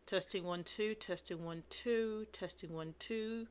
Testing 1 2, testing 1 2, testing 1 2.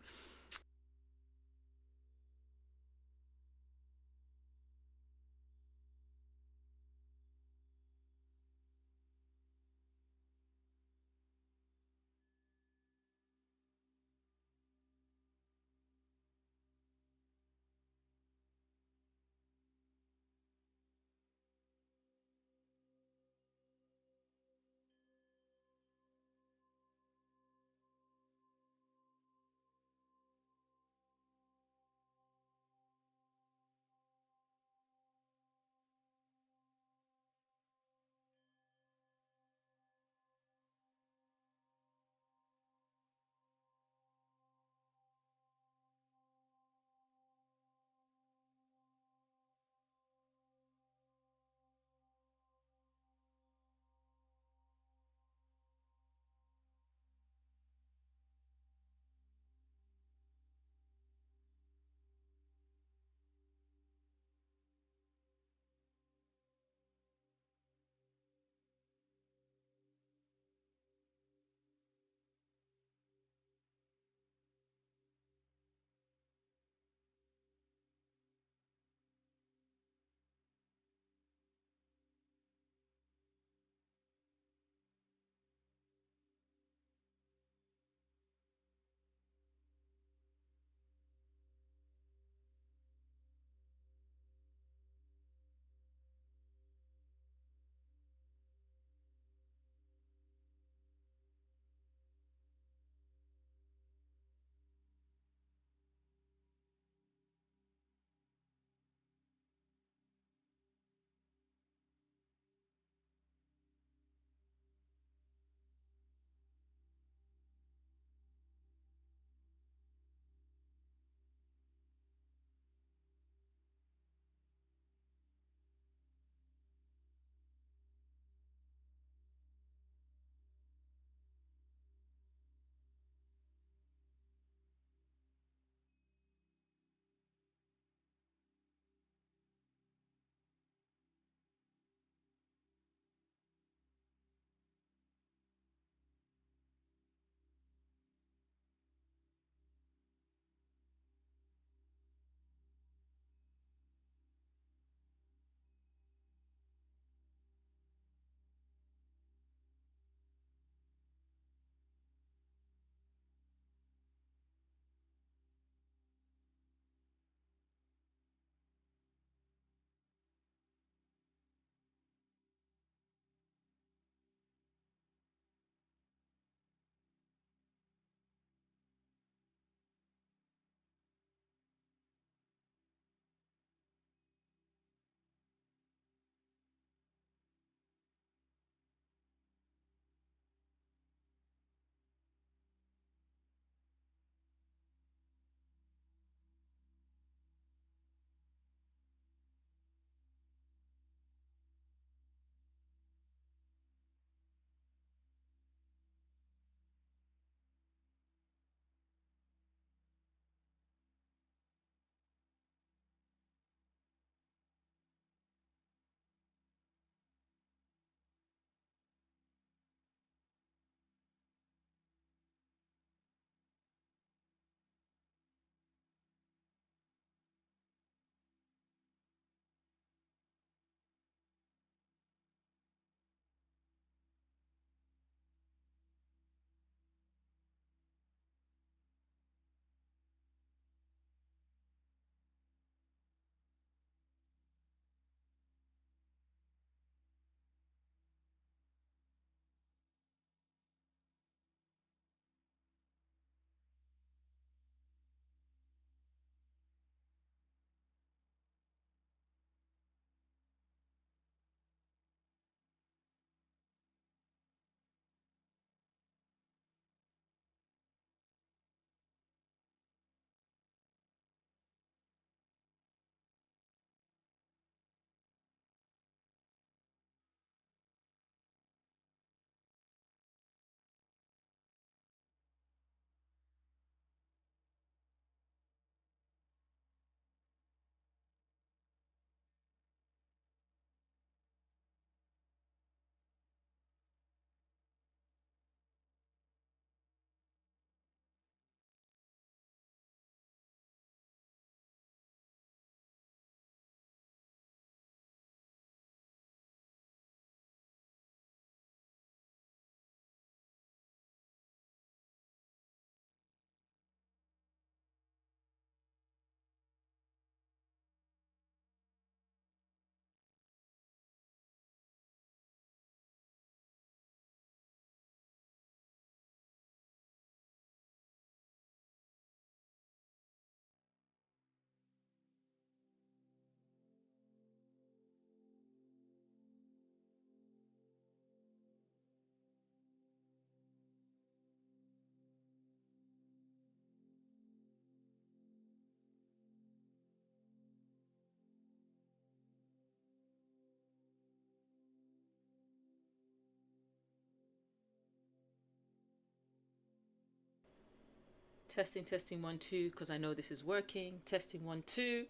Testing, testing, 1, 2, because I know this is working. Testing, 1, 2.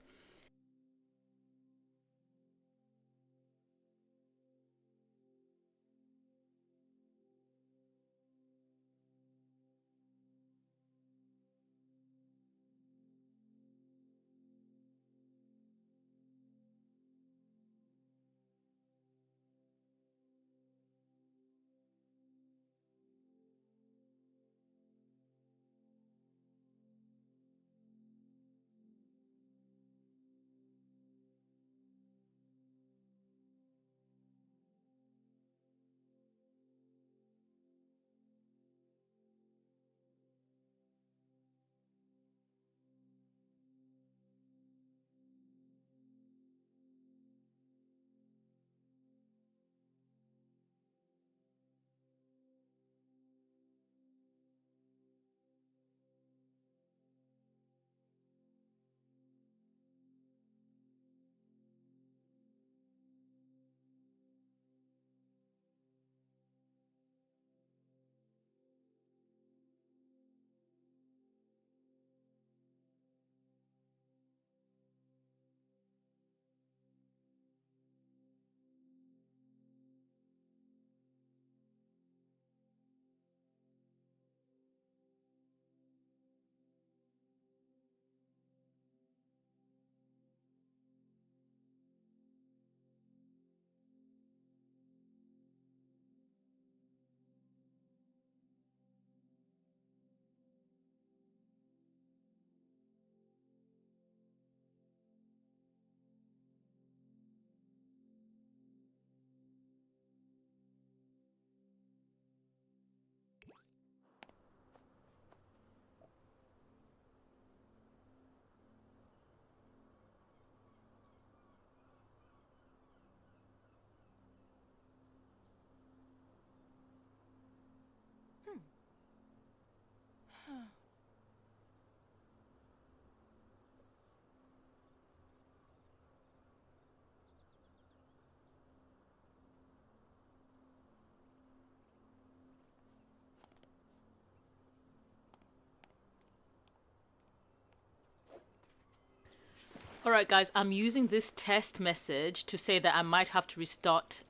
All right, guys, I'm using this test message to say that I might have to restart.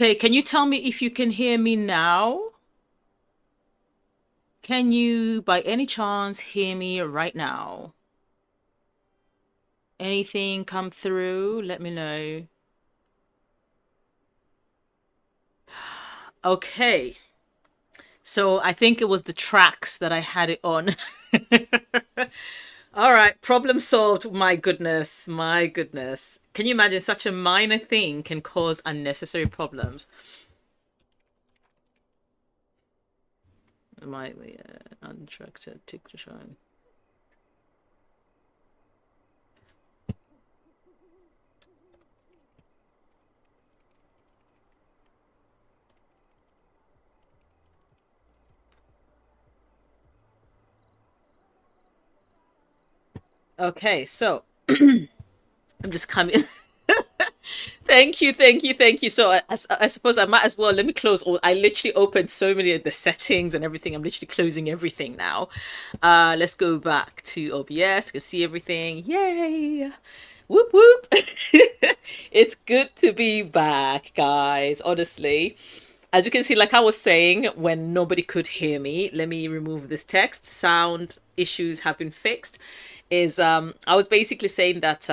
Okay, can you tell me if you can hear me now? Can you, by any chance, hear me right now? Anything come through? Let me know. Okay. So I think it was the tracks that I had it on. All right, problem solved. My goodness, my goodness. Can you imagine such a minor thing can cause unnecessary problems? My untracked tick to shine. Okay, so I'm just coming. Thank you, thank you, thank you. So I suppose I might as well let me close all. I literally opened so many of the settings and everything. I'm literally closing everything now. Let's go back to OBS. You can see everything. Yay! Whoop whoop. It's good to be back, guys. Honestly, as you can see, like I was saying, when nobody could hear me, let me remove this text. Sound issues have been fixed. Is I was basically saying that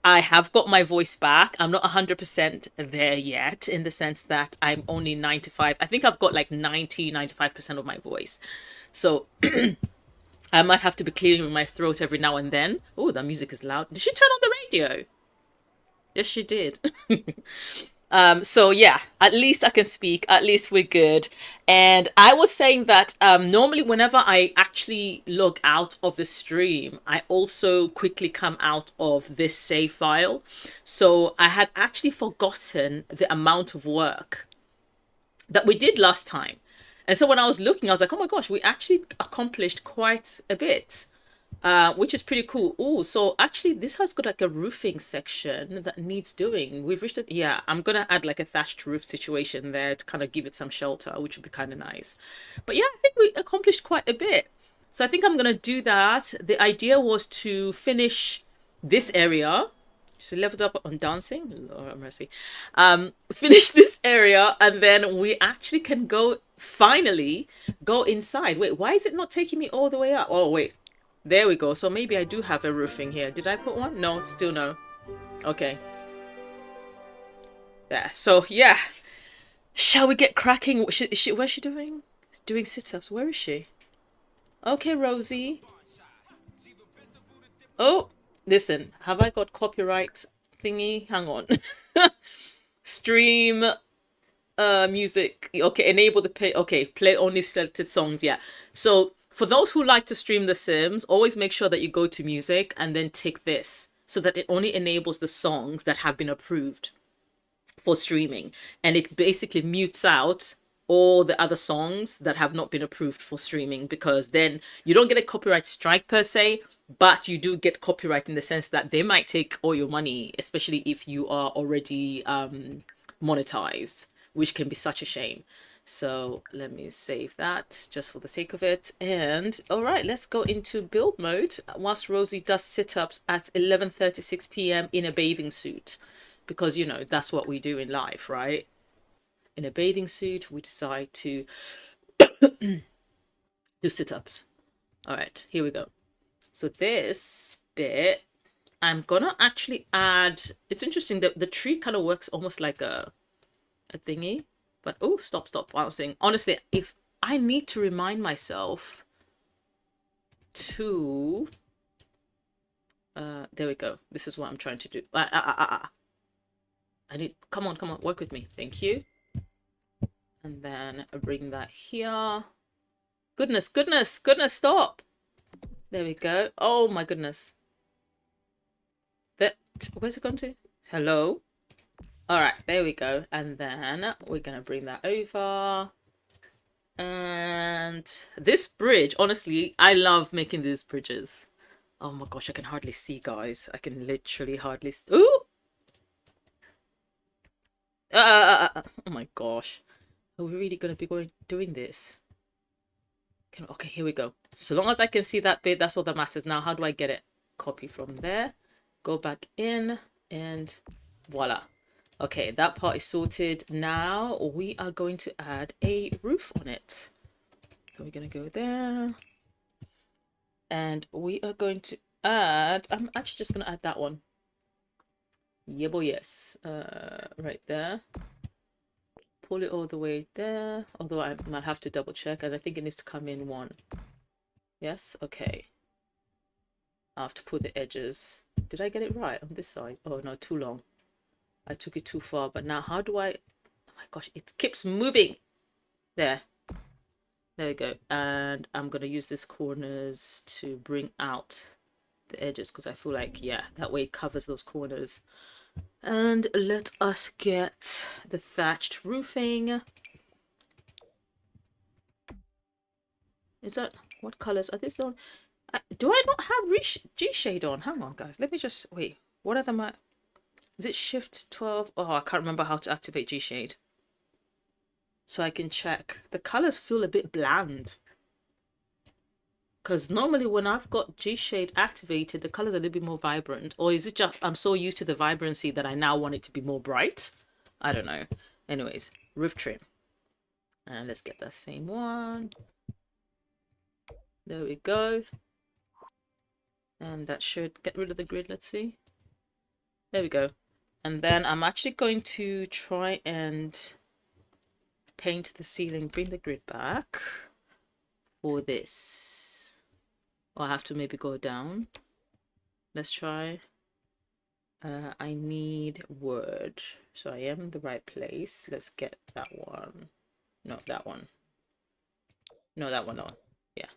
I have got my voice back. I'm not 100% there yet, in the sense that I'm only 95. I think I've got like 95% of my voice. So I might have to be clearing my throat every now and then. Oh, that music is loud. Did she turn on the radio? Yes, she did. So yeah, at least I can speak, at least we're good. And I was saying that normally whenever I actually log out of the stream, I also quickly come out of this save file. So I had actually forgotten the amount of work that we did last time. And so when I was looking, I was like, oh my gosh, we actually accomplished quite a bit, which is pretty cool. Oh, so actually this has got like a roofing section that needs doing. We've reached it. Yeah, I'm gonna add like a thatched roof situation there to kind of give it some shelter, which would be kind of nice. But yeah, I think we accomplished quite a bit. So I think I'm gonna do that. The idea was to finish this area. She leveled up on dancing. Lord mercy. Finish this area, and then we actually can go finally go inside. Wait, why is it not taking me all the way up? Oh wait, there we go. So maybe I do have a roofing here. Did I put one? No, still no. Okay. Yeah. So yeah, shall we get cracking? Where's she doing? Doing sit-ups. Where is she? Okay, Rosie. Oh, listen. Have I got copyright thingy? Hang on. Stream music. Okay, enable the play. Okay, play only selected songs. Yeah. So for those who like to stream The Sims, always make sure that you go to music and then tick this so that it only enables the songs that have been approved for streaming, and it basically mutes out all the other songs that have not been approved for streaming, because then you don't get a copyright strike per se, but you do get copyright in the sense that they might take all your money, especially if you are already monetized, which can be such a shame. So let me save that just for the sake of it. And all right, let's go into build mode whilst Rosie does sit-ups at 11:36 p.m. in a bathing suit, because you know that's what we do in life, right? In a bathing suit, we decide to do sit-ups. All right, here we go. So this bit, I'm gonna actually add. It's interesting that the tree kind of works almost like a thingy, but oh, stop bouncing. Honestly, if I need to remind myself to, there we go. This is what I'm trying to do. I need. Come on, work with me. Thank you. And then I bring that here. Goodness, stop. There we go. Oh my goodness. That, where's it gone to? Hello. All right, there we go. And then we're gonna bring that over. And this bridge, honestly, I love making these bridges. Oh my gosh, I can hardly see, guys. I can literally hardly see. Ooh! Oh my gosh. Are we really gonna be doing this? Okay, here we go. So long as I can see that bit, that's all that matters. Now, how do I get it? Copy from there, go back in, and voila. Okay, that part is sorted. Now we are going to add a roof on it. So we're going to go there. And we are going to add, I'm actually just going to add that one. Yeah, boy, yes. Right there. Pull it all the way there. Although I might have to double check. And I think it needs to come in one. Yes, okay. I have to put the edges. Did I get it right on this side? Oh no, too long. I took it too far. But now how do I... Oh my gosh, it keeps moving. There. There we go. And I'm going to use these corners to bring out the edges because I feel like, yeah, that way it covers those corners. And let us get the thatched roofing. Is that... What colors are these on? Do I not have G-shade on? Hang on, guys. Let me just... Wait. What are the... Is it shift 12? Oh, I can't remember how to activate G-shade. So I can check. The colors feel a bit bland. Because normally when I've got G-shade activated, the colors are a little bit more vibrant. Or is it just I'm so used to the vibrancy that I now want it to be more bright? I don't know. Anyways, roof trim. And let's get that same one. There we go. And that should get rid of the grid. Let's see. There we go. And then I'm actually going to try and paint the ceiling, bring the grid back for this. Or I have to maybe go down. Let's try. I need wood. So I am in the right place. Let's get that one. No, that one. No, that one. No. Yeah.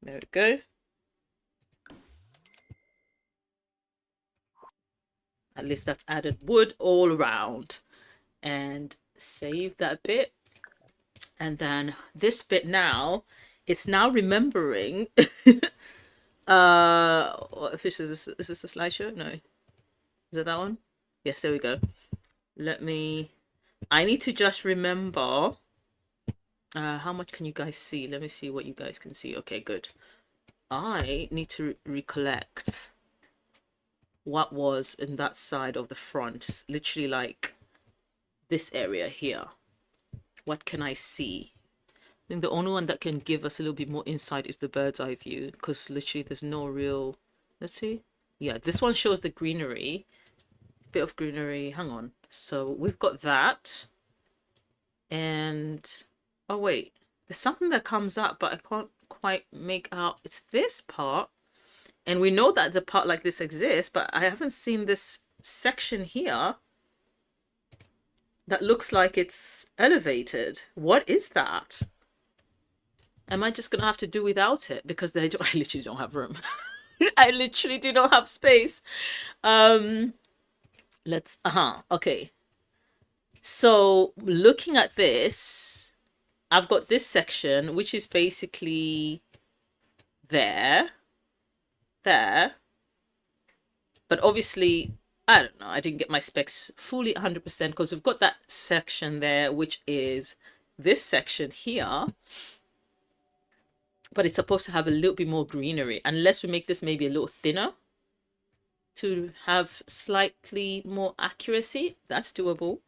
There we go. At least that's added wood all around. And save that bit. And then this bit now, it's now remembering. What fish is this? Is this a slideshow? No. Is it that one? Yes, there we go. I need to just remember. How much can you guys see? Let me see what you guys can see. Okay, good. I need to recollect what was in that side of the front. It's literally like this area here. What can I see? I think the only one that can give us a little bit more insight is the bird's eye view, because literally there's no real... Let's see. Yeah, this one shows the greenery. Bit of greenery. Hang on. So we've got that. And... Oh, wait. There's something that comes up, but I can't quite make out. It's this part. And we know that the part like this exists, but I haven't seen this section here that looks like it's elevated. What is that? Am I just going to have to do without it? Because I literally don't have room. I literally do not have space. Let's... Okay. So, looking at this, I've got this section, which is basically there. But obviously, I don't know. I didn't get my specs fully 100% because we've got that section there, which is this section here. But it's supposed to have a little bit more greenery, unless we make this maybe a little thinner to have slightly more accuracy. That's doable.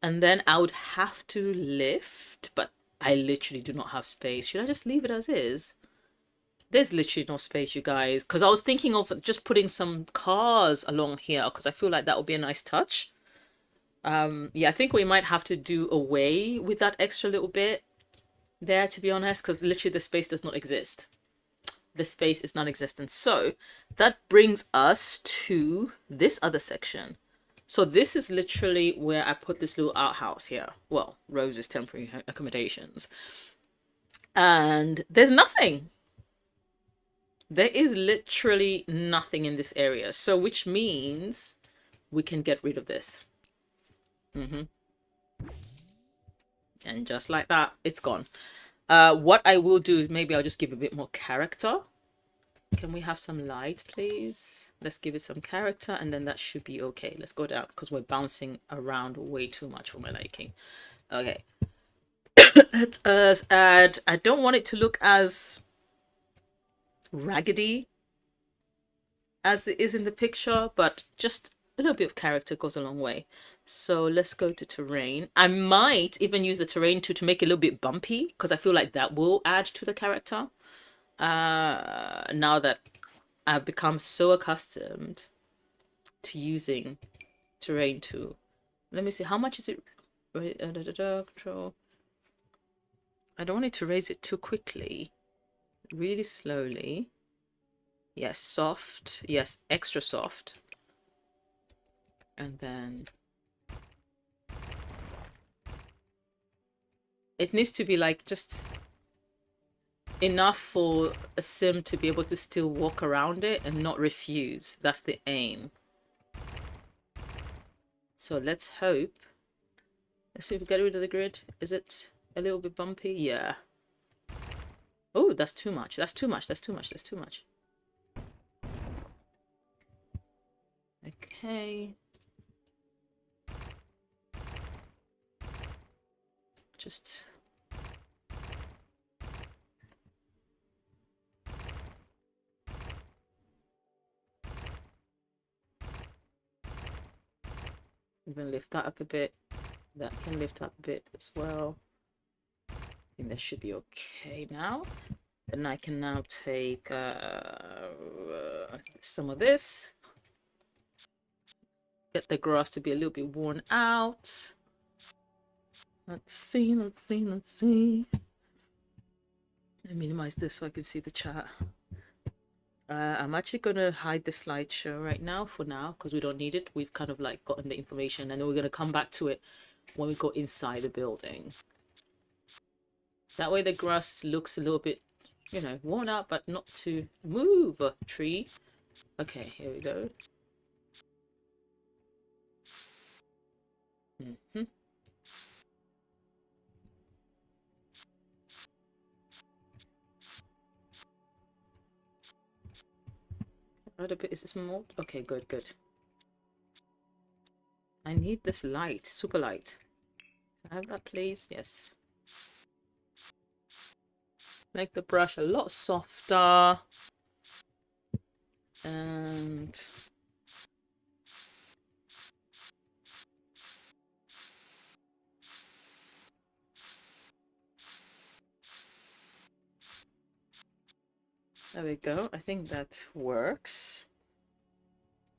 And then I would have to lift, but I literally do not have space. Should I just leave it as is? There's literally no space, you guys, because I was thinking of just putting some cars along here because I feel like that would be a nice touch. Yeah, I think we might have to do away with that extra little bit there, to be honest, because literally the space does not exist. The space is non-existent. So that brings us to this other section. So this is literally where I put this little outhouse here. Well, Rosie's temporary accommodations. And there's nothing. There is literally nothing in this area. So which means we can get rid of this. And just like that, it's gone. What I will do is maybe I'll just give a bit more character. Can we have some light, please? Let's give it some character, and then that should be okay. Let's go down because we're bouncing around way too much for my liking. Okay. Let us add... I don't want it to look as raggedy as it is in the picture, but just a little bit of character goes a long way. So let's go to terrain. I might even use the terrain to make it a little bit bumpy, because I feel like that will add to the character. Now that I've become so accustomed to using terrain tool. Let me see, how much is it? Control. I don't want it to raise it too quickly. Really slowly. Yes, soft. Yes, extra soft. And then it needs to be like just enough for a sim to be able to still walk around it and not refuse. That's the aim. So let's hope. Let's see if we get rid of the grid. Is it a little bit bumpy? Yeah. Oh, that's too much. That's too much. That's too much. That's too much. Okay. Just even lift that up a bit. That can lift up a bit as well. I think that should be okay now. Then I can now take some of this. Get the grass to be a little bit worn out. Let's see, let's see, let's see. Let me minimize this so I can see the chat. I'm actually going to hide the slideshow right now for now, because we don't need it. We've kind of like gotten the information, and then we're going to come back to it when we go inside the building. That way the grass looks a little bit, you know, worn out, but not to move. Tree. Okay, here we go. Right a bit. Is this more? Okay, good, good. I need this light, super light. Can I have that, please? Yes. Make the brush a lot softer. And there we go. I think that works.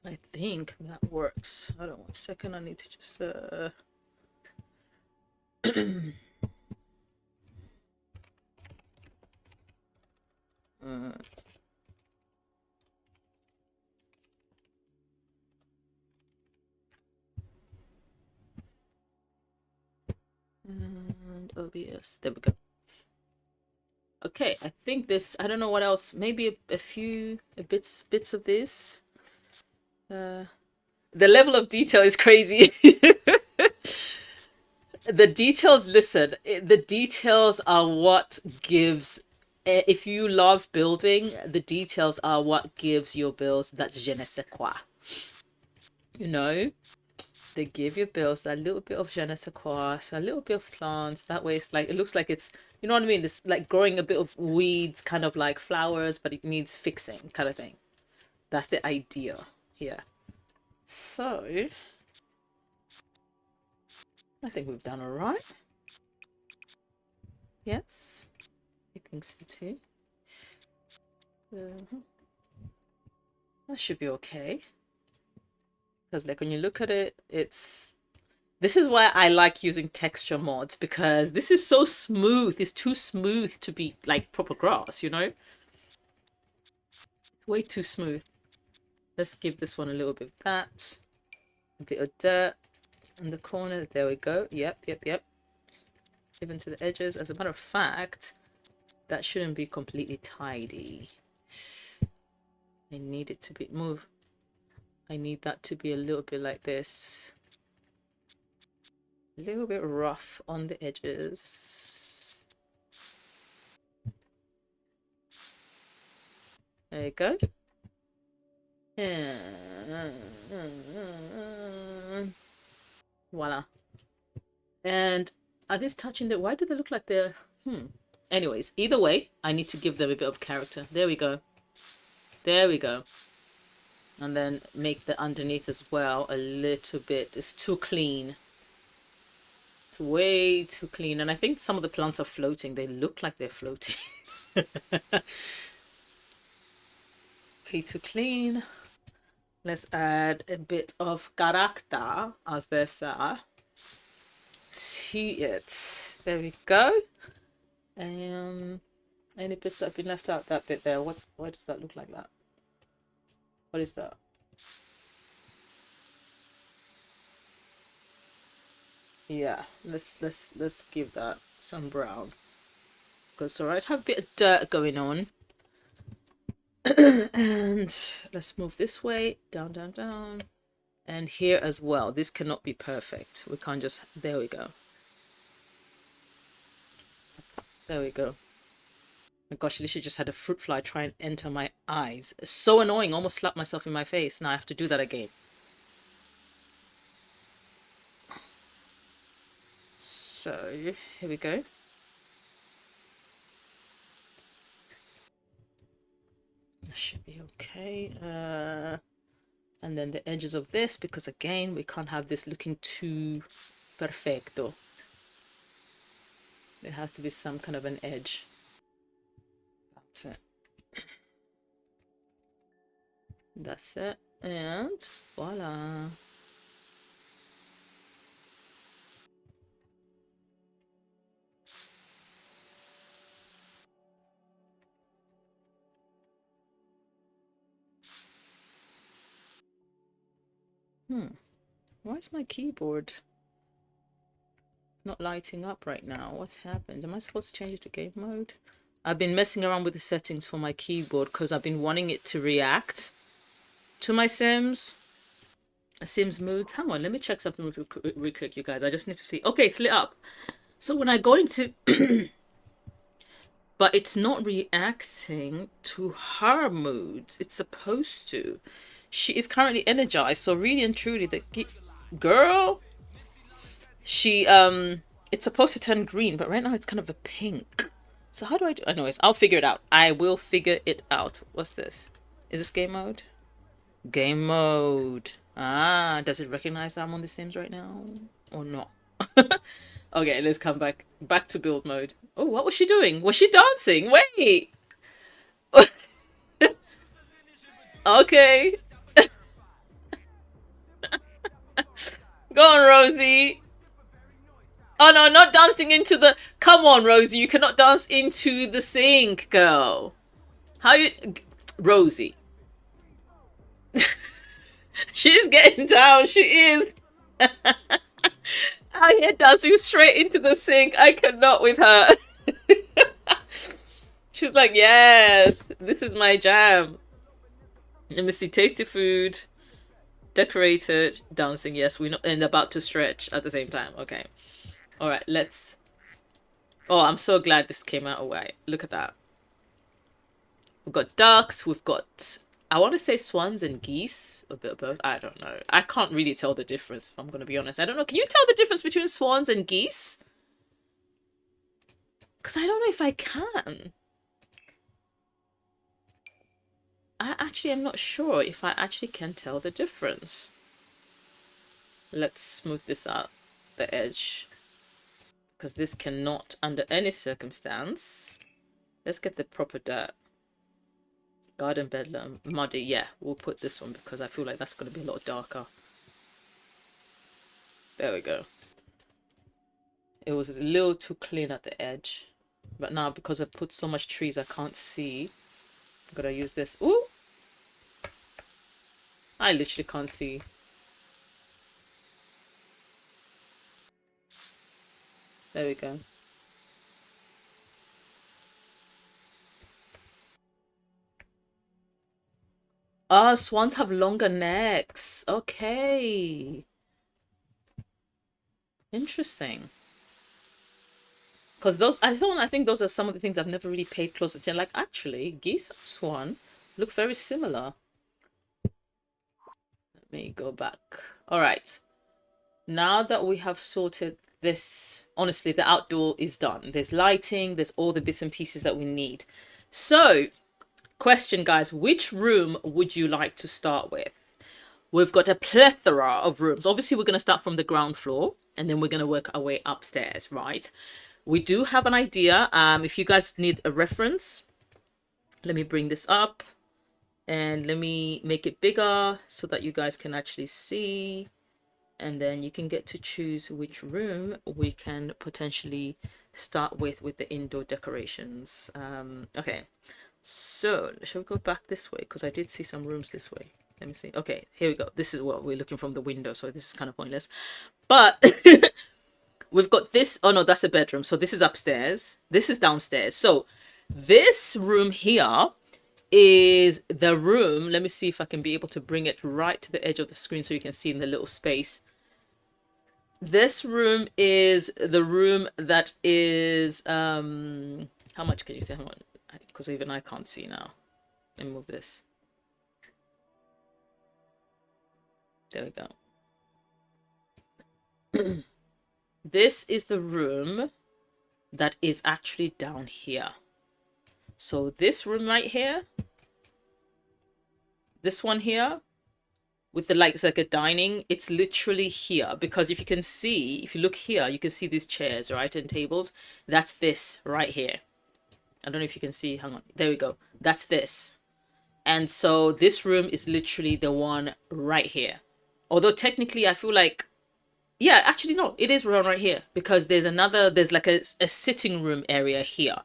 I think that works. Hold on 1 second. I need to just and OBS. There we go. Okay, I think this, I don't know what else, maybe a few bits of this. The level of detail is crazy. The details, listen, the details are what gives, if you love building, the details are what gives your builds that je ne sais quoi. You know, they give your builds that little bit of je ne sais quoi, so a little bit of plants. That way it's like, it looks like it's, you know what I mean? It's like growing a bit of weeds, kind of like flowers, but it needs fixing kind of thing. That's the idea here. So I think we've done all right. Yes, I think so too. That should be okay. Because like when you look at it, this is why I like using texture mods, because this is so smooth. It's too smooth to be like proper grass, you know? It's way too smooth. Let's give this one a little bit of that. A bit of dirt in the corner. There we go. Yep. Even to the edges. As a matter of fact, that shouldn't be completely tidy. I need it to be move. I need that to be a little bit like this. A little bit rough on the edges. There you go. Voila. And are these touching the, why do they look like they're anyways, either way, I need to give them a bit of character. There we go. There we go. And then make the underneath as well a little bit. It's too clean. It's way too clean. And I think some of the plants are floating. They look like they're floating. Way too clean. Let's add a bit of character, as they say, to it. There we go. Any bits that have been left out, that bit there, why does that look like that? What is that? Yeah, let's give that some brown. Because all right, have a bit of dirt going on. And let's move this way, down, down, down. And here as well. This cannot be perfect. We can't just, there we go. There we go. My gosh, I literally just had a fruit fly try and enter my eyes. It's so annoying. Almost slapped myself in my face. Now I have to do that again. So here we go. That should be okay. And then the edges of this, because again, we can't have this looking too perfecto. There has to be some kind of an edge. That's it. That's it. And voila. Why is my keyboard not lighting up right now? What's happened? Am I supposed to change it to game mode? I've been messing around with the settings for my keyboard because I've been wanting it to react to my Sims moods. Hang on, let me check something real quick, you guys. I just need to see. Okay, it's lit up. So when I go into but it's not reacting to her moods. It's supposed to. She is currently energized, so really and truly the girl, she it's supposed to turn green, but right now it's kind of a pink. So how do I do? Anyways, I'll figure it out. I will figure it out. What's this? Is this game mode? Game mode. Ah, does it recognize I'm on the Sims right now or not? Okay, let's come back to build mode. Oh, what was she doing? Was she dancing? Wait. Okay. Go on, Rosie. Oh no, not dancing into the... Come on, Rosie. You cannot dance into the sink, girl. How you... Rosie. She's getting down. She is. Out here dancing straight into the sink. I cannot with her. She's like, yes, this is my jam. Let me see. Tasty food. Decorated. Dancing. Yes, we're not... And about to stretch at the same time. Okay. All right, let's... Oh, I'm so glad this came out alright. Look at that. We've got ducks. We've got... I want to say swans and geese. A bit of both. I don't know. I can't really tell the difference, if I'm going to be honest. I don't know. Can you tell the difference between swans and geese? Because I don't know if I can. I actually am not sure if I actually can tell the difference. Let's smooth this out, the edge. Because this cannot, under any circumstance... Let's get the proper dirt. Garden Bedlam. Muddy. Yeah, we'll put this one because I feel like that's going to be a lot darker. There we go. It was a little too clean at the edge. But now because I've put so much trees I can't see. I'm going to use this. Ooh! I literally can't see. There we go. Ah, swans have longer necks. Okay. Interesting. Because those, I think those are some of the things I've never really paid close attention. Like, actually, geese and swan look very similar. Let me go back. All right. Now that we have sorted this, honestly, the outdoor is done. There's lighting, there's all the bits and pieces that we need. So, question, guys, which room would you like to start with? We've got a plethora of rooms. Obviously, we're going to start from the ground floor and then we're going to work our way upstairs, right? We do have an idea. If you guys need a reference, let me bring this up and let me make it bigger so that you guys can actually see. And then you can get to choose which room we can potentially start with the indoor decorations. Okay, so shall we go back this way? Because I did see some rooms this way. Let me see. Okay, here we go. This is what we're looking from the window, so this is kind of pointless. But we've got this. Oh no, that's a bedroom. So this is upstairs. This is downstairs. So this room here is the room. Let me see if I can be able to bring it right to the edge of the screen so you can see in the little space. This room is the room that is how much can you say? Hang on, because even I can't see now. Let me move this. There we go. This is the room that is actually down here. So this room right here, this one here, with the it's like a dining, it's literally here. Because if you can see, if you look here, you can see these chairs, right, and tables. That's this right here. I don't know if you can see. Hang on. There we go. That's this. And so this room is literally the one right here. Although technically I feel like, yeah, actually no, it is right here, because there's like a sitting room area here.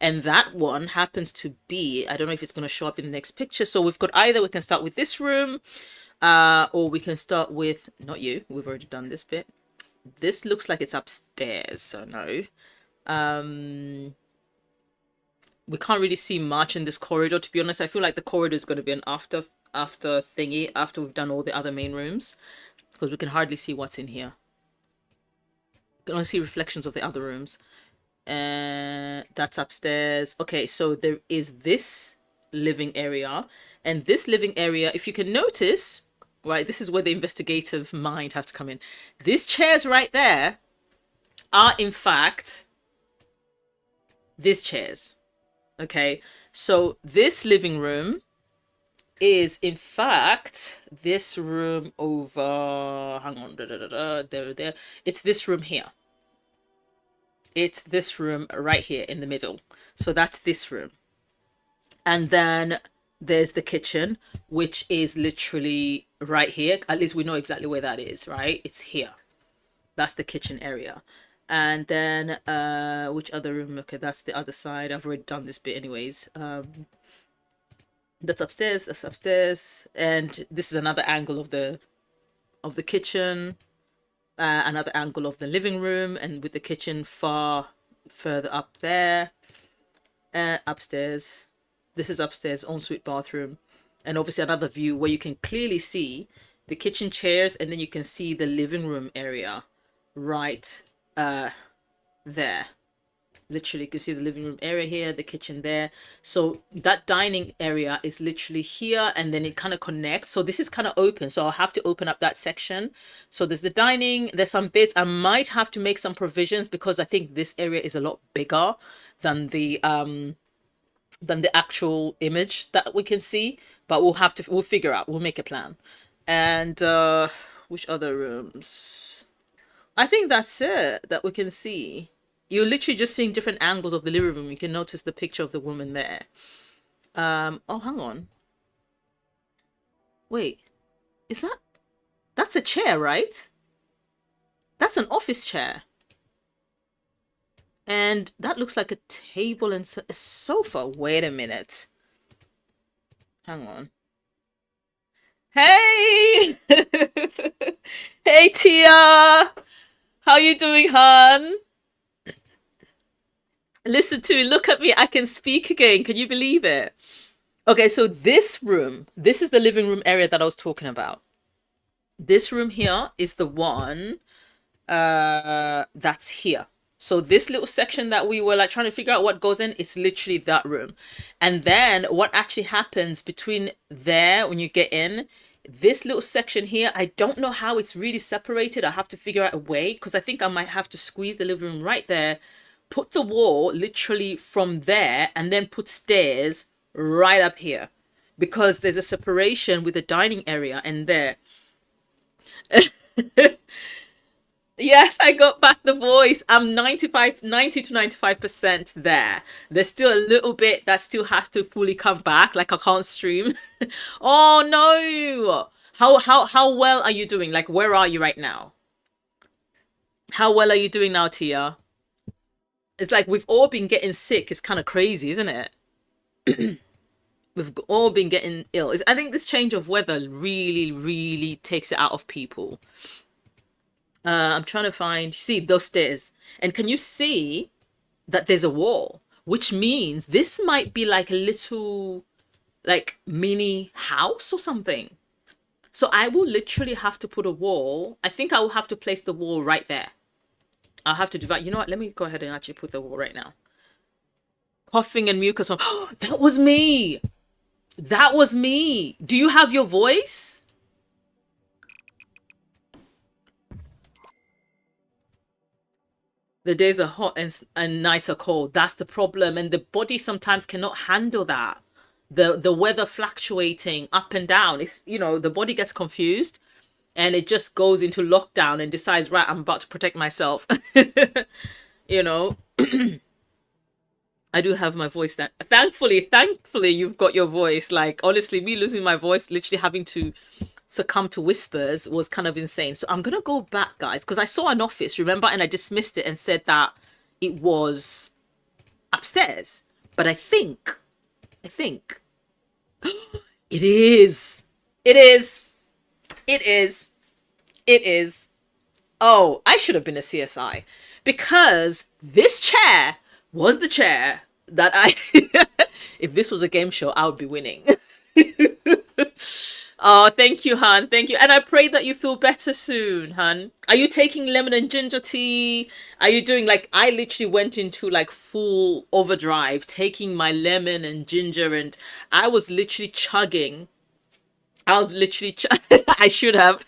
And that one happens to be, I don't know if it's going to show up in the next picture. So we've got either we can start with this room, or we can start with, not you, we've already done this bit. This looks like it's upstairs, so no. We can't really see much in this corridor, to be honest. I feel like the corridor is going to be an after thingy after we've done all the other main rooms, because we can hardly see what's in here. We can only see reflections of the other rooms. And that's upstairs. Okay, so there is this living area, and this living area, if you can notice, right, this is where the investigative mind has to come in. These chairs right there are in fact these chairs. Okay, so this living room is in fact this room over, hang on, there, it's this room here. It's this room right here in the middle. So that's this room. And then there's the kitchen, which is literally right here. At least we know exactly where that is, right? It's here. That's the kitchen area. And then which other room? Okay, that's the other side. I've already done this bit anyways. That's upstairs. That's upstairs. And this is another angle of the kitchen. Another angle of the living room, and with the kitchen further up there. Upstairs. This is upstairs, ensuite bathroom. And obviously another view where you can clearly see the kitchen chairs, and then you can see the living room area right there. Literally, you can see the living room area here, the kitchen there. So that dining area is literally here, and then it kind of connects. So this is kind of open, so I'll have to open up that section. So there's the dining, there's some bits. I might have to make some provisions, because I think this area is a lot bigger than the actual image that we can see. But we'll figure out, we'll make a plan. And which other rooms? I think that's it that we can see. You're literally just seeing different angles of the living room. You can notice the picture of the woman there. Oh, hang on. Wait, is that's a chair, right? That's an office chair. And that looks like a table and a sofa. Wait a minute. Hang on. Hey! Hey, Tia! How you doing, hon? Listen to me, look at me, I can speak again. Can you believe it? Okay, so this room, this is the living room area that I was talking about. This room here is the one that's here. So this little section that we were like trying to figure out what goes in, it's literally that room. And then what actually happens between there when you get in, this little section here, I don't know how it's really separated. I have to figure out a way, because I think I might have to squeeze the living room right there, put the wall literally from there, and then put stairs right up here, because there's a separation with the dining area and there. Yes, I got back the voice. I'm 90 to 95% there. There's still a little bit that still has to fully come back, like I can't stream. Oh no. How well are you doing? Like, where are you right now? How well are you doing now, Tia? It's like we've all been getting sick. It's kind of crazy, isn't it? We've all been getting ill. I think this change of weather really, really takes it out of people. I'm trying to find, see those stairs. And can you see that there's a wall? Which means this might be like a little, like mini house or something. So I will literally have to put a wall. I think I will have to place the wall right there. I'll have to do that. You know what? Let me go ahead and actually put the wall right now. Coughing and mucus on. Oh, that was me. That was me. Do you have your voice? The days are hot and nights are cold. That's the problem. And the body sometimes cannot handle that. The weather fluctuating up and down. It's, you know, the body gets confused and it just goes into lockdown and decides, right, I'm about to protect myself. You know, I do have my voice that thankfully you've got your voice. Like, honestly, me losing my voice, literally having to succumb to whispers was kind of insane. So I'm gonna go back, guys, because I saw an office, remember, and I dismissed it and said that it was upstairs. But I think it is. It is. It is. It is. Oh, I should have been a CSI, because this chair was the chair that I if this was a game show, I would be winning. Oh, thank you, Han. Thank you. And I pray that you feel better soon, Han. Are you taking lemon and ginger tea? Are you doing, like, I literally went into like full overdrive, taking my lemon and ginger, and I was literally chugging. I was literally, I should have.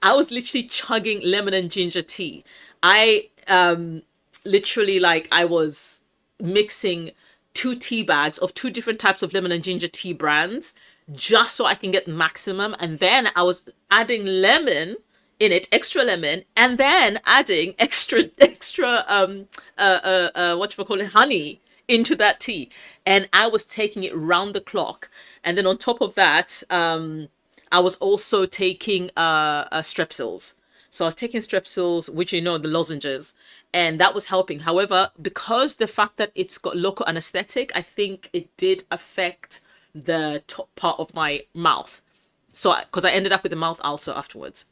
I was literally chugging lemon and ginger tea. I literally, like, I was mixing 2 tea bags of 2 different types of lemon and ginger tea brands just so I can get maximum. And then I was adding lemon in it, extra lemon, and then adding extra whatchamacallit, honey into that tea. And I was taking it round the clock. And then on top of that, I was also taking strepsils. So I was taking strepsils, which, you know, the lozenges, and that was helping. However, because the fact that it's got local anesthetic, I think it did affect the top part of my mouth. So, because I ended up with a mouth ulcer afterwards.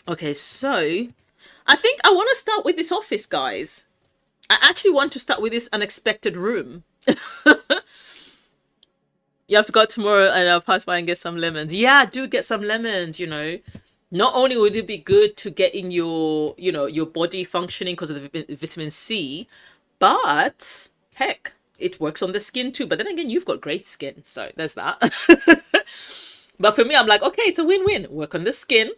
Okay, so I think I want to start with this office, guys. I actually want to start with this unexpected room. You have to go out tomorrow and I'll pass by and get some lemons. Yeah, do get some lemons, you know. Not only would it be good to get in your, you know, your body functioning because of the vitamin C, but heck, it works on the skin too. But then again, you've got great skin, so there's that. But for me, I'm like, okay, it's a win-win. Work on the skin,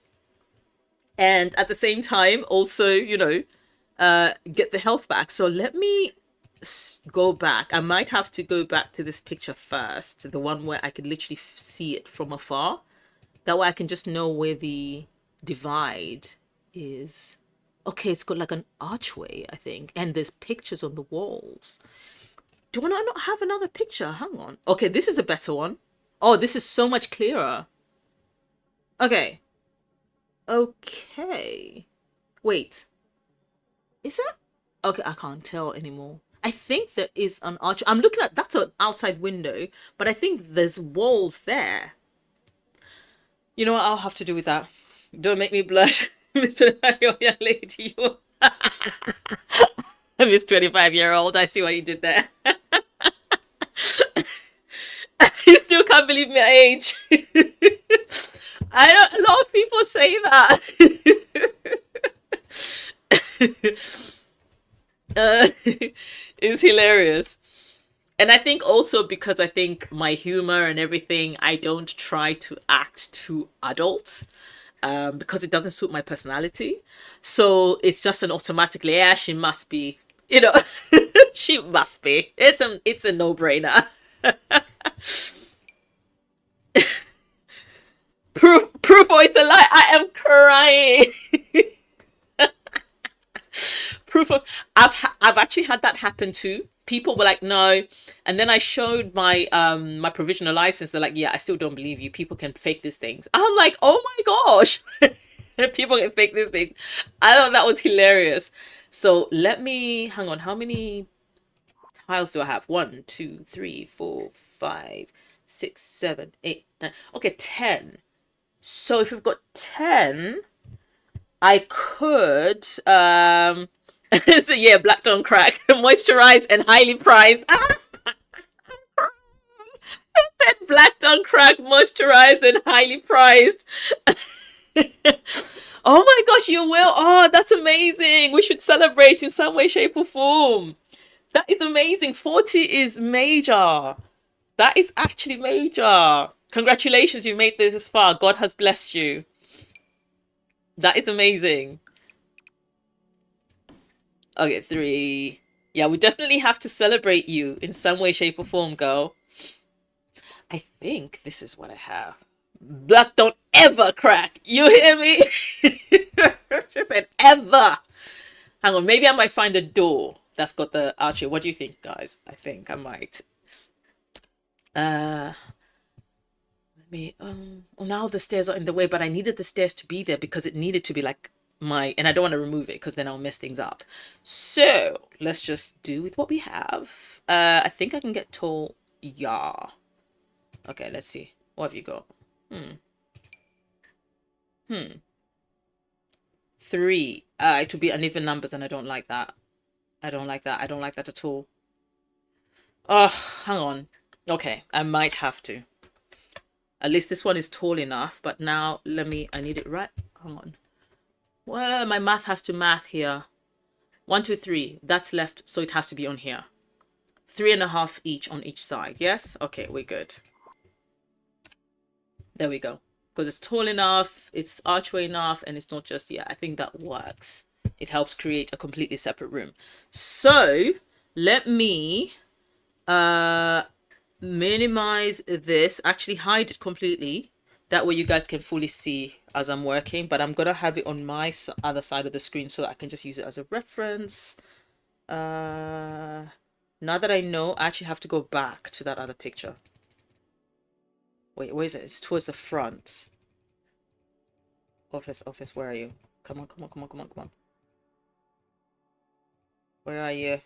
and at the same time, also, you know, get the health back. So let me go back. I might have to go back to this picture first, the one where I could literally see it from afar. That way I can just know where the divide is. Okay, it's got like an archway, I think, and there's pictures on the walls. Do I not have another picture? Hang on. Okay, this is a better one. Oh, this is so much clearer. Okay. Okay. Wait. Is that? Okay, I can't tell anymore. I think there is an arch. I'm looking at, that's an outside window, but I think there's walls there. You know what I'll have to do with that? Don't make me blush, Miss 25-year-old young lady. Miss 25-year-old, I see what you did there. You still can't believe my age. I don't. A lot of people say that. It's hilarious. And I think also because I think my humor and everything, I don't try to act too adult, because it doesn't suit my personality. So it's just an automatically, yeah, she must be, you know, She must be. It's a no-brainer. Proof or it's a lie. I am crying. Proof of I've actually had that happen too. People were like, no, and then I showed my provisional license. They're like, yeah, I still don't believe you. People can fake these things. I'm like, oh my gosh, people can fake these things. I thought that was hilarious. So let me hang on. How many tiles do I have? 1, 2, 3, 4, 5, 6, 7, 8, 9. Okay, 10. So if we've got 10, I could so yeah, black don't crack, moisturized and highly prized. Black don't crack, moisturized and highly prized. Oh my gosh, you will. Oh, that's amazing. We should celebrate in some way, shape, or form. That is amazing. 40 is major. That is actually major. Congratulations, you made this far. God has blessed you. That is amazing. Okay, 3. Yeah, we definitely have to celebrate you in some way, shape, or form, girl. I think this is what I have. Black don't ever crack. You hear me? She said ever. Hang on, maybe I might find a door that's got the archway. What do you think, guys? I think I might. Let me well, now the stairs are in the way, but I needed the stairs to be there because it needed to be like and I don't want to remove it because then I'll mess things up. So let's just do with what we have. I think I can get tall. Yeah. Okay, let's see. What have you got? 3. It will be uneven numbers and I don't like that. I don't like that. I don't like that at all. Oh, hang on. Okay, I might have to. At least this one is tall enough, but now I need it right. Hang on. Well, my math has to math here. 1, 2, 3. That's left, so it has to be on here. 3.5 each on each side. Yes? Okay, we're good. There we go. Because it's tall enough, it's archway enough, and it's not just, yeah, I think that works. It helps create a completely separate room. So let me minimize this, actually hide it completely. That way you guys can fully see as I'm working, but I'm gonna have it on my other side of the screen so I can just use it as a reference. Now that I know, I actually have to go back to that other picture. Wait, where is it? It's towards the front. Office, where are you? Come on, come on, come on, come on, come on. Where are you?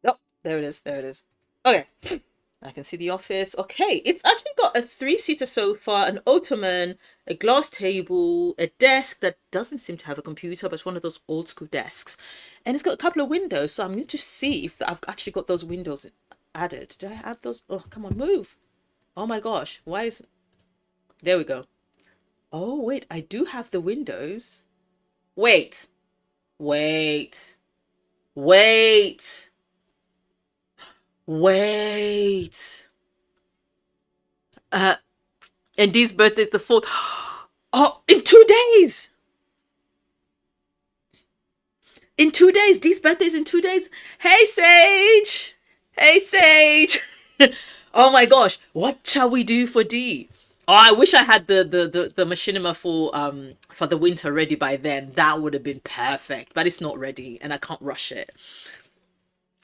Oh, there it is, there it is. Okay. I can see the office. Okay, it's actually got a 3-seater sofa, an ottoman, a glass table, a desk that doesn't seem to have a computer, but it's one of those old school desks. And it's got a couple of windows, so I'm going to see if I've actually got those windows added. Did I have those? Oh, come on, move. Oh my gosh, why is... There we go. Oh, wait, I do have the windows. Wait. Wait. Wait. Wait. And Dee's birthday is the 4th. Oh, in 2 days. In 2 days. Dee's birthday is in 2 days. Hey, Sage. Hey, Sage. Oh my gosh. What shall we do for Dee? Oh, I wish I had the machinima for the winter ready by then. That would have been perfect, but it's not ready and I can't rush it.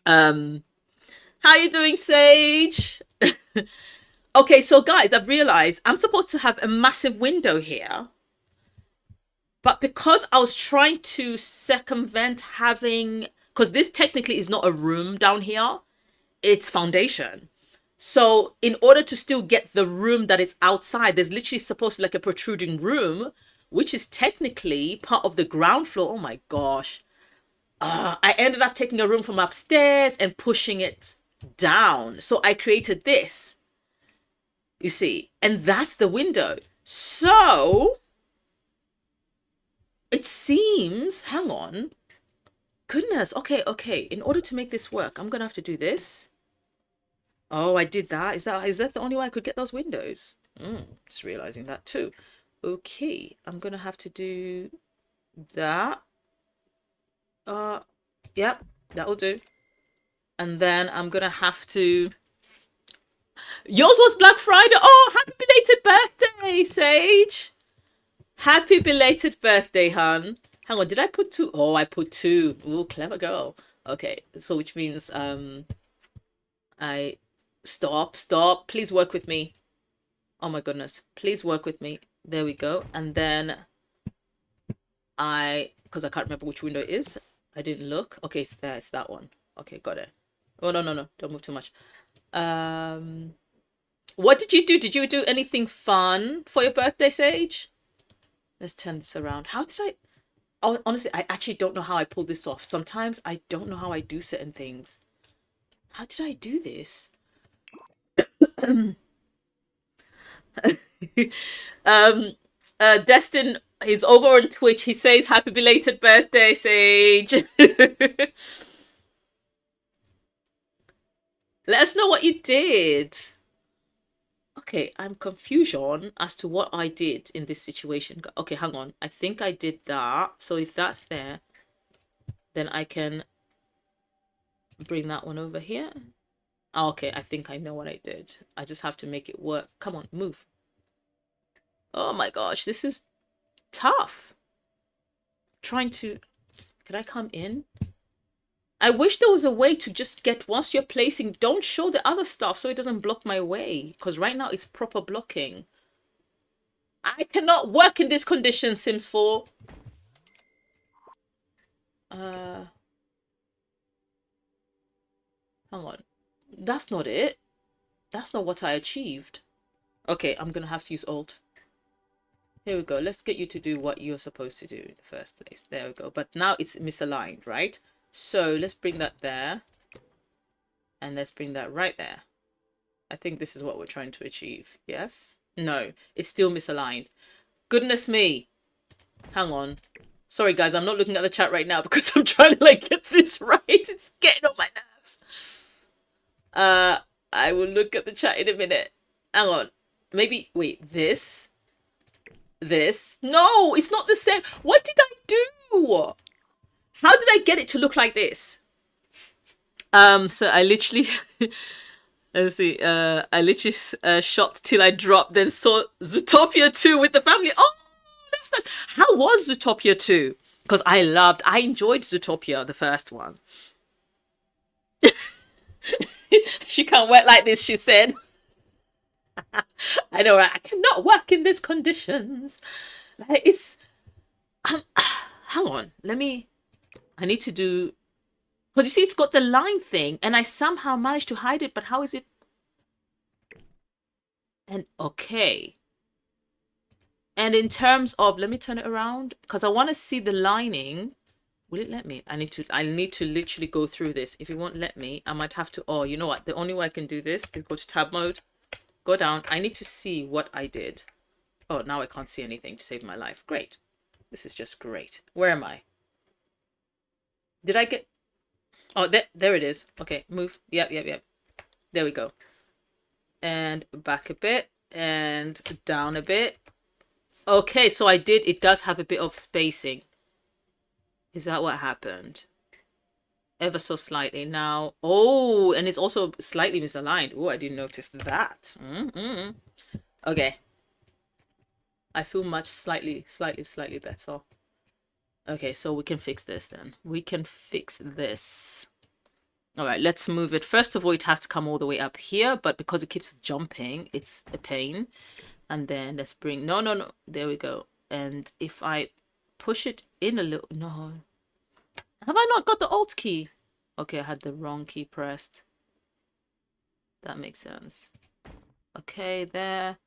How you doing, Sage? Okay, so guys, I've realized I'm supposed to have a massive window here. But because I was trying to circumvent having... Because this technically is not a room down here. It's foundation. So in order to still get the room that is outside, there's literally supposed to be like a protruding room, which is technically part of the ground floor. Oh my gosh. I ended up taking a room from upstairs and pushing it down. So I created this, you see, and that's the window. So it seems, hang on, goodness. Okay. In order to make this work, I'm going to have to do this. Oh, I did that. Is that the only way I could get those windows? Just realizing that too. Okay, I'm going to have to do that. Yep, that'll do. And then I'm gonna have to. Yours was Black Friday. Oh, happy belated birthday, Sage. Happy belated birthday, hun. Hang on, did I put two? Oh, I put two. Ooh, clever girl. Okay, so which means I stop. Please work with me. Oh my goodness. Please work with me. There we go. And then because I can't remember which window it is. I didn't look. Okay, it's there. It's that one. Okay, got it. Oh, no. Don't move too much. What did you do? Did you do anything fun for your birthday, Sage? Let's turn this around. How did I... Oh, honestly, I actually don't know how I pulled this off. Sometimes I don't know how I do certain things. How did I do this? Destin is over on Twitch. He says happy belated birthday, Sage. Let us know what you did. Okay, I'm confusion as to what I did in this situation. Okay, hang on. I think I did that. So if that's there, then I can bring that one over here. Oh, okay, I think I know what I did. I just have to make it work. Come on, move. Oh my gosh, this is tough. Trying to... Could I come in? I wish there was a way to just get, once you're placing, don't show the other stuff so it doesn't block my way. Because right now it's proper blocking. I cannot work in this condition, Sims 4. Hang on. That's not it. That's not what I achieved. Okay, I'm going to have to use Alt. Here we go. Let's get you to do what you're supposed to do in the first place. There we go. But now it's misaligned, right? So let's bring that there. And let's bring that right there. I think this is what we're trying to achieve. Yes? No, it's still misaligned. Goodness me. Hang on. Sorry, guys. I'm not looking at the chat right now because I'm trying to like get this right. It's getting on my nerves. I will look at the chat in a minute. Hang on. Maybe, wait, this? No, it's not the same. What did I do? How did I get it to look like this? So I literally, let's see, I literally shot till I dropped, then saw Zootopia 2 with the family. Oh, that's nice. How was Zootopia 2? Because I enjoyed Zootopia, the first one. She can't work like this, she said. I know, right? I cannot work in these conditions. Like, it's... hang on, I need to do... Because you see, it's got the line thing, and I somehow managed to hide it, but how is it... And, okay. And in terms of... Let me turn it around, because I want to see the lining. Will it let me? I need to literally go through this. If it won't let me, I might have to... Oh, you know what? The only way I can do this is go to tab mode. Go down. I need to see what I did. Oh, now I can't see anything to save my life. Great. This is just great. Where am I? Did I get... Oh, there it is. Okay, move. Yep. There we go. And back a bit. And down a bit. Okay, so it does have a bit of spacing. Is that what happened? Ever so slightly now. Oh, and it's also slightly misaligned. Oh, I didn't notice that. Okay. I feel much slightly better. Okay, so we can fix this then. We can fix this. All right, let's move it. First of all, it has to come all the way up here, but because it keeps jumping, it's a pain. And then let's bring... No. There we go. And if I push it in a little... No. Have I not got the Alt key? Okay, I had the wrong key pressed. That makes sense. Okay, there.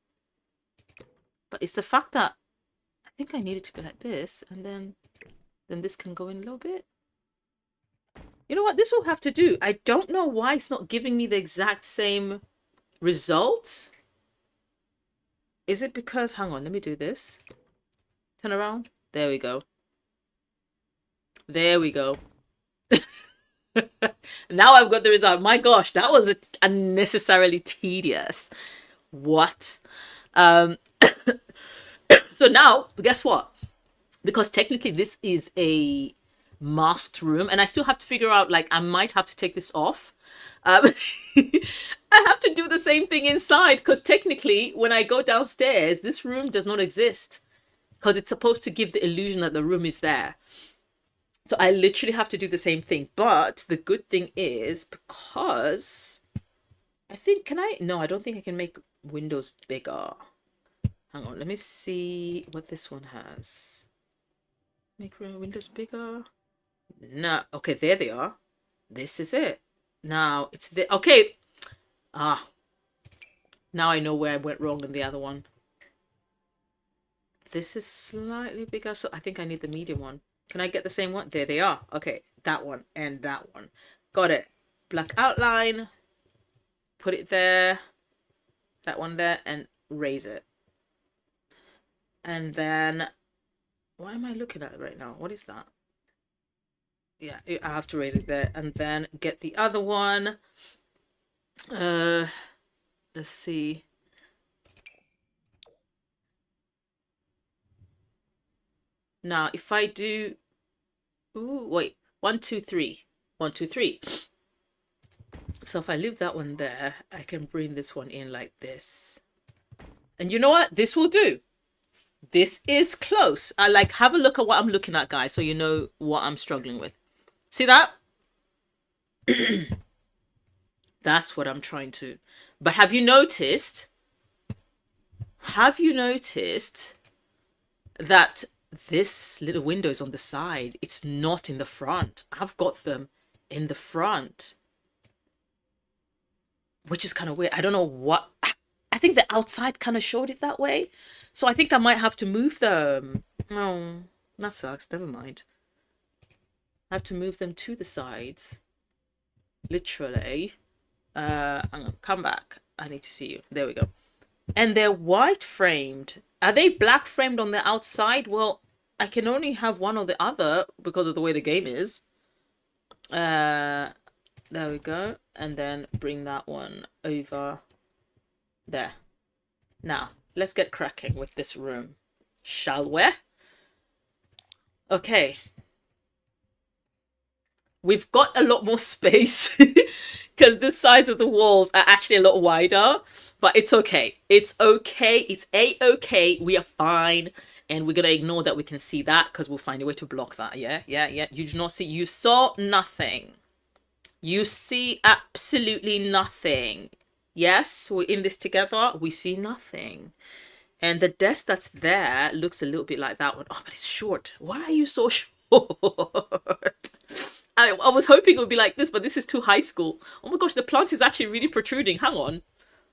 But it's the fact that I think I need it to be like this, and then this can go in a little bit. You know what? This will have to do. I don't know why it's not giving me the exact same result. Is it because... Hang on, let me do this. Turn around. There we go. There we go. Now I've got the result. My gosh, that was unnecessarily tedious. What? So now, guess what? Because technically this is a masked room, and I still have to figure out, like, I might have to take this off. I have to do the same thing inside, because technically when I go downstairs, this room does not exist, because it's supposed to give the illusion that the room is there. So I literally have to do the same thing. But the good thing is, because I think, can I? No, I don't think I can make windows bigger. Hang on, let me see what this one has. Make windows bigger. No, okay, there they are. This is it. Now it's the, okay. Ah, now I know where I went wrong in the other one. This is slightly bigger, so I think I need the medium one. Can I get the same one? There they are. Okay, that one and that one. Got it. Black outline. Put it there. That one there, and raise it. And then, what am I looking at right now? What is that? Yeah, I have to raise it there. And then get the other one. Let's see. Now, if I do, ooh, wait, 1, 2, 3, 1, 2, 3. So if I leave that one there, I can bring this one in like this. And you know what? This will do. This is close. I like, have a look at what I'm looking at, guys, so you know what I'm struggling with. See that? That's what I'm trying to. But have you noticed? Have you noticed that this little window is on the side? It's not in the front. I've got them in the front, which is kind of weird. I don't know what. I think the outside kind of showed it that way. So I think I might have to move them. Oh, that sucks. Never mind. I have to move them to the sides. Literally. I'm gonna come back. I need to see you. There we go. And they're white framed. Are they black framed on the outside? Well, I can only have one or the other because of the way the game is. There we go. And then bring that one over there. Now, let's get cracking with this room, shall we? Okay. We've got a lot more space because the sides of the walls are actually a lot wider, but it's okay. It's okay. It's a-okay. We are fine. And we're going to ignore that we can see that because we'll find a way to block that. Yeah. You do not see. You saw nothing. You see absolutely nothing. Yes, we're in this together. We see nothing. And the desk that's there looks a little bit like that one. Oh, but it's short. Why are you so short? I was hoping it would be like this, but this is too high school. Oh my gosh, the plant is actually really protruding. Hang on.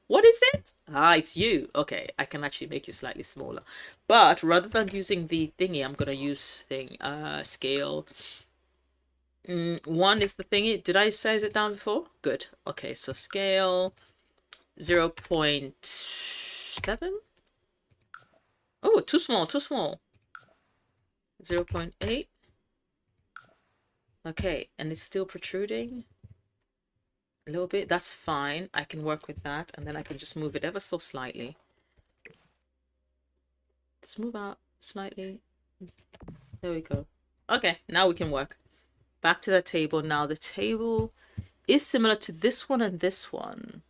What is it? Ah, it's you. Okay, I can actually make you slightly smaller. But rather than using the thingy, I'm going to use scale. 1 is the thingy. Did I size it down before? Good. Okay, so scale 0.7. Oh, too small. 0.8. Okay, and it's still protruding a little bit. That's fine. I can work with that, and then I can just move it ever so slightly. Just move out slightly. There we go. Okay, now we can work. Back to the table. Now the table is similar to this one and this one.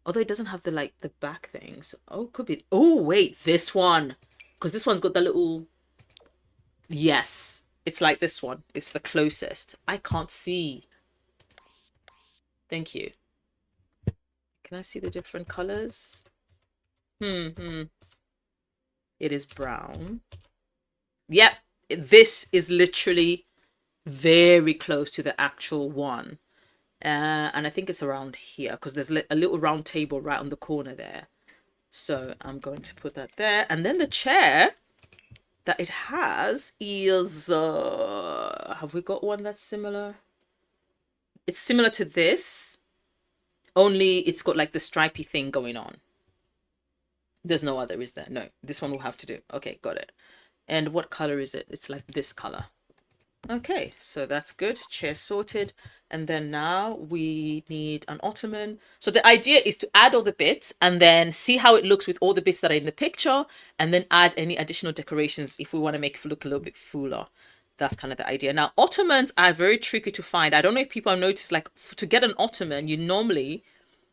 Although it doesn't have the back things. Oh, could be. Oh, wait, this one. Because this one's got the little... Yes. It's like this one. It's the closest. I can't see. Thank you. Can I see the different colors? It is brown. Yep. This is literally very close to the actual one. And I think it's around here because there's a little round table right on the corner there. So I'm going to put that there. And then the chair that it has is... have we got one that's similar? It's similar to this. Only it's got like the stripy thing going on. There's no other, is there? No. This one will have to do. Okay, got it. And what color is it? It's like this color. Okay, so that's good. Chair sorted. And then now we need an ottoman. So the idea is to add all the bits and then see how it looks with all the bits that are in the picture, and then add any additional decorations if we want to make it look a little bit fuller. that's kind of the idea. Now, ottomans are very tricky to find. I don't know if people have noticed, like to get an ottoman, you normally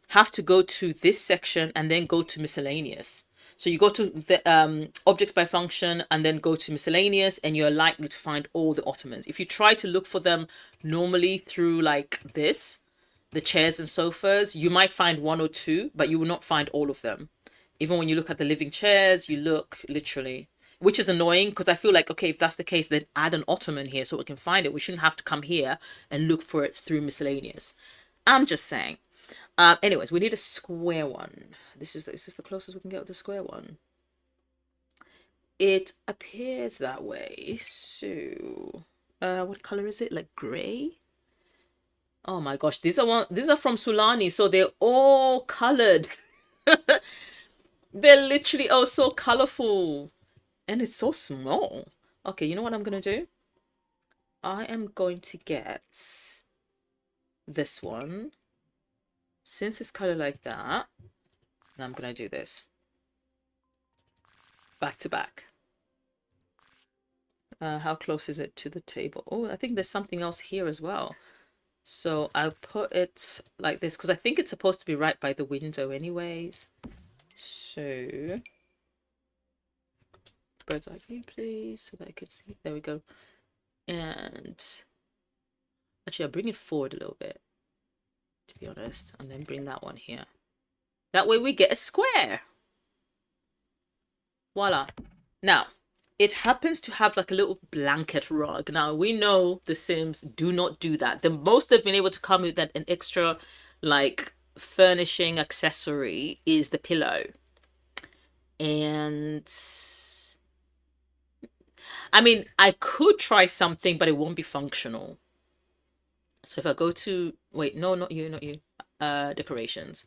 have to go to this section and then go to miscellaneous. So you go to the objects by function and then go to miscellaneous, and you're likely to find all the ottomans. If you try to look for them normally through like this, the chairs and sofas, you might find one or two, but you will not find all of them. Even when you look at the living chairs, you look literally, which is annoying because I feel like, okay, if that's the case, then add an ottoman here so we can find it. We shouldn't have to come here and look for it through miscellaneous. I'm just saying. Anyways, we need a square one. Is this the closest we can get with the square one? It appears that way. So, what color is it? Like gray? Oh my gosh, these are from Sulani, so they're all colored. They're literally oh so colorful, and it's so small. Okay, you know what I'm gonna do? I am going to get this one. Since it's colored like that, I'm gonna do this back to back. How close is it to the table? Oh, I think there's something else here as well. So I'll put it like this because I think it's supposed to be right by the window anyways. So bird's eye view, please, so that I can see. There we go. And actually, I'll bring it forward a little bit, to be honest, and then bring that one here. That way we get a square. Voila. Now, it happens to have like a little blanket rug. Now, we know the Sims do not do that. The most they've been able to come with that an extra like furnishing accessory is the pillow. And I mean, I could try something, but it won't be functional. So if I go to, wait, no, not you, decorations.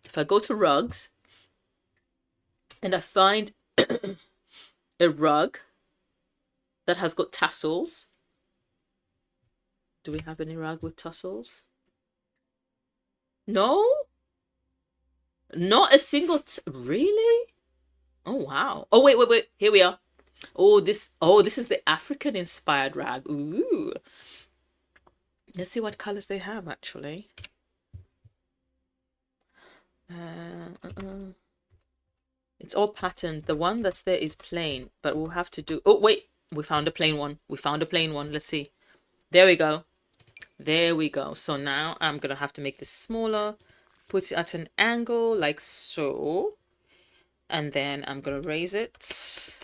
If I go to rugs and I find a rug that has got tassels. Do we have any rug with tassels? No? Not a single, really? Oh, wow. Oh, wait. Here we are. Oh, this is the African inspired rag. Ooh. Let's see what colors they have, actually. It's all patterned. The one that's there is plain, but we'll have to do... Oh, wait. We found a plain one. Let's see. There we go. So now I'm going to have to make this smaller. Put it at an angle like so. And then I'm going to raise it.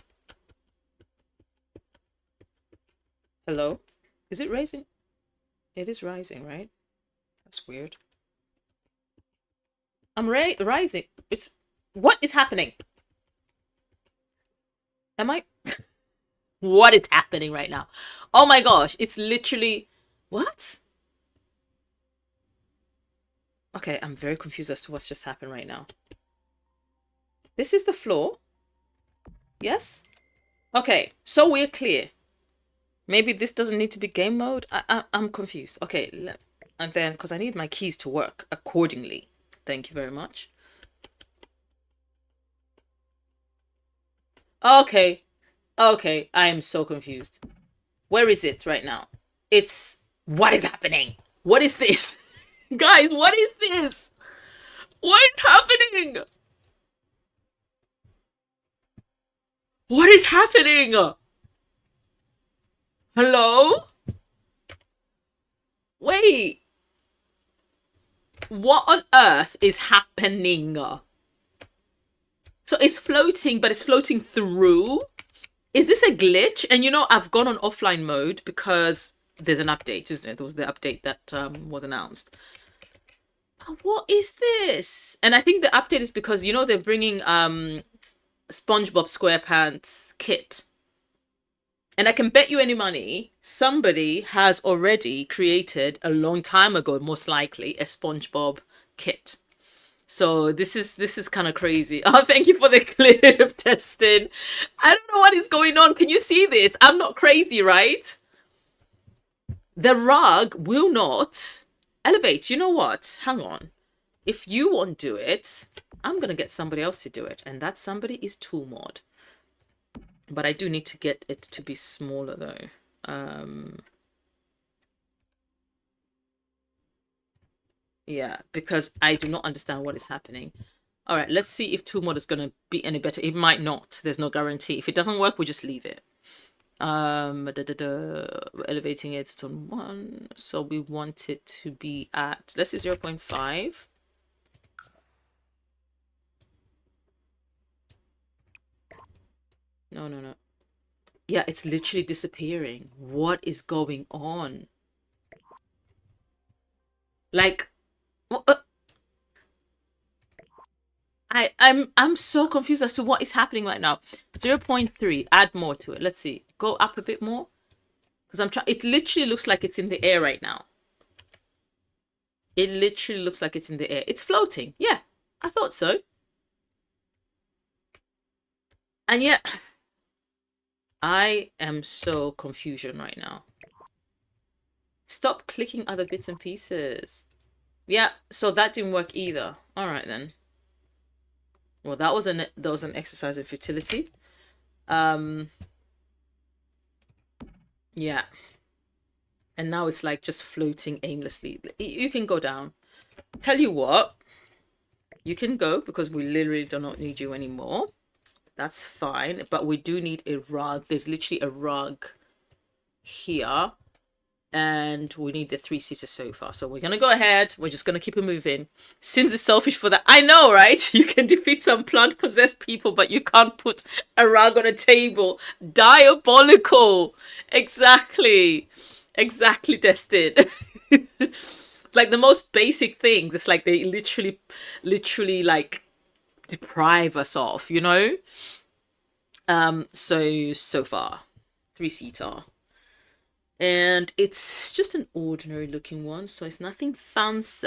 Hello? Is it raising? It is rising, right? That's weird. I'm rising. It's... What is happening? Am I... What is happening right now? Oh my gosh. It's literally... What? Okay, I'm very confused as to what's just happened right now. This is the floor. Yes? Okay, so we're clear. Maybe this doesn't need to be game mode. I'm confused. Okay, and then, because I need my keys to work accordingly. Thank you very much. Okay, I am so confused. Where is it right now? It's... What is happening? What is this? Guys, what is this? What is happening? What is happening? Hello? Wait. What on earth is happening? So it's floating, but it's floating through? Is this a glitch? And you know, I've gone on offline mode because there's an update, isn't it? There was the update that was announced. What is this? And I think the update is because, you know, they're bringing SpongeBob SquarePants kit. And I can bet you any money, somebody has already created a long time ago, most likely, a SpongeBob kit. So this is kind of crazy. Oh, thank you for the clip testing. I don't know what is going on. Can you see this? I'm not crazy, right? The rug will not elevate. You know what? Hang on. If you won't do it, I'm going to get somebody else to do it. And that somebody is Toolmod. But I do need to get it to be smaller though. Yeah, because I do not understand what is happening. All right, let's see if 2 mod is going to be any better. It might not. There's no guarantee. If it doesn't work, we just leave it. We're elevating it to 1. So we want it to be at, let's say 0.5. No, no, no. Yeah, it's literally disappearing. What is going on? Like, I'm so confused as to what is happening right now. 0.3, add more to it. Let's see. Go up a bit more. Because I'm trying, it literally looks like it's in the air right now. It literally looks like it's in the air. It's floating. Yeah, I thought so. And yet, I am so confusion right now. Stop clicking other bits and pieces. Yeah, so that didn't work either. All right then. Well, that was an exercise in futility. Yeah. And now it's like just floating aimlessly. You can go down. Tell you what, you can go because we literally do not need you anymore. That's fine, but we do need a rug. There's literally a rug here, and we need the 3-seater sofa. So we're gonna go ahead. We're just gonna keep it moving. Sims is selfish for that. I know, right? You can defeat some plant possessed people, but you can't put a rug on a table. Diabolical. Exactly, Destin. Like the most basic things. It's like they literally like deprive us of, you know. So far 3-seater, and it's just an ordinary looking one, so it's nothing fancy,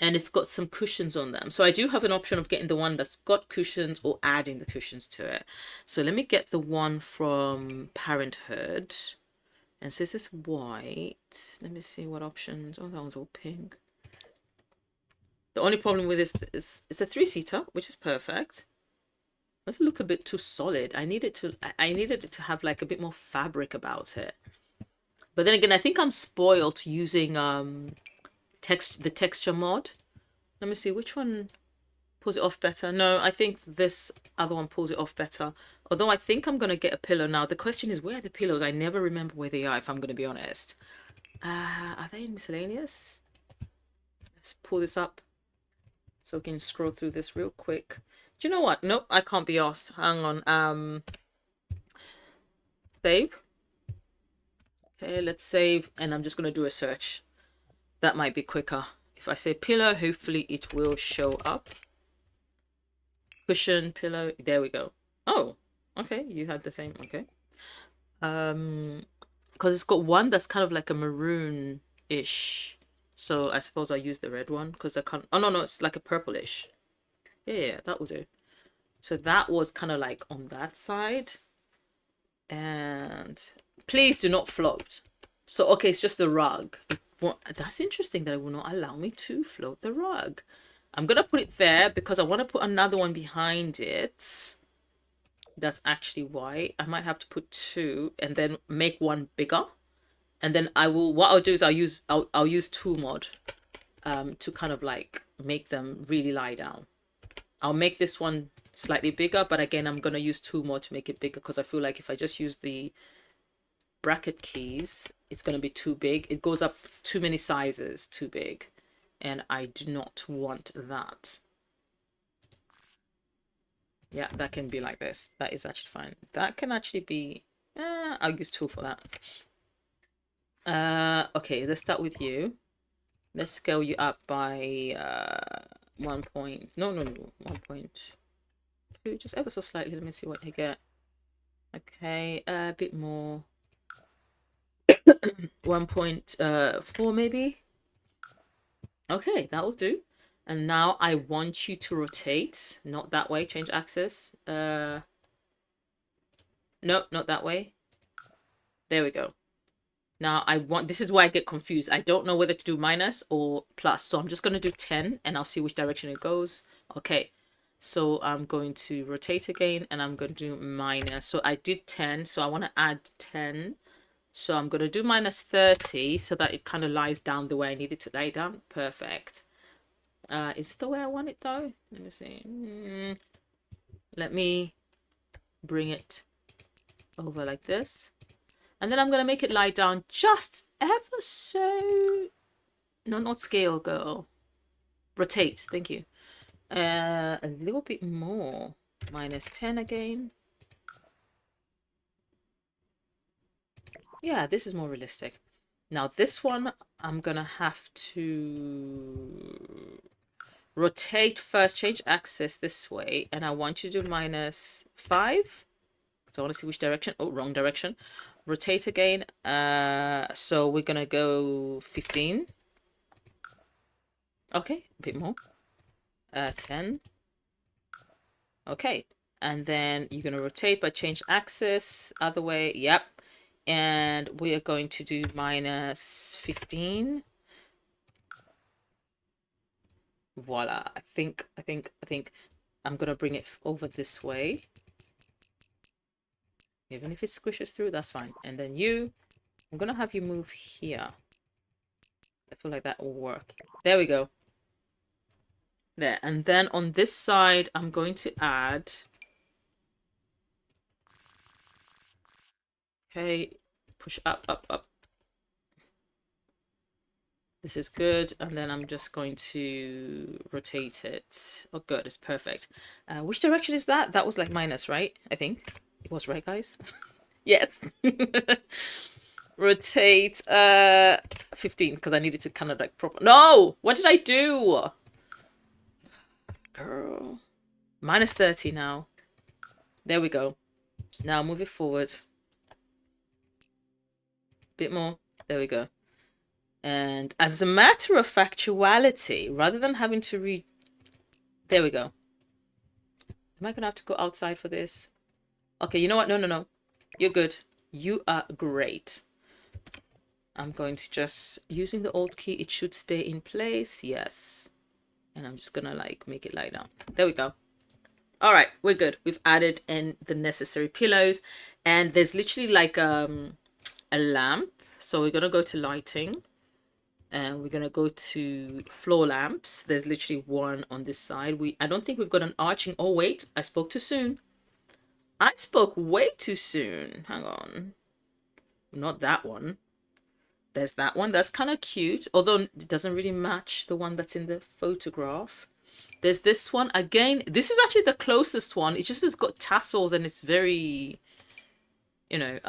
and it's got some cushions on them. So I do have an option of getting the one that's got cushions or adding the cushions to it. So let me get the one from Parenthood, and since it's white, let me see what options. Oh, that one's all pink. The only problem with this is it's a 3-seater, which is perfect. Does it look a bit too solid? I needed it to have like a bit more fabric about it. But then again, I think I'm spoiled using the texture mod. Let me see which one pulls it off better. No, I think this other one pulls it off better. Although I think I'm gonna get a pillow now. The question is, where are the pillows? I never remember where they are, if I'm gonna be honest. Are they in miscellaneous? Let's pull this up so we can scroll through this real quick. Do you know what? Nope, I can't be asked. Hang on. Save. Okay, let's save, and I'm just gonna do a search. That might be quicker. If I say pillow, hopefully it will show up. Cushion, pillow, there we go. Oh, okay, you had the same. Okay. Because it's got one that's kind of like a maroon-ish. So I suppose I'll use the red one because I can't. Oh no, it's like a purplish. Yeah, that will do. So that was kind of like on that side. And please do not float. So, okay, it's just the rug. Well, that's interesting that it will not allow me to float the rug. I'm going to put it there because I want to put another one behind it. That's actually white. I might have to put 2 and then make one bigger. And then what I'll do is I'll use 2 mod to kind of like make them really lie down. I'll make this one slightly bigger, but again, I'm going to use 2 more to make it bigger because I feel like if I just use the bracket keys, it's going to be too big. It goes up too many sizes too big, and I do not want that. Yeah, that can be like this. That is actually fine. That can actually be... I'll use 2 for that. Okay, let's start with you. Let's scale you up by 1 point. No, 1.2, just ever so slightly. Let me see what you get. Okay, a bit more. 1.4 maybe. Okay, that will do. And now I want you to rotate, not that way. Change axis. No, not that way. There we go. Now this is why I get confused. I don't know whether to do minus or plus. So I'm just going to do 10 and I'll see which direction it goes. Okay. So I'm going to rotate again and I'm going to do minus. So I did 10. So I want to add 10. So I'm going to do minus 30 so that it kind of lies down the way I need it to lie down. Perfect. Is it the way I want it though? Let me see. Let me bring it over like this. And then I'm going to make it lie down just ever so... No, not scale, girl. Rotate. Thank you. A little bit more. Minus 10 again. Yeah, this is more realistic. Now this one, I'm going to have to rotate first, change axis this way. And I want you to do minus 5. So I want to see which direction. Oh, wrong direction. Rotate again. So we're going to go 15. Okay, a bit more. 10. Okay. And then you're going to rotate but change axis. Other way. Yep. And we are going to do minus 15. Voila. I think I'm going to bring it over this way. Even if it squishes through, that's fine. And then I'm going to have you move here. I feel like that will work. There we go. There. And then on this side, I'm going to add... Okay. Push up, up, up. This is good. And then I'm just going to rotate it. Oh, good. It's perfect. Which direction is that? That was like minus, right? I think. It was right, guys? Yes. Rotate 15 because I needed to kind of like proper... No! What did I do? Girl. Minus 30 now. There we go. Now move it forward. Bit more. There we go. And as a matter of factuality, rather than having to read... There we go. Am I going to have to go outside for this? Okay, you know what? No. You're good. You are great. I'm going to just... Using the Alt key, it should stay in place. Yes. And I'm just going to like make it lie down. There we go. All right, we're good. We've added in the necessary pillows. And there's literally like a lamp. So we're going to go to lighting. And we're going to go to floor lamps. There's literally one on this side. I don't think we've got an arching. Oh, wait. I spoke too soon. I spoke way too soon. Hang on. Not that one. There's that one. That's kind of cute. Although it doesn't really match the one that's in the photograph. There's this one. Again, this is actually the closest one. It's just it's got tassels and it's very, you know,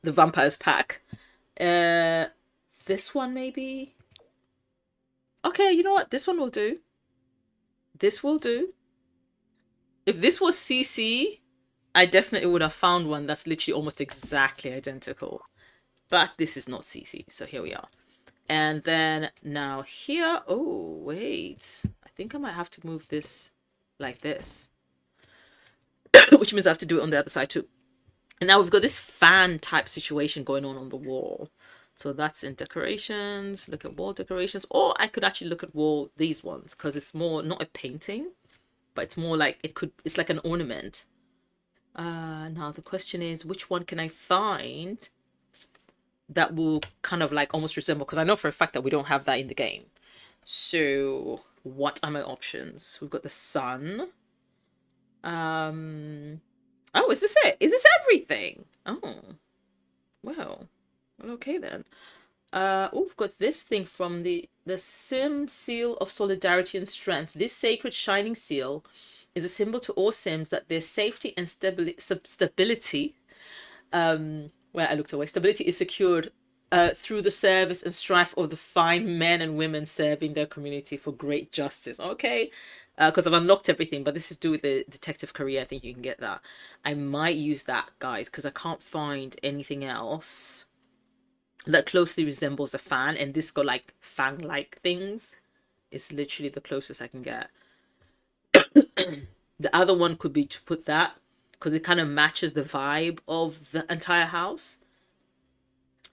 the Vampires pack. This one maybe. Okay, you know what? This one will do. This will do. If this was CC, I definitely would have found one that's literally almost exactly identical. But this is not CC, so here we are. And then now here, oh, wait. I think I might have to move this like this. Which means I have to do it on the other side too. And now we've got this fan type situation going on the wall. So that's in decorations, look at wall decorations. Or I could actually look at these ones, because it's more, not a painting, but it's more like, it's like an ornament. Now the question is, which one can I find that will kind of like almost resemble, because I know for a fact that we don't have that in the game. So what are my options? We've got the sun. Oh, is this it? Is this everything? Oh, well, okay then. Oh, we've got this thing from the Sim Seal of Solidarity and Strength. This sacred shining seal is a symbol to all Sims that their safety and stability where I looked away. Stability is secured through the service and strife of the fine men and women serving their community for great justice. Okay, because I've unlocked everything, but this is to do with the detective career. I think you can get that. I might use that, guys, because I can't find anything else that closely resembles a fan, and this got like fan-like things. It's literally the closest I can get. The other one could be to put that, because it kind of matches the vibe of the entire house.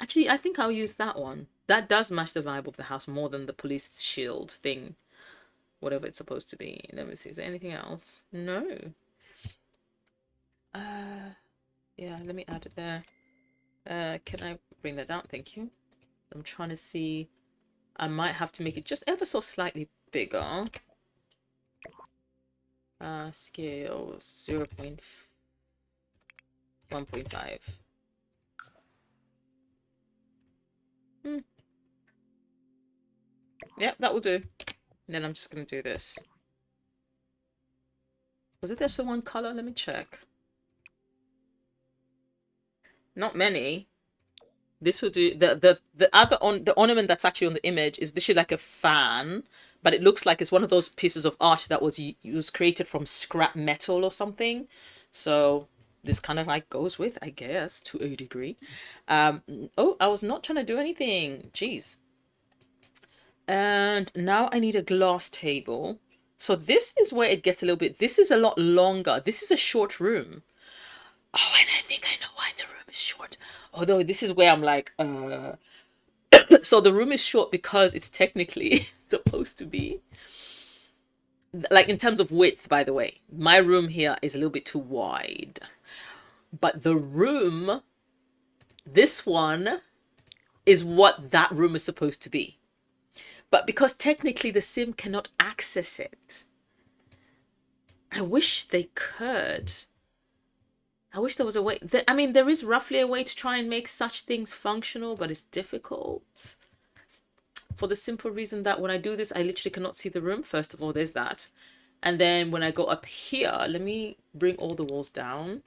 Actually, I think I'll use that one. That does match the vibe of the house more than the police shield thing. Whatever it's supposed to be. Let me see. Is there anything else? No. Yeah, let me add it there. Can I bring that down? Thank you. I'm trying to see. I might have to make it just ever so slightly bigger. Scale 0.1.5. Yep, that will do. And then I'm just going to do this. Was it just the one color? Let me check. Not many. This will do. The other the ornament that's actually on the image is literally like a fan, but it looks like it's one of those pieces of art that was created from scrap metal or something. So this kind of like goes with, I guess, to a degree. Oh, I was not trying to do anything. Jeez. And now I need a glass table. So this is where it gets a little bit. This is a lot longer. This is a short room. Oh, and I think I know why the room is short. Although this is where I'm like, so the room is short because it's technically supposed to be like in terms of width, by the way. My room here is a little bit too wide. But the room, this one, is what that room is supposed to be. But because technically the sim cannot access it, I wish they could. I wish there was a way. I mean, there is roughly a way to try and make such things functional, but it's difficult. For the simple reason that when I do this, I literally cannot see the room. First of all, there's that. And then when I go up here, let me bring all the walls down.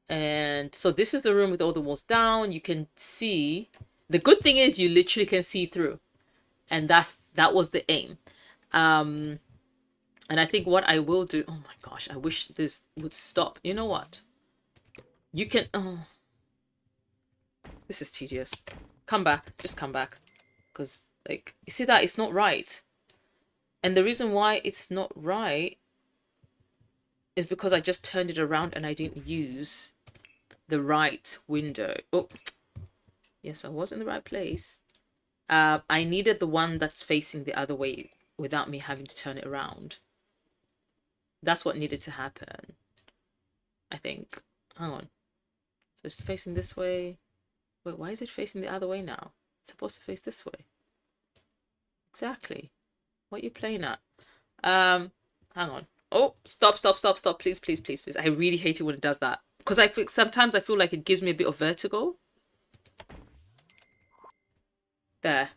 And so this is the room with all the walls down. You can see. The good thing is you literally can see through. And that was the aim. And I think what I will do, oh my gosh, I wish this would stop. You know what? You can, oh, this is tedious. Come back, just come back. Because, like, you see that? It's not right. And the reason why it's not right is because I just turned it around and I didn't use the right window. Oh, yes, I was in the right place. I needed the one that's facing the other way without me having to turn it around. That's what needed to happen, I think. Hang on. So it's facing this way. Wait, why is it facing the other way now? It's supposed to face this way. Exactly. What are you playing at? Hang on. Oh, stop. Please. I really hate it when it does that. Because sometimes I feel like it gives me a bit of vertigo. There.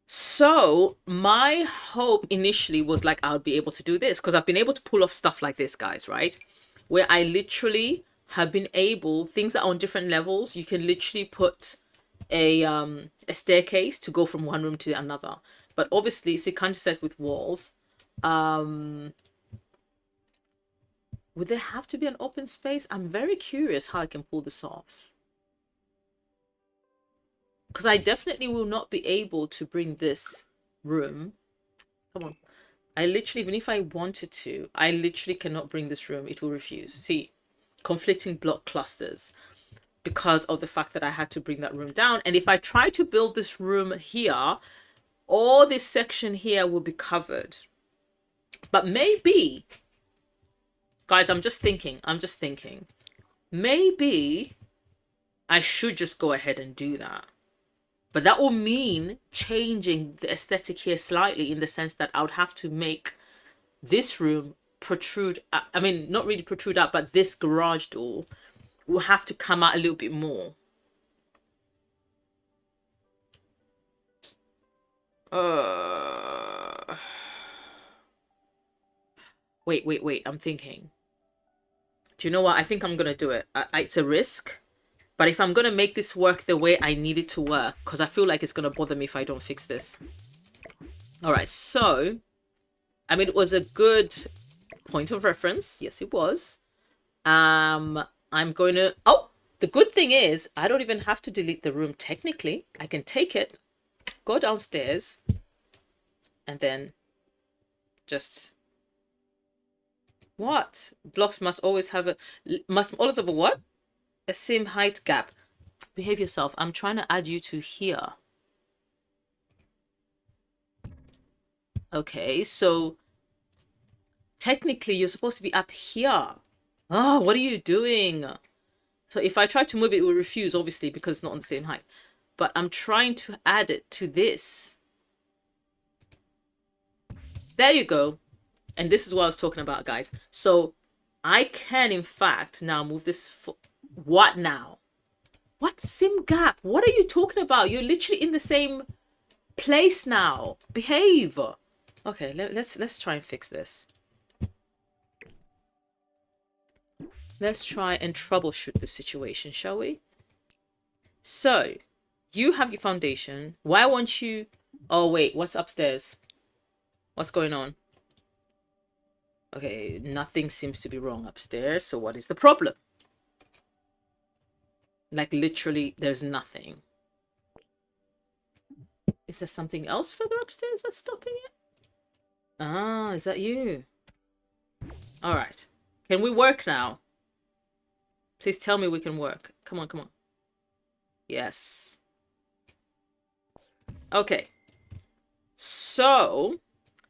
So my hope initially was like I would be able to do this because I've been able to pull off stuff like this, guys, right? Where I literally have been able, things that are on different levels, you can literally put a staircase to go from one room to another. But obviously, it's kind of set with walls. Would there have to be an open space? I'm very curious how I can pull this off. Because I definitely will not be able to bring this room. Come on. I literally, even if I wanted to, I literally cannot bring this room. It will refuse. See, conflicting block clusters because of the fact that I had to bring that room down. And if I try to build this room here, all this section here will be covered. But maybe, guys, I'm just thinking. Maybe I should just go ahead and do that. But that will mean changing the aesthetic here slightly in the sense that I would have to make this room protrude. I mean, not really protrude out, but this garage door will have to come out a little bit more. Wait. I'm thinking. Do you know what? I think I'm going to do it. It's a risk. But if I'm going to make this work the way I need it to work, because I feel like it's going to bother me if I don't fix this. All right, so, I mean, it was a good point of reference. Yes, it was. I'm going to... Oh, the good thing is I don't even have to delete the room technically. I can take it, go downstairs, and then just... What? Blocks must always have a... Must always have a what? A same height gap. Behave yourself. I'm trying to add you to here. Okay, so technically you're supposed to be up here. Oh, what are you doing? So if I try to move it, it will refuse, obviously, because it's not on the same height. But I'm trying to add it to this. There you go. And this is what I was talking about, guys. So I can, in fact, now move this. What now? What sim gap? What are you talking about? You're literally in the same place now. Behave. Okay, let's try and fix this. Let's try and troubleshoot the situation, shall we? So, you have your foundation. Why won't you... Oh, wait, what's upstairs? What's going on? Okay, nothing seems to be wrong upstairs. So what is the problem? Like, literally, there's nothing. Is there something else further upstairs that's stopping it? Ah, is that you? All right. Can we work now? Please tell me we can work. Come on, come on. Yes. Okay. So,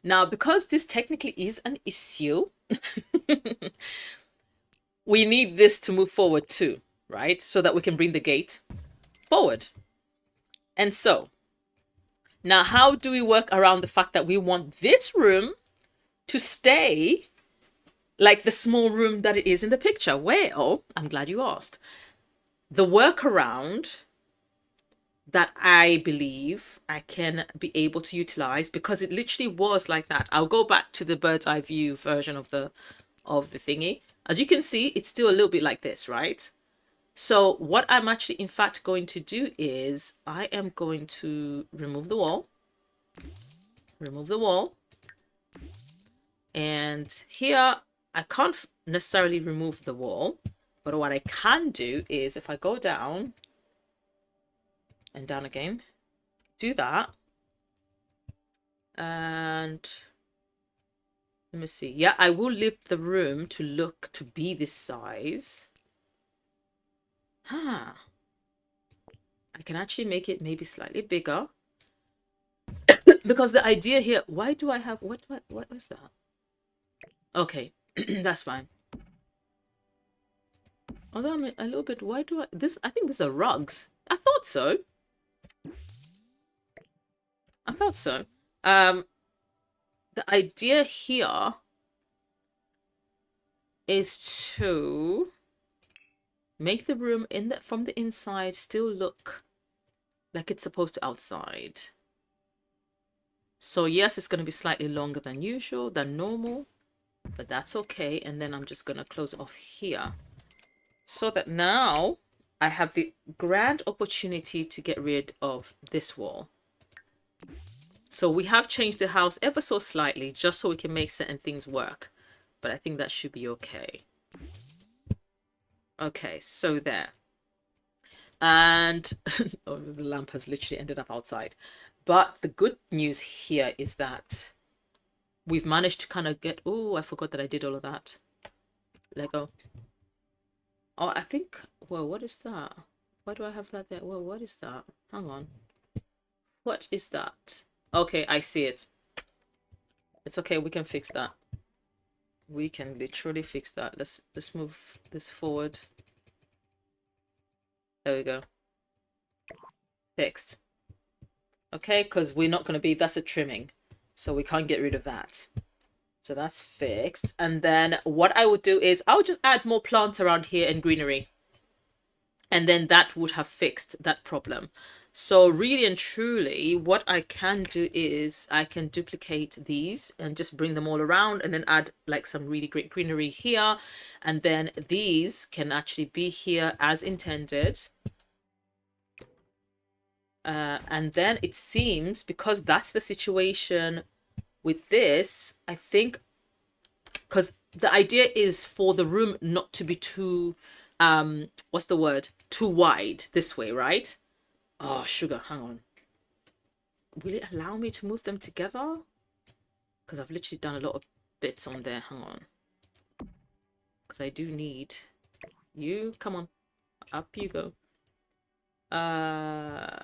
now because this technically is an issue, we need this to move forward too, right? So that we can bring the gate forward. And so, now how do we work around the fact that we want this room to stay like the small room that it is in the picture? Well, I'm glad you asked. The workaround that I believe I can be able to utilize, because it literally was like that. I'll go back to the bird's eye view version of the thingy. As you can see, it's still a little bit like this, right? So what I'm actually in fact going to do is I am going to remove the wall. And here I can't necessarily remove the wall, but what I can do is if I go down and down again, do that. And let me see. Yeah, I will lift the room to look to be this size. I can actually make it maybe slightly bigger. Because the idea here, why do I have, what is that? Okay, that's fine. Although I'm a little bit, why do I think these are rugs. I thought so. The idea here is to make the room from the inside still look like it's supposed to outside. So yes, it's going to be slightly longer than usual, than normal, but that's okay. And then I'm just going to close off here so that now I have the grand opportunity to get rid of this wall. So we have changed the house ever so slightly just so we can make certain things work, but I think that should be okay. Okay, so there. And oh, the lamp has literally ended up outside. But the good news here is that we've managed to kind of get... Oh, I forgot that I did all of that. Lego. Oh, I think... Well, what is that? Why do I have that there? Well, what is that? Hang on. What is that? Okay, I see it. It's okay. We can fix that. We can literally fix that. Let's move this forward. There we go. Fixed. Okay, because we're not going to be... That's a trimming. So we can't get rid of that. So that's fixed. And then what I would do is I would just add more plants around here and greenery. And then that would have fixed that problem. So really and truly, what I can do is I can duplicate these and just bring them all around and then add like some really great greenery here. And then these can actually be here as intended. And then it seems, because that's the situation with this, I think, because the idea is for the room not to be too, what's the word? Too wide this way, right? Oh, sugar, hang on. Will it allow me to move them together? Because I've literally done a lot of bits on there. Hang on. Because I do need you. Come on. Up you go. Why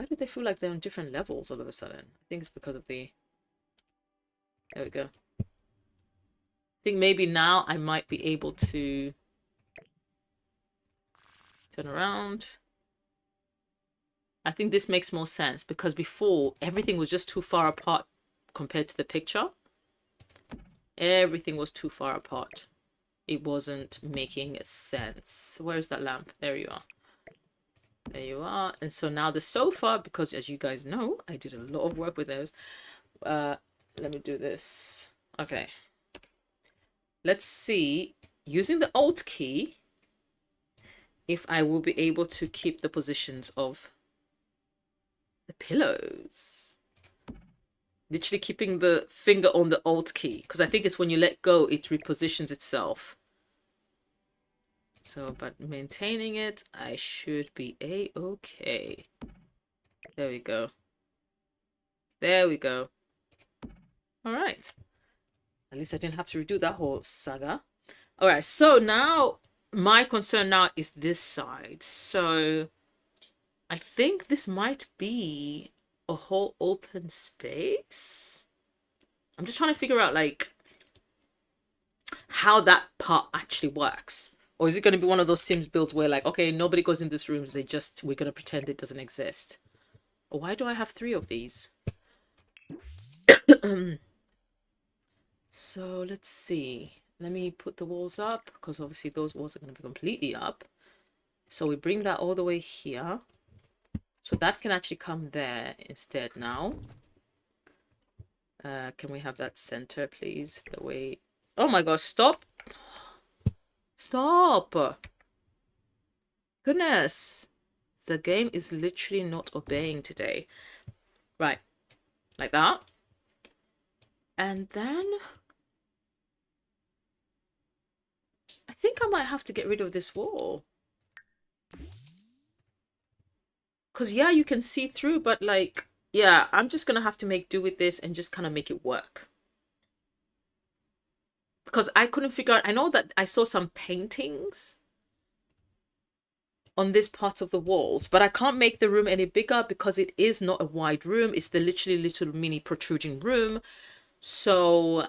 do they feel like they're on different levels all of a sudden? I think it's because of the... There we go. I think maybe now I might be able to Turn around. I think this makes more sense because before everything was just too far apart compared to the picture. Everything was too far apart. It wasn't making sense. Where's that lamp? There you are. There you are. And so now the sofa, because as you guys know, I did a lot of work with those. Let me do this. Okay. Let's see, using the Alt key, if I will be able to keep the positions of the pillows. Literally keeping the finger on the Alt key, because I think it's when you let go, it repositions itself. So, but maintaining it, I should be a-okay. There we go. There we go. All right. At least I didn't have to redo that whole saga. All right, so now my concern now is this side. So I think this might be a whole open space. I'm just trying to figure out like how that part actually works. Or is it going to be one of those Sims builds where like, okay, nobody goes in this room, we're going to pretend it doesn't exist. Why do I have 3 of these? So let's see. Let me put the walls up because obviously those walls are going to be completely up. So we bring that all the way here. So that can actually come there instead now. Can we have that center, please? The way... Oh my gosh, stop. Stop. Goodness. The game is literally not obeying today. Right. Like that. And then... I think I might have to get rid of this wall. Because, yeah, you can see through, but, like, yeah, I'm just going to have to make do with this and just kind of make it work. Because I couldn't figure out... I know that I saw some paintings on this part of the walls, but I can't make the room any bigger because it is not a wide room. It's the literally little mini protruding room. So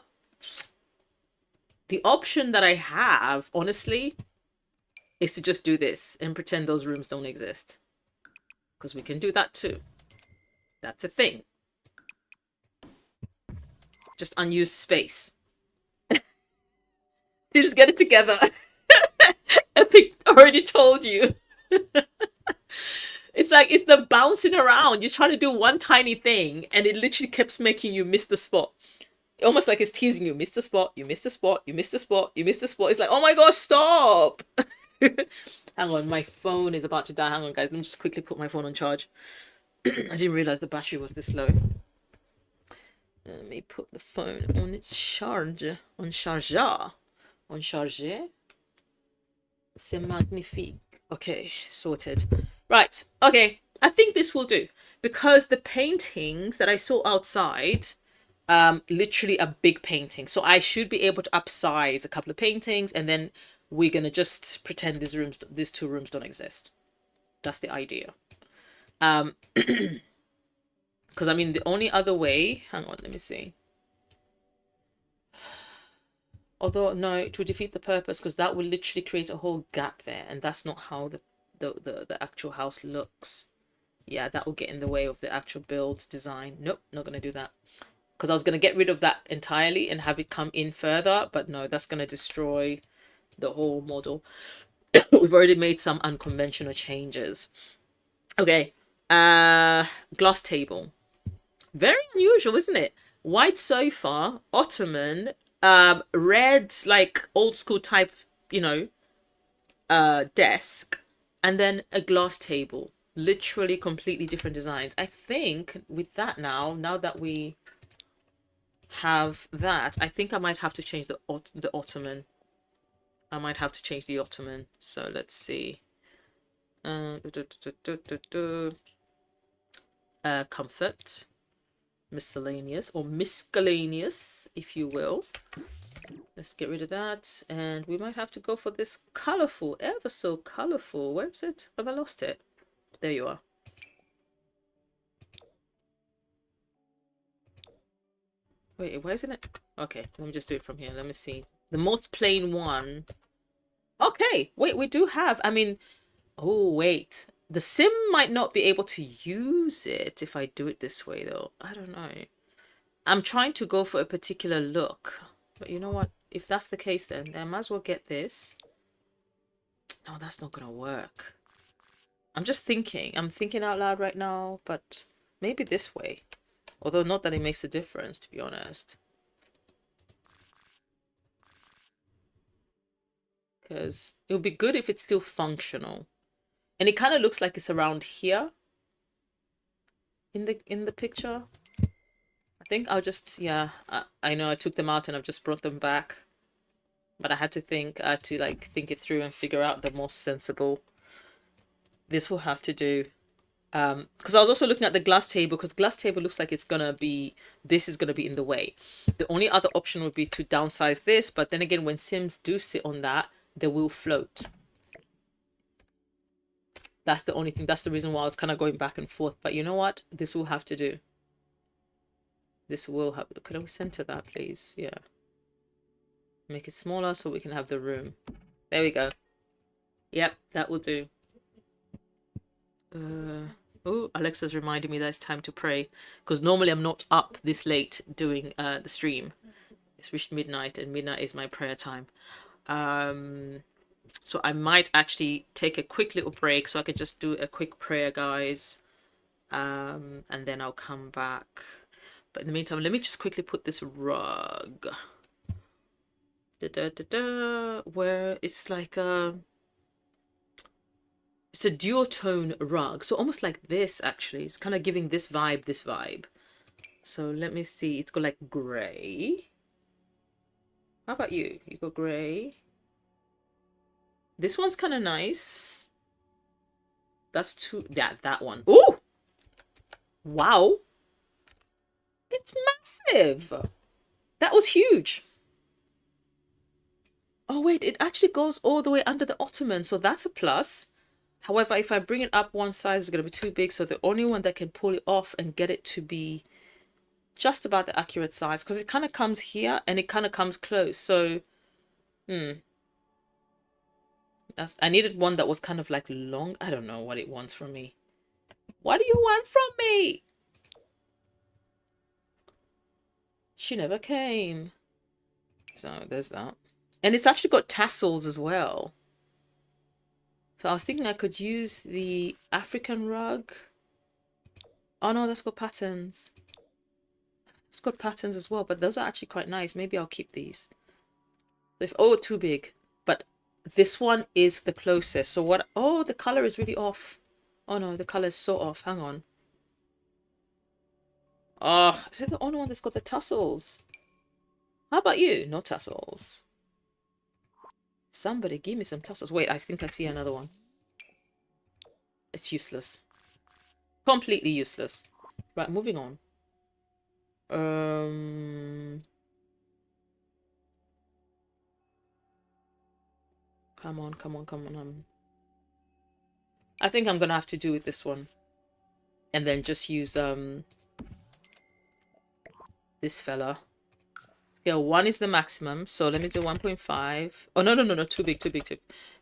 the option that I have, honestly, is to just do this and pretend those rooms don't exist. Because we can do that too. That's a thing. Just unused space. Just get it together. Epic already told you. It's like, it's the bouncing around. You're trying to do one tiny thing and it literally keeps making you miss the spot. Almost like it's teasing you. Miss the spot, you missed the spot, you missed the spot, you missed the spot. It's like, oh my gosh, stop. Hang on, my phone is about to die. Hang on, guys. Let me just quickly put my phone on charge. I didn't realize the battery was this low. Let me put the phone on its charge. On charger. On charger. C'est magnifique. Okay, sorted. Right, okay. I think this will do. Because the paintings that I saw outside, literally a big painting. So I should be able to upsize a couple of paintings and then we're going to just pretend these 2 rooms don't exist. That's the idea. Because, I mean, the only other way... Hang on, let me see. Although, no, it would defeat the purpose because that would literally create a whole gap there. And that's not how the actual house looks. Yeah, that will get in the way of the actual build design. Nope, not going to do that. Because I was going to get rid of that entirely and have it come in further. But no, that's going to destroy the whole model. We've already made some unconventional changes. Okay, glass table. Very unusual, isn't it? White sofa, ottoman, red, like old school type, you know, desk, and then a glass table. Literally completely different designs. I think with that now that we have that, I think I might have to change the ottoman. I might have to change the ottoman. So let's see. Comfort, miscellaneous or miscellaneous, if you will. Let's get rid of that, and we might have to go for this colorful, ever so colorful. Where is it? Have I lost it? There you are. Wait, why isn't it? Okay, let me just do it from here. Let me see. The most plain one. Okay, wait, we do have, I mean, Oh, wait. The sim might not be able to use it if I do it this way, though. I don't know. I'm trying to go for a particular look. But you know what? If that's the case, then I might as well get this. No, that's not gonna work. I'm just thinking. I'm thinking out loud right now, but maybe this way. Although not that it makes a difference, to be honest. Because it would be good if it's still functional. And it kind of looks like it's around here in the picture. I think I'll just, yeah, I know I took them out and I've just brought them back. But I had to like think it through and figure out the most sensible. This will have to do. Because I was also looking at the glass table, because glass table looks like it's gonna be, this is gonna be in the way. The only other option would be to downsize this, but then again, when Sims do sit on that, they will float. That's the only thing. That's the reason why I was kind of going back and forth. But you know what? This will have to do. This will have. Could I center that, please? Yeah. Make it smaller so we can have the room. There we go. Yep, that will do. Oh, Alexa's reminding me that it's time to pray, because normally I'm not up this late doing the stream. It's reached midnight, and midnight is my prayer time. So I might actually take a quick little break so I could just do a quick prayer, guys, and then I'll come back. But in the meantime, let me just quickly put this rug where it's like it's a duotone rug, so almost like this. Actually, it's kind of giving this vibe. So let me see. It's got like gray. How about you? You got gray. This one's kind of nice. That's too, yeah, that one. Oh, wow, it's massive. That was huge. Oh wait, it actually goes all the way under the ottoman, so that's a plus. However, if I bring it up one size, it's going to be too big. So the only one that can pull it off and get it to be just about the accurate size, because it kind of comes here and it kind of comes close. So, I needed one that was kind of like long. I don't know what it wants from me. What do you want from me? She never came. So there's that. And it's actually got tassels as well. So I was thinking I could use the African rug. Oh no, that's got patterns. It's got patterns as well, but those are actually quite nice. Maybe I'll keep these. If, oh, too big. But this one is the closest. So what? Oh, the color is really off. Oh no, the color is so off. Hang on. Oh, is it the only one that's got the tassels? How about you? No tassels. Somebody give me some tassels. Wait, I think I see another one. It's useless. Completely useless. Right, moving on. Come on. I think I'm gonna have to do with this one. And then just use this fella. Scale 1 is the maximum. So let me do 1.5. Oh no, too big.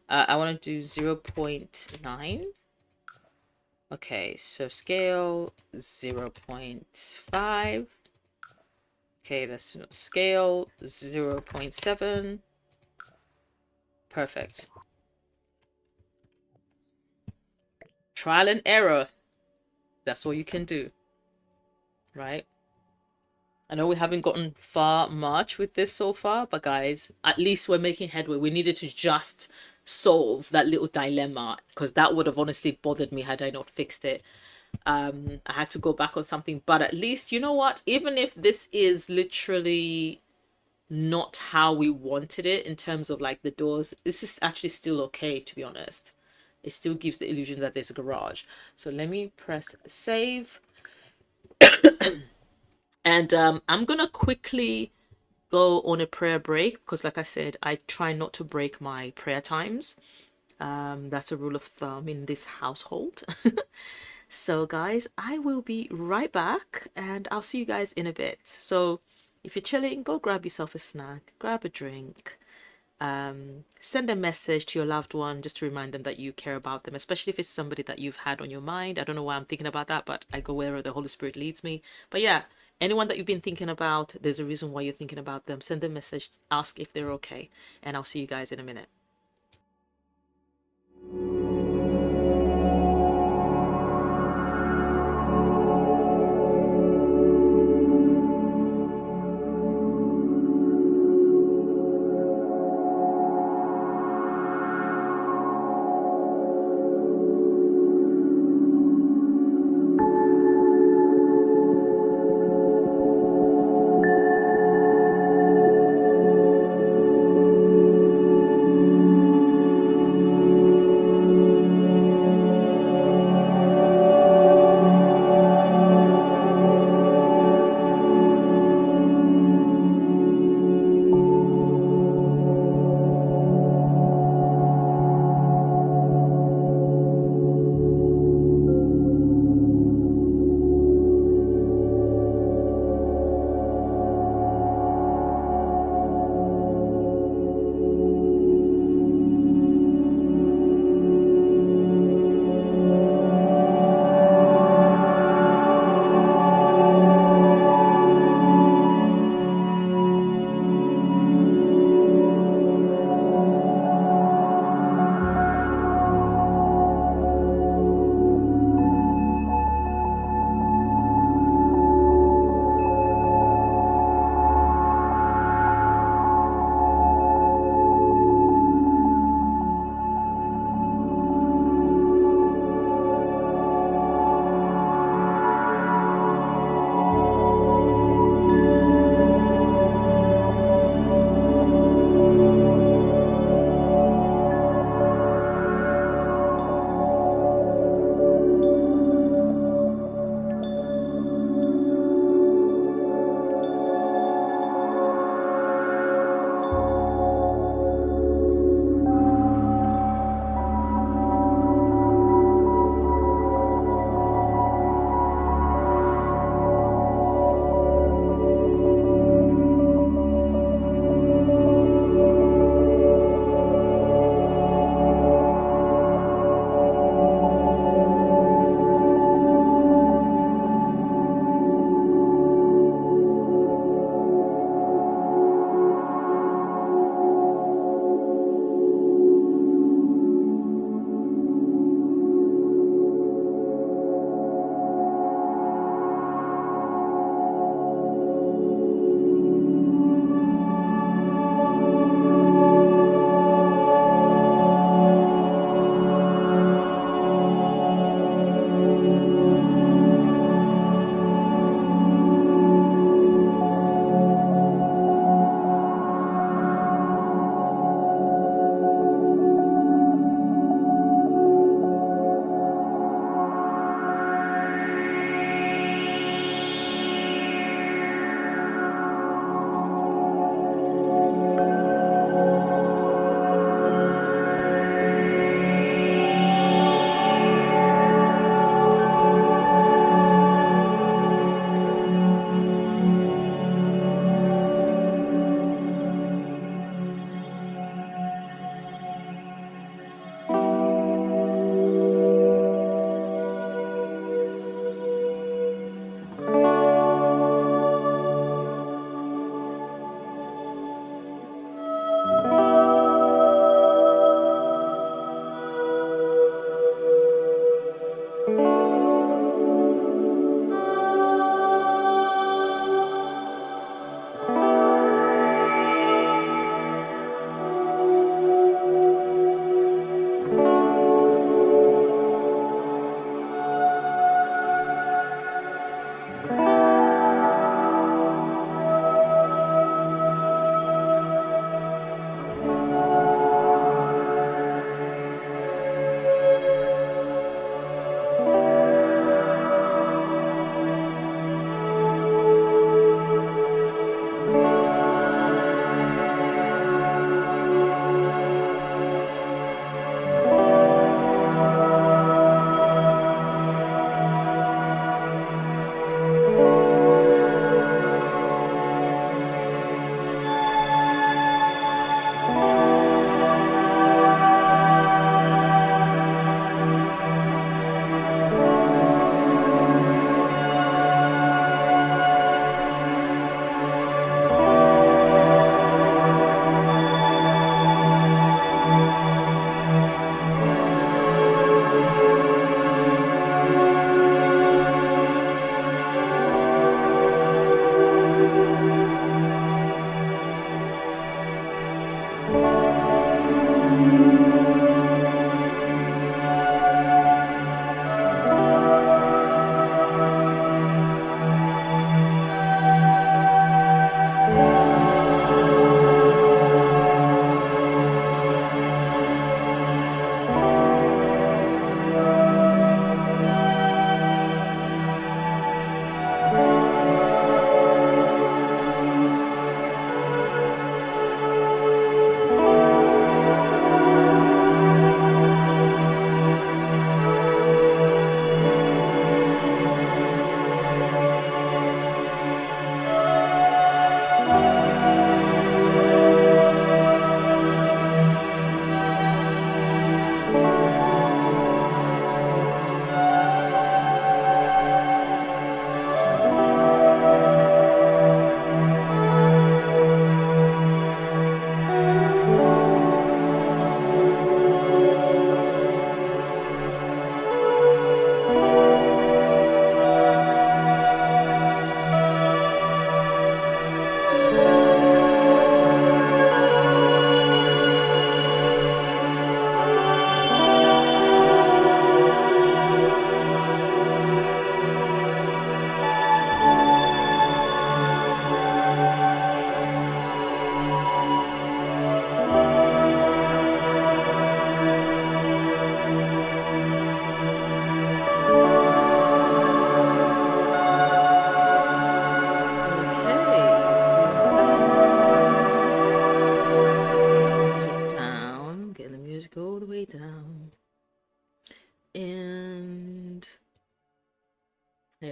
I want to do 0.9. Okay, so scale 0.5. Okay, that's scale 0.7. Perfect. Trial and error. That's all you can do, right? I know we haven't gotten far much with this so far, but guys, at least we're making headway. We needed to just solve that little dilemma, because that would have honestly bothered me had I not fixed it. I had to go back on something, but at least, you know what? Even if this is literally not how we wanted it in terms of like the doors, this is actually still okay, to be honest. It still gives the illusion that there's a garage. So let me press save. And I'm gonna quickly go on a prayer break, because like I said, I try not to break my prayer times. That's a rule of thumb in this household. So guys, I will be right back, and I'll see you guys in a bit. So if you're chilling, go grab yourself a snack, grab a drink, Send a message to your loved one just to remind them that you care about them, especially if it's somebody that you've had on your mind. I don't know why I'm thinking about that, but I go wherever the Holy Spirit leads me. But yeah, anyone that you've been thinking about, there's a reason why you're thinking about them. Send them a message, ask if they're okay, and I'll see you guys in a minute.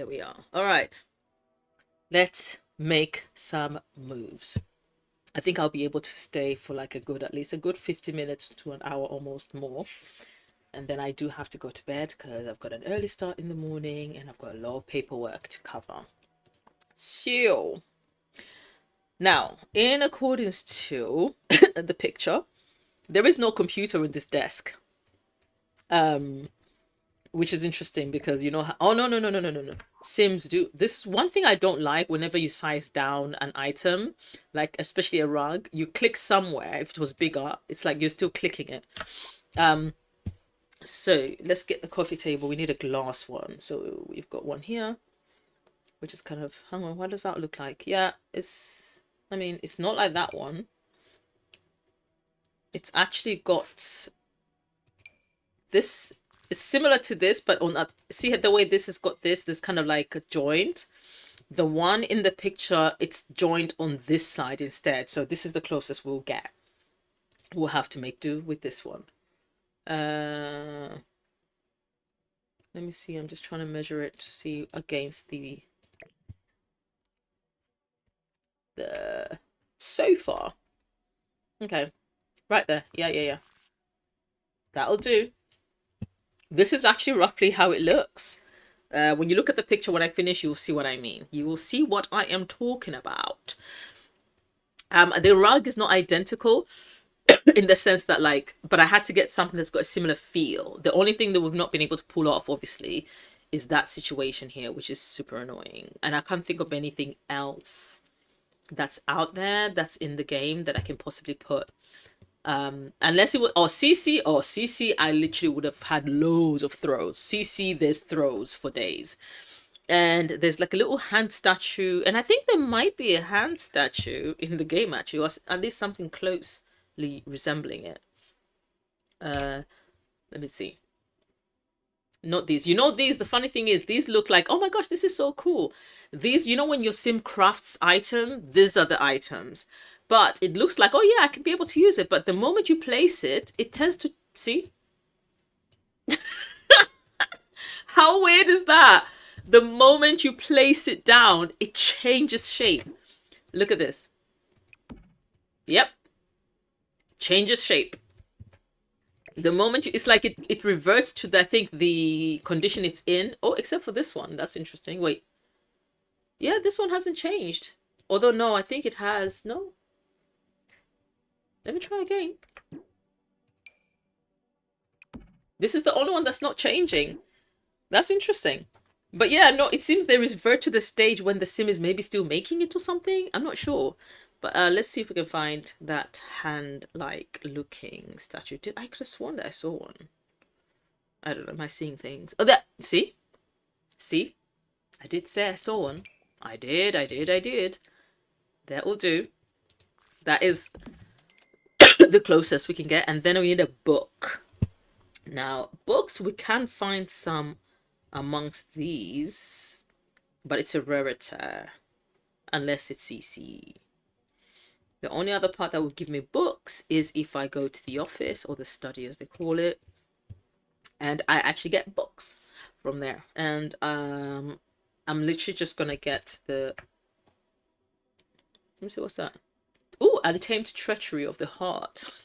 There we are. All right. Let's make some moves. I think I'll be able to stay for like at least a good 50 minutes to an hour, almost more. And then I do have to go to bed because I've got an early start in the morning and I've got a lot of paperwork to cover. So now, in accordance to the picture, there is no computer in this desk. Which is interesting because you know how, oh no. Sims do this. One thing I don't like, whenever you size down an item, like especially a rug, you click somewhere. If it was bigger, it's like you're still clicking it. So let's get the coffee table. We need a glass one, so we've got one here, which is kind of, hang on, what does that look like? Yeah, I mean, it's not like that one. It's actually got this. It's similar to this, but on a, see the way this has got this kind of like a joint. The one in the picture, it's joined on this side instead. So this is the closest we'll get. We'll have to make do with this one. Let me see. I'm just trying to measure it to see against the sofa. Okay, right there. Yeah. That'll do. This is actually roughly how it looks. When you look at the picture when I finish, you'll see what I mean. You will see what I am talking about. The rug is not identical in the sense that like, but I had to get something that's got a similar feel. The only thing that we've not been able to pull off, obviously, is that situation here, which is super annoying. And I can't think of anything else that's out there that's in the game that I can possibly put. Unless it was CC, I literally would have had loads of throws. CC, there's throws for days. And there's like a little hand statue, and I think there might be a hand statue in the game actually, or at least something closely resembling it. Let me see. Not these. You know, these, the funny thing is, these look like, oh my gosh, this is so cool. These, you know, when your sim crafts item, these are the items. But it looks like, oh yeah, I can be able to use it. But the moment you place it, it tends to, see? How weird is that? The moment you place it down, it changes shape. Look at this. Yep. Changes shape. The moment you, it's like it reverts to the, I think, the condition it's in. Oh, except for this one. That's interesting. Wait. Yeah, this one hasn't changed. Although, no, I think it has. No. Let me try again. This is the only one that's not changing. That's interesting. But yeah, no, it seems they revert to the stage when the sim is maybe still making it or something. I'm not sure. But let's see if we can find that hand-like looking statue. I could have sworn that I saw one. I don't know. Am I seeing things? Oh, that. See? See? I did say I saw one. I did. That will do. That is the closest we can get. And then we need a book. Now, books, we can find some amongst these, but it's a rarity unless it's CC. The only other part that would give me books is if I go to the office or the study as they call it, and I actually get books from there. And I'm literally just gonna get the, let me see, what's that? Oh, Untamed Treachery of the Heart.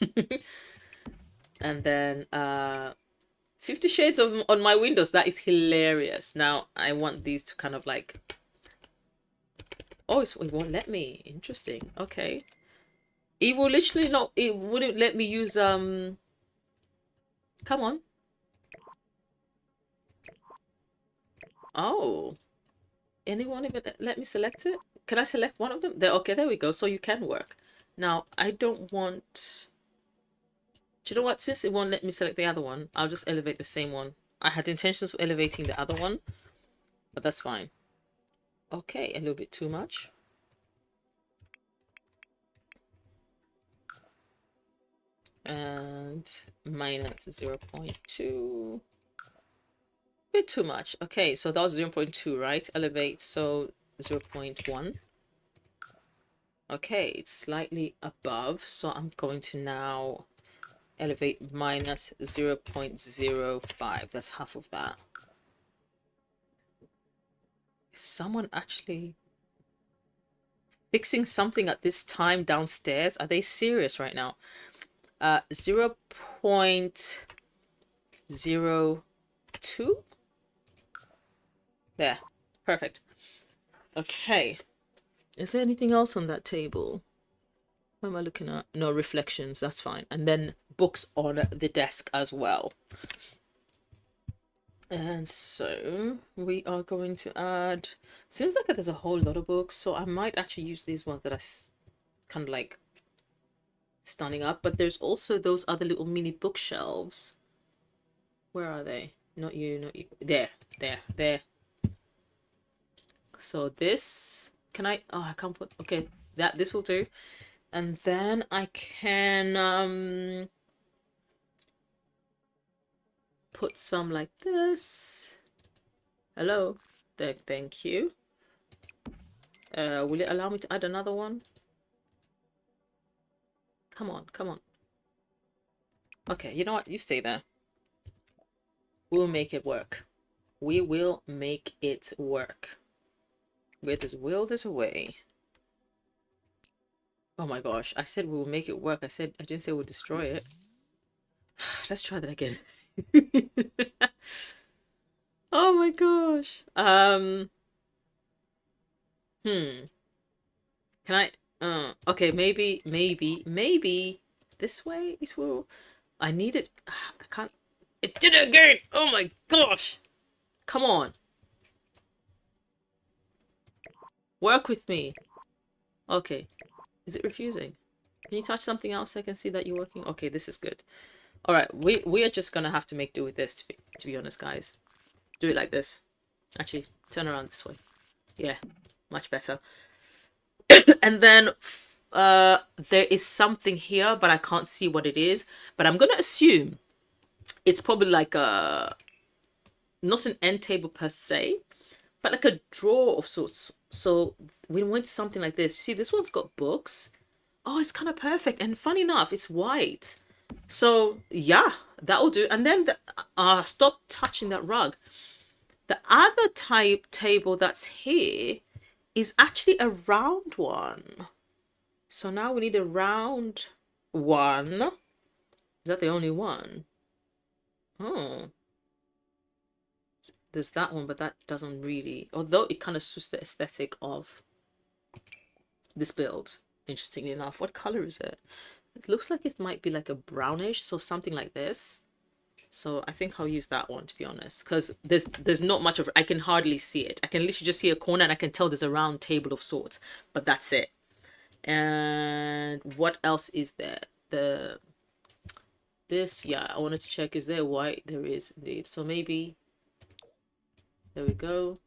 And then 50 Shades of on my windows. That is hilarious. Now I want these to kind of like, oh, it won't let me. Interesting. Okay. It will literally not, it wouldn't let me use come on. Oh, anyone even let me select it? Can I select one of them? There, okay, there we go. So you can work. Now I don't want, do you know what? Since it won't let me select the other one, I'll just elevate the same one. I had intentions of elevating the other one, but that's fine. Okay, a little bit too much. And minus 0.2. Bit too much. Okay, so that was 0.2, right? Elevate, so 0.1. Okay, it's slightly above, so I'm going to now elevate minus 0.05. That's half of that. Is someone actually fixing something at this time downstairs? Are they serious right now? 0.02. There. Perfect. Okay. Is there anything else on that table? What am I looking at? No, reflections. That's fine. And then books on the desk as well. And so we are going to add, seems like there's a whole lot of books, so I might actually use these ones that I kind of like standing up, but there's also those other little mini bookshelves. Where are they? Not you, not you. There. So this, can I, oh, I can't put, okay, this will do. And then I can put some like this. Hello. Thank you. Will it allow me to add another one? Come on. Okay, you know what? You stay there. We'll make it work. We will make it work. Where there's will, there's a way. Oh my gosh, I said we'll make it work. I didn't say we'll destroy it. Let's try that again. Oh my gosh. Can I okay, maybe this way it will. I need it. I can't. It did it again. Oh my gosh. Come on. Work with me. Okay. Is it refusing? Can you touch something else so I can see that you're working? Okay, this is good. All right, we are just gonna have to make do with this, to be honest, guys. Do it like this. Actually, turn around this way. Yeah, much better. And then there is something here, but I can't see what it is. But I'm gonna assume it's probably like a, not an end table per se, but like a drawer of sorts. So we went something like this. See, this one's got books. Oh, it's kind of perfect. And funny enough, it's white. So yeah, that'll do. And then stop touching that rug. The other type table that's here is actually a round one. So now we need a round one. Is that the only one? Oh. There's that one, but that doesn't really, although it kind of suits the aesthetic of this build, interestingly enough. What color is it? It looks like it might be like a brownish, so something like this. So I think I'll use that one, to be honest, because there's not much of, I can hardly see it. I can literally just see a corner and I can tell there's a round table of sorts, but that's it. And what else is there? This, yeah, I wanted to check, is there white? There is indeed. So maybe, there we go.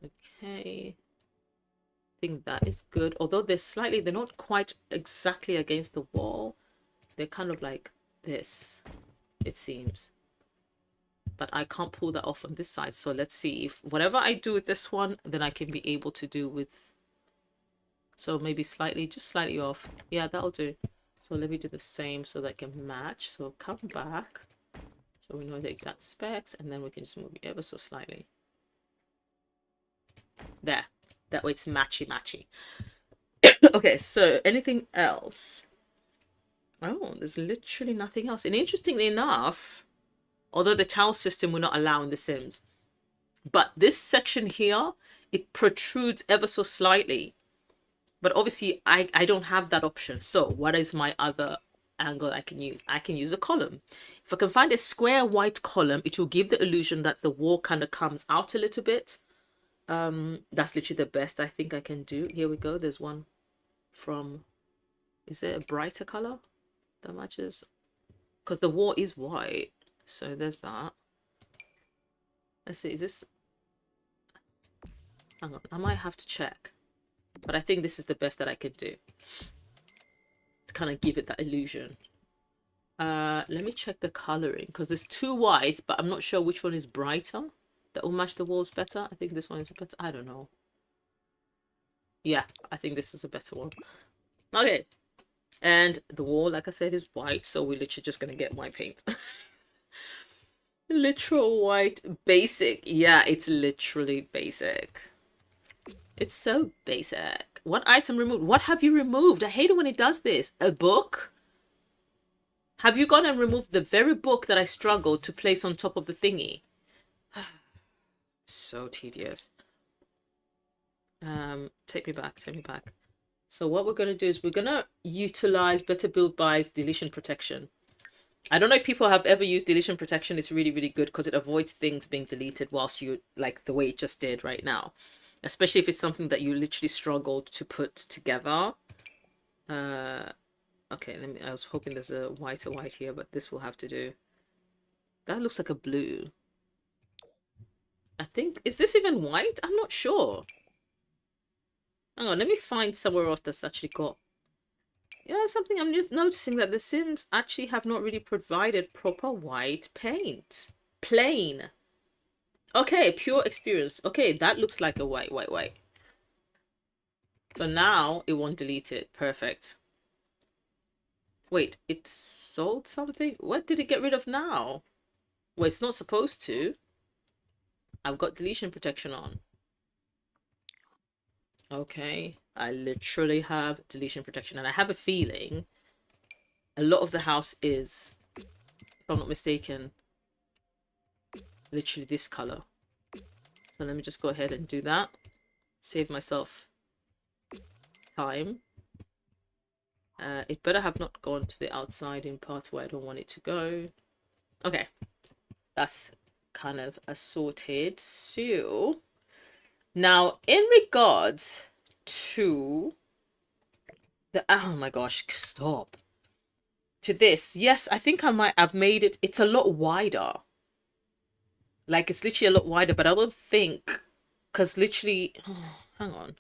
Okay. I think that is good. Although they're not quite exactly against the wall. They're kind of like this, it seems. But I can't pull that off on this side. So let's see if whatever I do with this one, then I can be able to do with. So maybe slightly, just slightly off. Yeah, that'll do. So let me do the same so that I can match. So come back. So we know the exact specs, and then we can just move it ever so slightly. There. That way it's matchy. Okay, so anything else? Oh, there's literally nothing else. And interestingly enough, although the tile system will not allow in The Sims, but this section here, it protrudes ever so slightly. But obviously, I don't have that option. So what is my other angle I can use? I can use a column. If I can find a square white column, it will give the illusion that the wall kind of comes out a little bit. That's literally the best I think I can do. Here we go. There's one from, is it a brighter color that matches? Because the wall is white. So there's that. Let's see, is this, hang on, I might have to check. But I think this is the best that I could do to kind of give it that illusion. Let me check the coloring, because there's two whites, but I'm not sure which one is brighter. That will match the walls better. I think this one is better. I don't know. Yeah, I think this is a better one. Okay. And the wall, like I said, is white. So we're literally just going to get white paint. Literal white basic. Yeah, it's literally basic. It's so basic. One item removed. What have you removed? I hate it when it does this. A book? Have you gone and removed the very book that I struggled to place on top of the thingy? So tedious. Take me back, take me back. So what we're going to do is we're going to utilize Better Build By's deletion protection. I don't know if people have ever used deletion protection. It's really, really good because it avoids things being deleted whilst you, like the way it just did right now. Especially if it's something that you literally struggled to put together. Okay, I was hoping there's a white here, but this will have to do. That looks like a blue. I think, is this even white? I'm not sure. Hang on, let me find somewhere else that's actually got. Yeah, something I'm noticing that the Sims actually have not really provided proper white paint. Plain. Okay, pure experience. Okay, that looks like a white. So now it won't delete it. Perfect. Wait, it sold something? What did it get rid of now? Well, it's not supposed to. I've got deletion protection on. Okay, I literally have deletion protection, and I have a feeling a lot of the house is, if I'm not mistaken, literally this color. So let me just go ahead and do that. Save myself time. It better have not gone to the outside in part where I don't want it to go. Okay, that's kind of assorted. So now in regards to the, oh my gosh, stop. To this, yes, I think I might have made it, it's a lot wider. Like it's literally a lot wider, but I don't think, because literally, oh, hang on.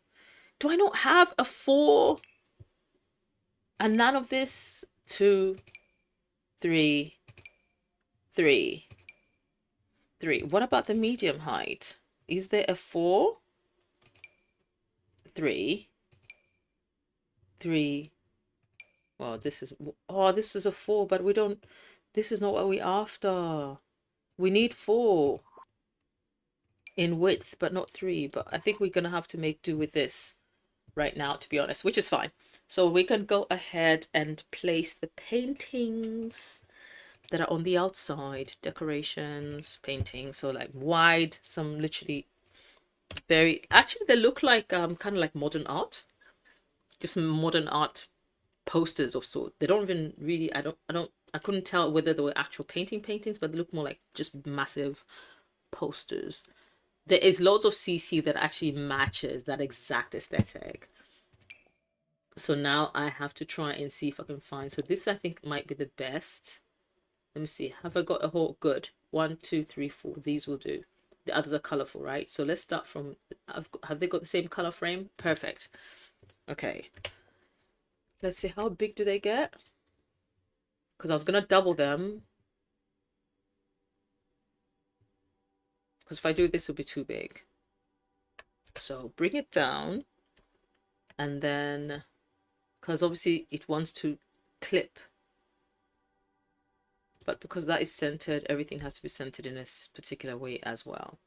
Do I not have a 4 and none of this? 2, 3, 3, 3. What about the medium height? Is there a 4? 3, 3. Well, this is, oh, this is a 4, but we don't, this is not what we after. We need 4 in width, but not 3. But I think we're going to have to make do with this right now, to be honest, which is fine. So we can go ahead and place the paintings that are on the outside. Decorations, paintings. So like wide, some literally very, actually they look like kind of like modern art. Just modern art posters of sort. They don't even really, I couldn't tell whether they were actual paintings, but they look more like just massive posters. There is loads of CC that actually matches that exact aesthetic. So now I have to try and see if I can find. So this I think might be the best. Let me see. Have I got a whole? Good. 1, 2, 3, 4. These will do. The others are colorful, right? So let's start from. Have they got the same color frame? Perfect. Okay. Let's see. How big do they get? Because I was gonna double them. Because if I do this, it'll be too big. So bring it down, and then, because obviously it wants to clip. But because that is centered, everything has to be centered in a particular way as well.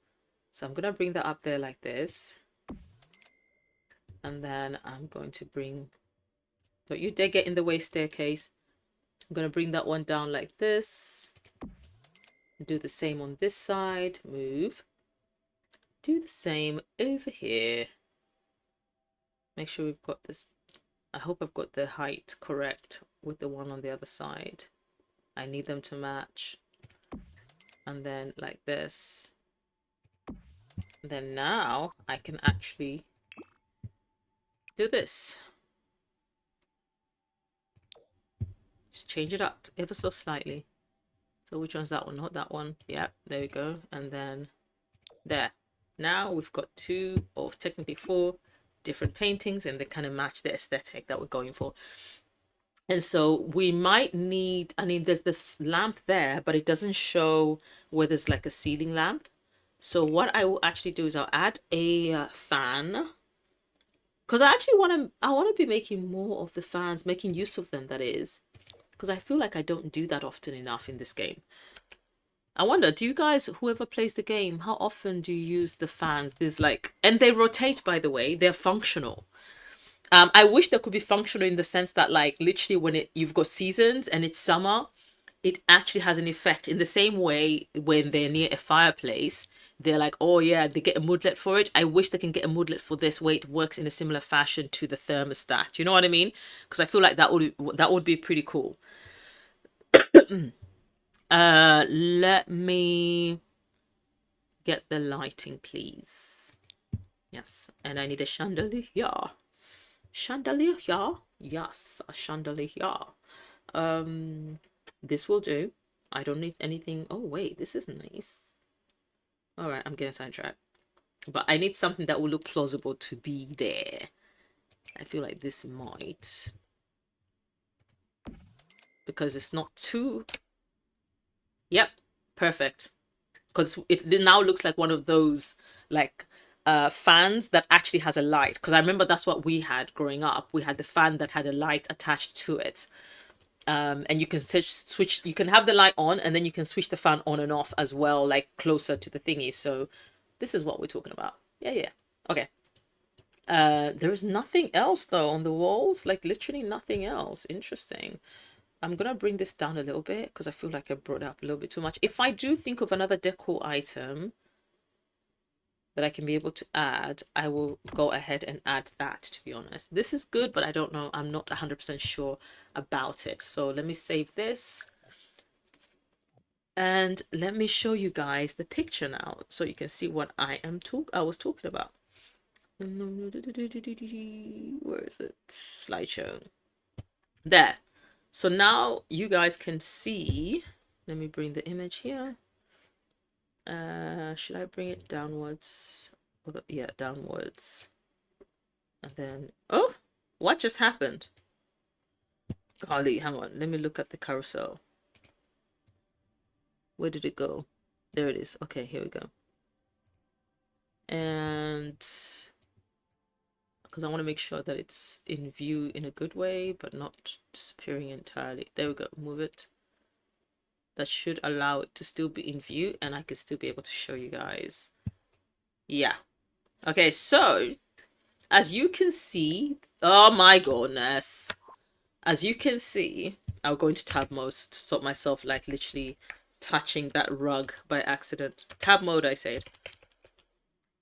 So I'm going to bring that up there like this. And then I'm going to bring, don't you dare get in the way, staircase. I'm going to bring that one down like this. Do the same on this side. Move. Do the same over here. Make sure we've got this. I hope I've got the height correct with the one on the other side. I need them to match. And then like this. And then now I can actually do this. Just change it up ever so slightly. So which one's that one? Not that one. Yeah, there we go. And then there. Now we've got 2 of technically 4 different paintings, and they kind of match the aesthetic that we're going for. And so we might need, I mean, there's this lamp there, but it doesn't show where there's like a ceiling lamp. So what I will actually do is I'll add a fan, because I actually want to be making more of the fans, making use of them, that is, because I feel like I don't do that often enough in this game. I wonder, do you guys, whoever plays the game, how often do you use the fans? There's like, and they rotate, by the way, they're functional. I wish they could be functional in the sense that like literally when you've got seasons and it's summer, it actually has an effect in the same way when they're near a fireplace. They're like, oh yeah, they get a moodlet for it. I wish they can get a moodlet for this way it works in a similar fashion to the thermostat. You know what I mean? Because I feel like that would be pretty cool. Let me get the lighting, please. Yes, and I need a chandelier. Chandelier, yeah. Yes, a chandelier. This will do. I don't need anything. Oh wait, this is nice. All right, I'm getting sidetracked. But I need something that will look plausible to be there. I feel like this might, because it's not too. Yep, perfect. Because it now looks like one of those like fans that actually has a light. Because I remember that's what we had growing up. We had the fan that had a light attached to it. And you can switch, you can have the light on and then you can switch the fan on and off as well, like closer to the thingy. So this is what we're talking about. Yeah. Okay. There is nothing else though on the walls, like literally nothing else. Interesting. I'm gonna bring this down a little bit because I feel like I brought it up a little bit too much. If I do think of another decor item that I can be able to add, I will go ahead and add that, to be honest. This is good, but I don't know. I'm not 100% sure about it. So let me save this. And let me show you guys the picture now so you can see what I was talking about. Where is it? Slideshow. There. So now you guys can see. Let me bring the image here. Should I bring it downwards? Yeah, downwards. And then, oh, what just happened? Golly, hang on. Let me look at the carousel. Where did it go? There it is. Okay, here we go. And because I want to make sure that it's in view in a good way, but not disappearing entirely. There we go. Move it. That should allow it to still be in view and I can still be able to show you guys. Yeah. Okay, so as you can see, oh my goodness. As you can see, I'll go into tab mode to stop myself like literally touching that rug by accident. Tab mode, I said.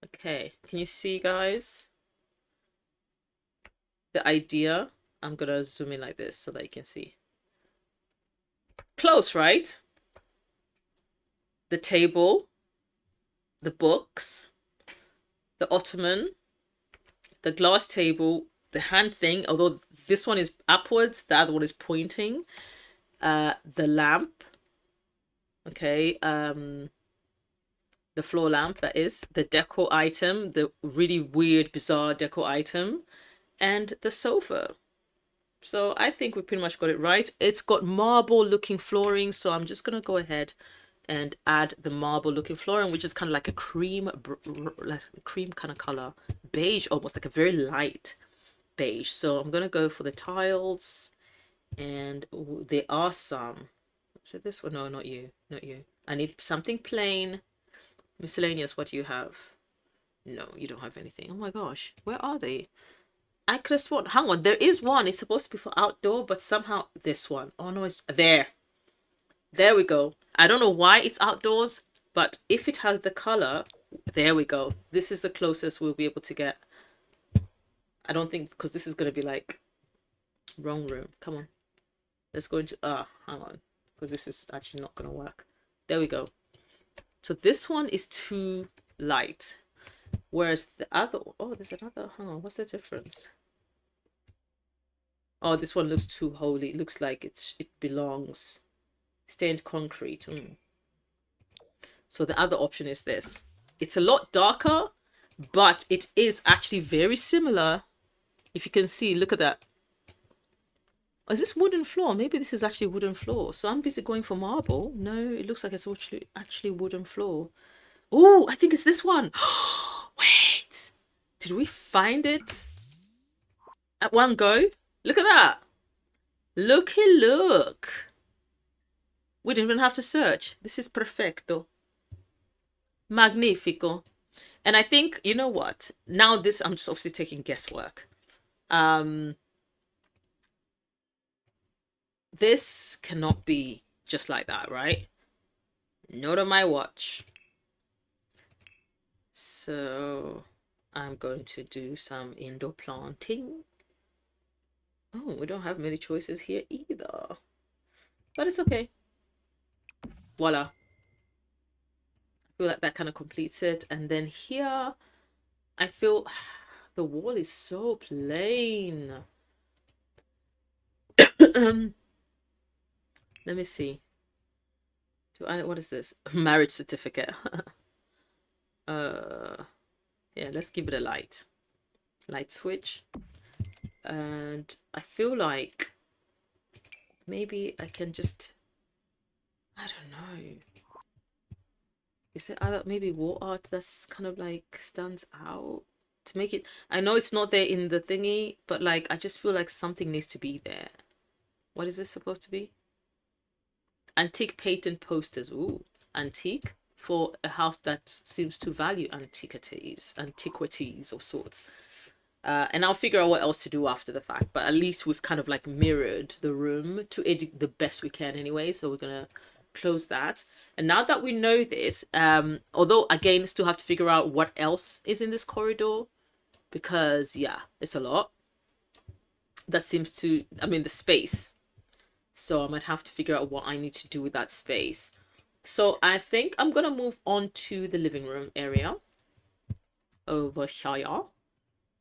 Okay, can you see, guys? The idea. I'm gonna zoom in like this so that you can see. Close, right? The table, the books, the ottoman, the glass table, the hand thing, although this one is upwards, the other one is pointing, the lamp, okay, the floor lamp, that is, the decor item, the really weird, bizarre decor item, and the sofa. So I think we pretty much got it right. It's got marble looking flooring, so I'm just gonna go ahead and add the marble looking flooring, which is kind of like a cream kind of color, beige, almost like a very light beige. So I'm gonna go for the tiles, and there are some. So this one, no, not you. I need something plain. Miscellaneous. What do you have? No, you don't have anything. Oh my gosh, where are they? I could have sworn, hang on, there is one. It's supposed to be for outdoor, but somehow this one. Oh no, it's there. There we go. I don't know why it's outdoors, but if it has the color, there we go. This is the closest we'll be able to get. I don't think, because this is going to be like wrong room. Come on. Let's go into, hang on, because this is actually not going to work. There we go. So this one is too light. Whereas the other, oh, there's another, hang on, what's the difference? Oh, this one looks too holy. It looks like it belongs. Stained concrete. So the other option is this. It's a lot darker, but it is actually very similar. If you can see, look at that. Oh, is this wooden floor? Maybe this is actually wooden floor. So I'm busy going for marble. No, it looks like it's actually wooden floor. Oh, I think it's this one. Wait, did we find it at one go? Look at that. Look. We didn't even have to search. This is perfecto. Magnifico. And I think, you know what? Now this, I'm just obviously taking guesswork. This cannot be just like that, right? Not on my watch. So I'm going to do some indoor planting. Oh, we don't have many choices here either. But it's okay. Voila. I feel like that kind of completes it. And then here, I feel the wall is so plain. Let me see. What is this? Marriage certificate. Yeah, let's give it a light switch. And I feel like maybe I can just, I don't know. Is there other maybe wall art that's kind of like stands out to make it? I know it's not there in the thingy, but like I just feel like something needs to be there. What is this supposed to be? Antique patent posters. Ooh, antique for a house that seems to value antiquities of sorts. And I'll figure out what else to do after the fact, but at least we've kind of like mirrored the room to edit the best we can anyway. So we're gonna close that. And now that we know this, although again still have to figure out what else is in this corridor, because yeah, it's a lot that seems to, I mean, the space, so I might have to figure out what I need to do with that space. So I think I'm gonna move on to the living room area over here,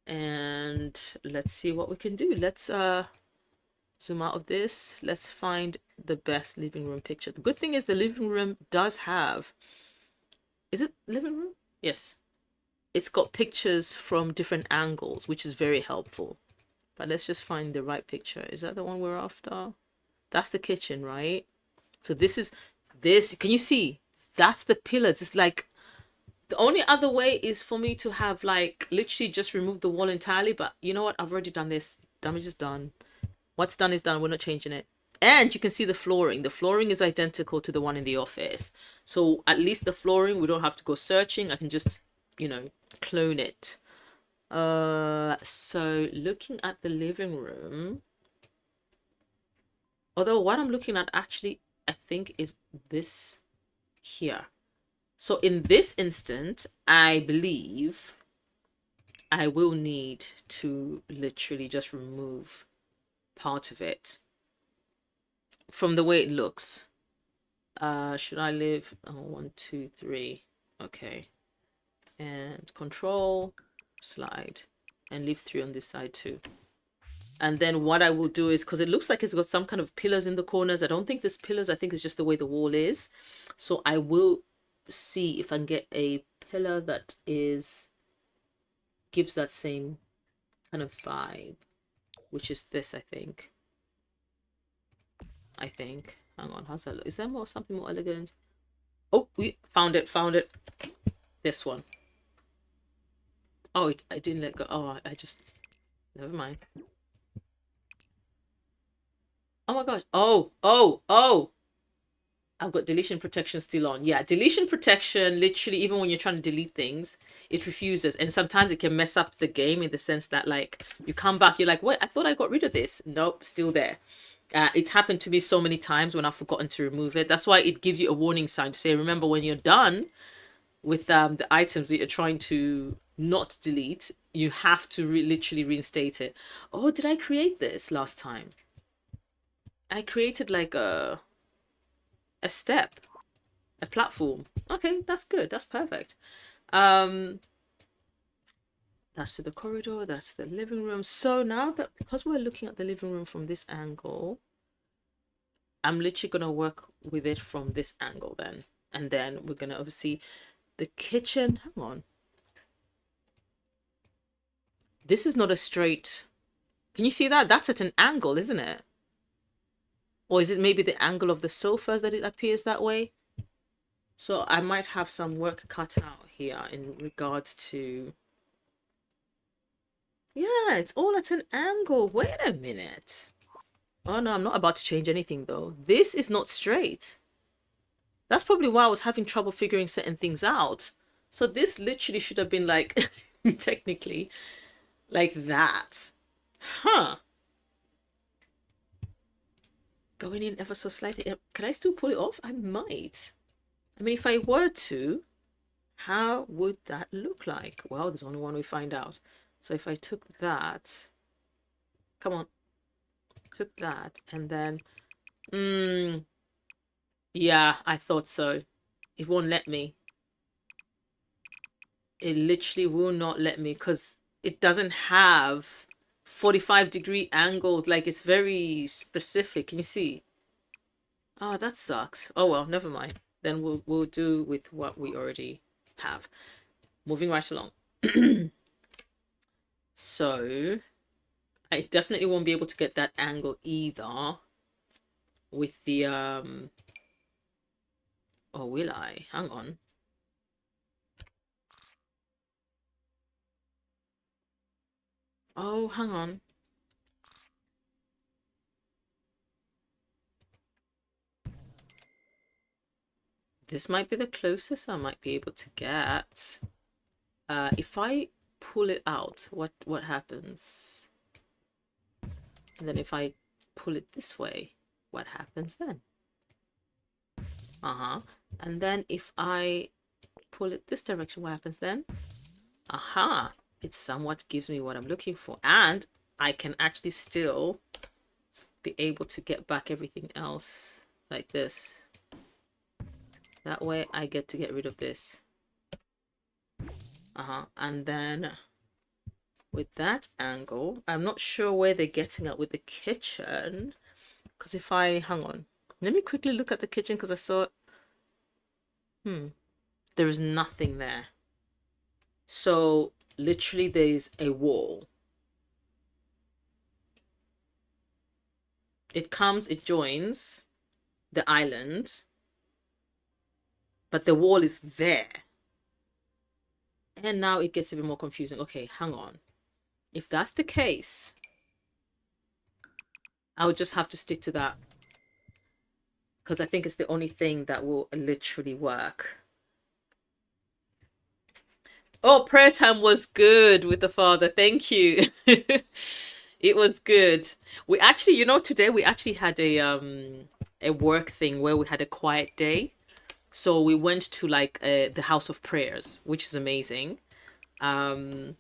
and let's see what we can do. Let's zoom out of this. Let's find the best living room picture. The good thing is the living room does have, is it living room? Yes, it's got pictures from different angles, which is very helpful. But let's just find the right picture. Is that the one we're after? That's the kitchen, right? So this is this. Can you see? That's the pillars. It's like the only other way is for me to have like literally just remove the wall entirely. But you know what? I've already done this. Damage is done. What's done is done. We're not changing it. And you can see the flooring. The flooring is identical to the one in the office. So at least the flooring, we don't have to go searching. I can just, you know, clone it. So looking at the living room, although what I'm looking at actually, I think is this here. So in this instant, I believe I will need to literally just remove part of it from the way it looks. Should I leave? Oh, 1, 2, 3. Okay. And control, slide, and leave 3 on this side too. And then what I will do is, because it looks like it's got some kind of pillars in the corners. I don't think there's pillars. I think it's just the way the wall is. So I will see if I can get a pillar that gives that same kind of vibe, which is this, I think. Hang on, how's that look? Is there something more elegant? Oh, we found it. This one. Oh, I didn't let go. Oh, I just, never mind. Oh my gosh. Oh. I've got deletion protection still on. Yeah, deletion protection, literally, even when you're trying to delete things, it refuses. And sometimes it can mess up the game in the sense that, like, you come back, you're like, wait, I thought I got rid of this. Nope, still there. It's happened to me so many times when I've forgotten to remove it. That's why it gives you a warning sign to say, remember, when you're done with the items that you're trying to not delete, you have to literally reinstate it. Oh, did I create this last time? I created like a step, a platform. Okay, that's good. That's perfect. That's to the corridor. That's the living room. So now that, because we're looking at the living room from this angle, I'm literally going to work with it from this angle then. And then we're going to obviously, the kitchen, hang on. This is not a straight, can you see that? That's at an angle, isn't it? Or is it maybe the angle of the sofas that it appears that way? So I might have some work cut out here in regards to... Yeah, it's all at an angle. Wait a minute. Oh no, I'm not about to change anything though. This is not straight. That's probably why I was having trouble figuring certain things out. So this literally should have been like, technically, like that. Huh. Going in ever so slightly. Can I still pull it off? I might. I mean, if I were to, how would that look like? Well, there's only one way to find out. So if I took that, come on, took that, and then, yeah, I thought so. It won't let me. It literally will not let me because it doesn't have 45-degree angles. Like, it's very specific. Can you see? Oh, that sucks. Oh well, never mind. Then we'll do with what we already have. Moving right along. So I definitely won't be able to get that angle either with the oh, will I? Hang on. Oh, hang on. This might be the closest I might be able to get. If I pull it out, what happens? And then if I pull it this way, what happens then? And then if I pull it this direction, what happens then? It somewhat gives me what I'm looking for. And I can actually still be able to get back everything else like this. That way I get to get rid of this. And then with that angle, I'm not sure where they're getting at with the kitchen. Because if I, hang on, let me quickly look at the kitchen because I saw, there is nothing there. So literally there's a wall. It joins the island, but the wall is there. And now it gets even more confusing. Okay, hang on. If that's the case, I would just have to stick to that. Because I think it's the only thing that will literally work. Oh, prayer time was good with the Father. Thank you. It was good. We actually, you know, today we actually had a work thing where we had a quiet day. So we went to like the House of Prayers, which is amazing. Went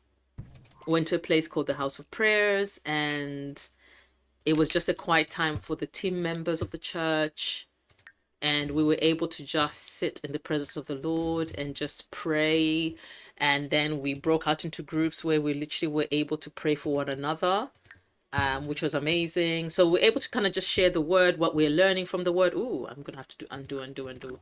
to a place called the House of Prayers, and it was just a quiet time for the team members of the church. And we were able to just sit in the presence of the Lord and just pray. And then we broke out into groups where we literally were able to pray for one another, which was amazing. So we're able to kind of just share the word, what we're learning from the word. Ooh, I'm going to have to do undo.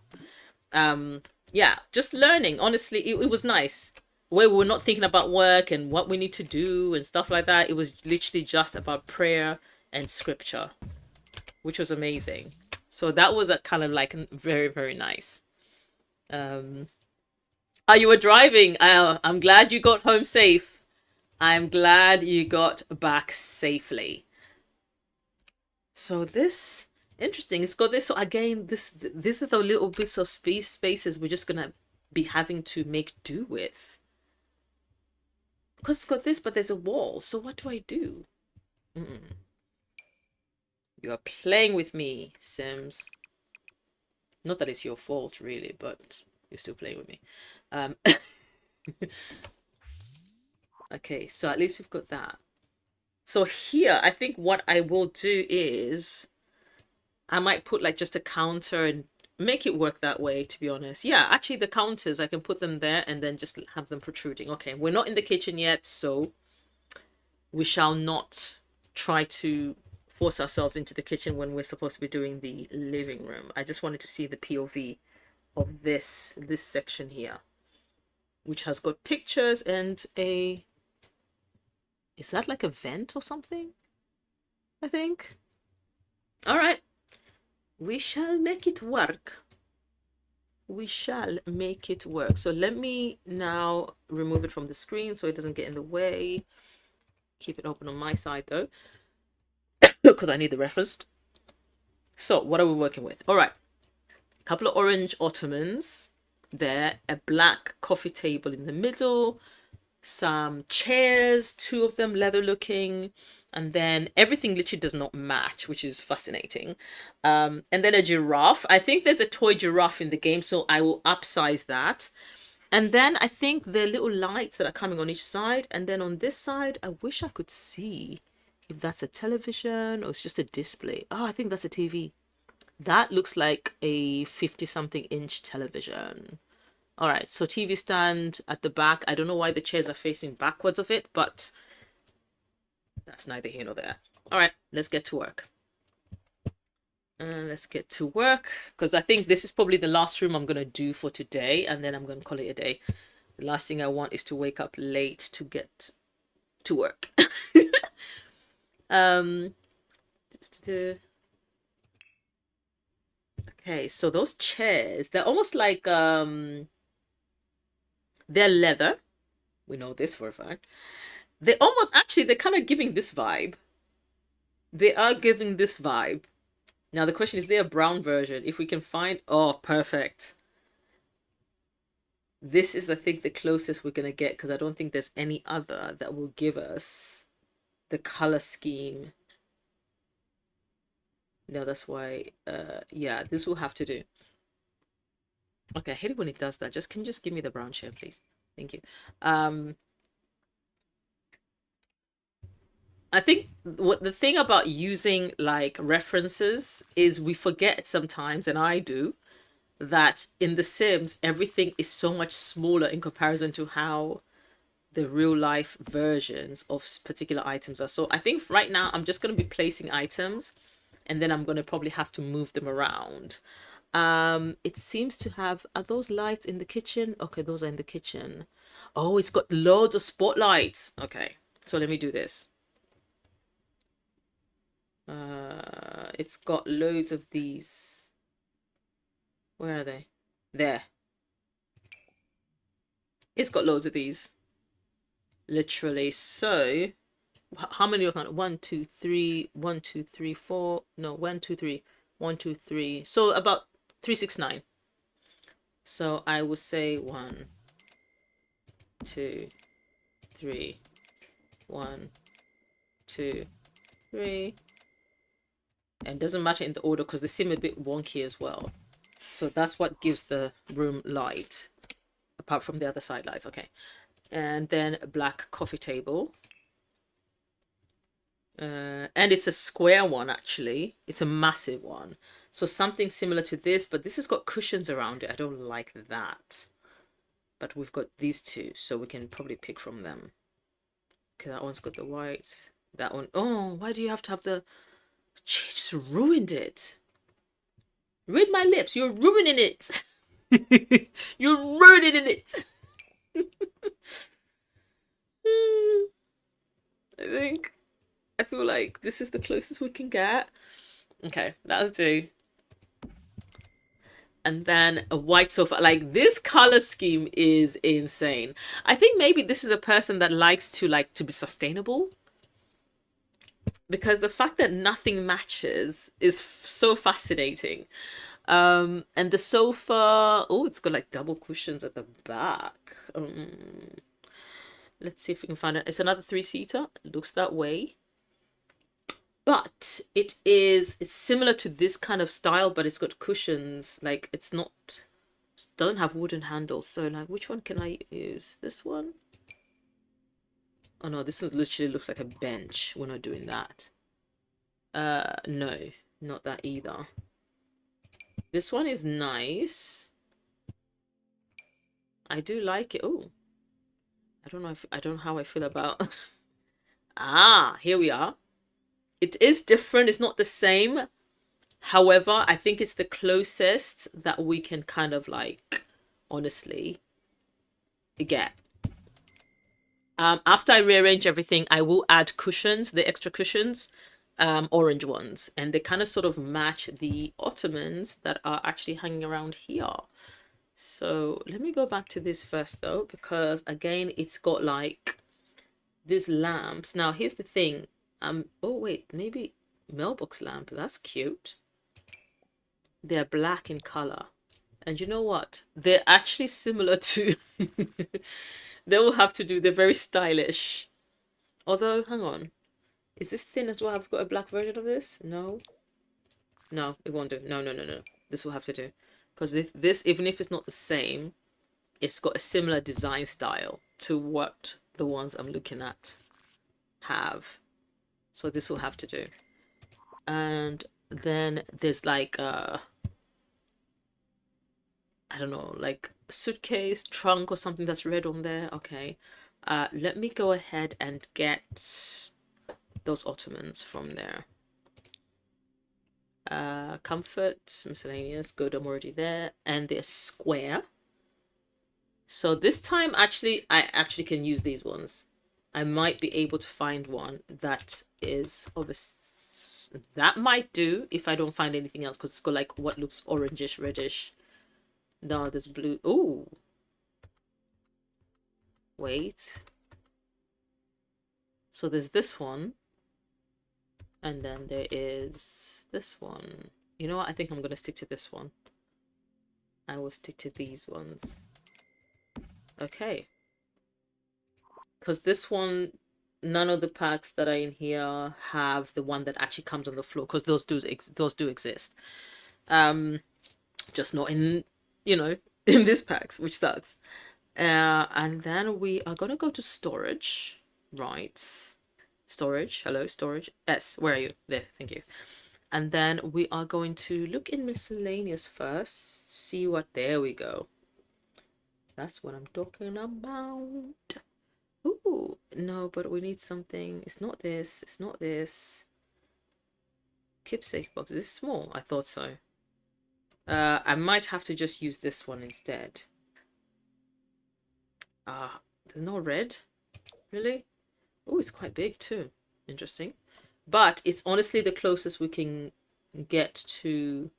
Yeah, just learning. Honestly, it was nice. Where we were not thinking about work and what we need to do and stuff like that. It was literally just about prayer and scripture, which was amazing. So that was a kind of like very, very nice. You were driving. I'm glad you got home safe. I'm glad you got back safely. So this, interesting. It's got this. So again, these are the little bits of spaces we're just gonna be having to make do with. Because it's got this, but there's a wall. So what do I do? You are playing with me, Sims. Not that it's your fault, really, but you're still playing with me. Okay, so at least we've got that. So here, I think what I will do is I might put like just a counter and make it work that way, to be honest. Yeah, actually the counters, I can put them there and then just have them protruding. Okay, we're not in the kitchen yet, so we shall not try to force ourselves into the kitchen when we're supposed to be doing the living room. I just wanted to see the POV of this section here, which has got pictures and a, is that like a vent or something? I think. All right, we shall make it work. We shall make it work. So let me now remove it from the screen so it doesn't get in the way. Keep it open on my side though, because I need the reference. So what are we working with? All right, couple of orange ottomans there, a black coffee table in the middle, some chairs, two of them leather looking, and then everything literally does not match, which is fascinating. And then a giraffe. I think there's a toy giraffe in the game, so I will upsize that. And then I think the little lights that are coming on each side, and then on this side, I wish I could see if that's a television or it's just a display. Oh, I think that's a TV. That looks like a 50 something inch television. All right, so TV stand at the back. I don't know why the chairs are facing backwards of it, but that's neither here nor there. All right, let's get to work. Let's get to work, because I think this is probably the last room I'm going to do for today, and then I'm going to call it a day. The last thing I want is to wake up late to get to work. Okay, so those chairs, they're almost like they're leather. We know this for a fact. They almost, actually, they're kind of giving this vibe. They are giving this vibe. Now the question is there a brown version? If we can find, oh, perfect. This is, I think, the closest we're gonna get, because I don't think there's any other that will give us the color scheme. No, that's why, yeah, this will have to do. Okay, I hate it when it does that. Can you just give me the brown chair, please? Thank you. I think what the thing about using like references is we forget sometimes, and I do, that in The Sims, everything is so much smaller in comparison to how the real life versions of particular items are. So I think right now I'm just going to be placing items, and then I'm going to probably have to move them around. It seems to have, are those lights in the kitchen? Okay, those are in the kitchen. Oh, it's got loads of spotlights. Okay, so let me do this. It's got loads of these. Where are they? There. It's got loads of these. Literally. So, how many are on? 1, 2, 3, 1, 2, 3, 4. No, 1, 2, 3, 1, 2, 3. So about 3, 6, 9. So I will say 1, 2, 3, 1, 2, 3. And it doesn't matter in the order because they seem a bit wonky as well. So that's what gives the room light, apart from the other side lights. Okay. And then a black coffee table. And it's a square one, actually. It's a massive one. So something similar to this, but this has got cushions around it. I don't like that. But we've got these two, so we can probably pick from them. Okay, that one's got the white. That one, oh, why do you have to have the... She just ruined it. Read my lips. You're ruining it. You're ruining it. I feel like this is the closest we can get. Okay, that'll do. And then a white sofa. Like, this color scheme is insane. I think maybe this is a person that likes to be sustainable, because the fact that nothing matches is so fascinating. And the sofa, oh, it's got like double cushions at the back. Let's see if we can find it. It's another 3-seater. It looks that way. But it's similar to this kind of style, but it's got cushions. Like, it doesn't have wooden handles. So like, which one can I use? This one? Oh no, this is literally looks like a bench. We're not doing that. No, not that either. This one is nice. I do like it. Oh, I don't know how I feel about. Ah, here we are. It is different. It's not the same. However, I think it's the closest that we can kind of like, honestly, get. After I rearrange everything, I will add cushions, the extra cushions, orange ones, and they kind of sort of match the ottomans that are actually hanging around here. So let me go back to this first though, because again, it's got like these lamps. Now here's the thing. Oh wait, maybe mailbox lamp. That's cute. They're black in color. And you know what? They're actually similar to. They will have to do. They're very stylish. Although, hang on. Is this thin as well? I've got a black version of this? No. No, it won't do. No, no, no, no. This will have to do. Because this, even if it's not the same, it's got a similar design style to what the ones I'm looking at have. So this will have to do. And then there's like I don't know, like a suitcase, trunk or something that's red on there. Okay. Let me go ahead and get those ottomans from there. Comfort, miscellaneous, good, I'm already there. And they're square. So this time I actually can use these ones. I might be able to find one that is of a that might do if I don't find anything else, because it's got like what looks orangish, reddish. No, there's blue. Ooh. Wait. So there's this one. And then there is this one. You know what? I think I'm going to stick to this one. I will stick to these ones. Okay. Because this one, none of the packs that are in here have the one that actually comes on the floor. Because those do exist. Just not in, you know, in this packs, which sucks. And then we are going to go to storage. Right. Storage. Hello, storage. S, where are you? There, thank you. And then we are going to look in miscellaneous first. See what, there we go. That's what I'm talking about. Ooh, no, but we need something. It's not this. It's not this. Keepsake box. Is this small? I thought so. I might have to just use this one instead. There's no red. Really? Oh, it's quite big too. Interesting. But it's honestly the closest we can get to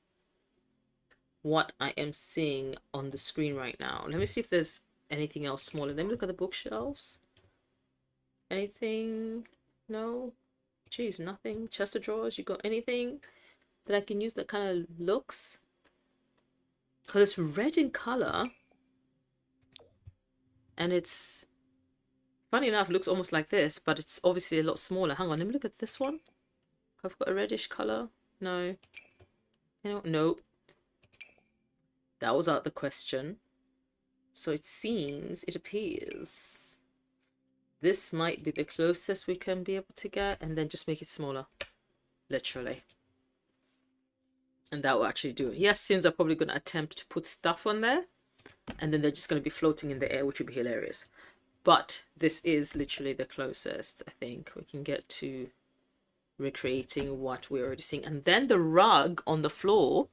what I am seeing on the screen right now. Let me see if there's anything else smaller. Let me look at the bookshelves. Anything? No? Jeez, nothing. Chest of drawers, you got anything that I can use that kind of looks? Because it's red in color. And it's, funny enough, looks almost like this, but it's obviously a lot smaller. Hang on, let me look at this one. I've got a reddish color. No. Nope. That was out the question. So it seems, it appears, this might be the closest we can be able to get, and then just make it smaller. Literally. And that will actually do it. Yes, Sims are probably going to attempt to put stuff on there, and then they're just going to be floating in the air, which would be hilarious. But this is literally the closest I think we can get to recreating what we're already seeing. And then the rug on the floor,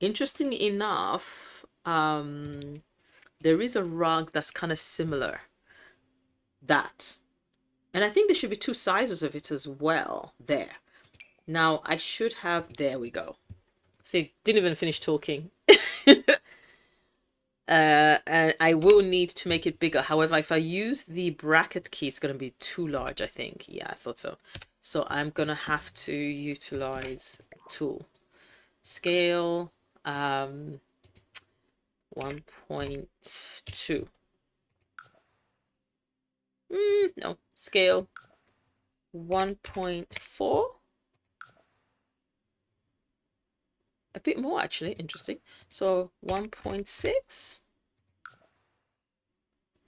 interestingly enough, there is a rug that's kind of similar. That. And I think there should be two sizes of it as well. There. Now, I should have... There we go. See, didn't even finish talking. And I will need to make it bigger. However, if I use the bracket key, it's going to be too large, I think. Yeah, I thought so. So I'm going to have to utilize tool. Scale 1.2. No, scale 1.4. A bit more, actually. Interesting. So 1.6.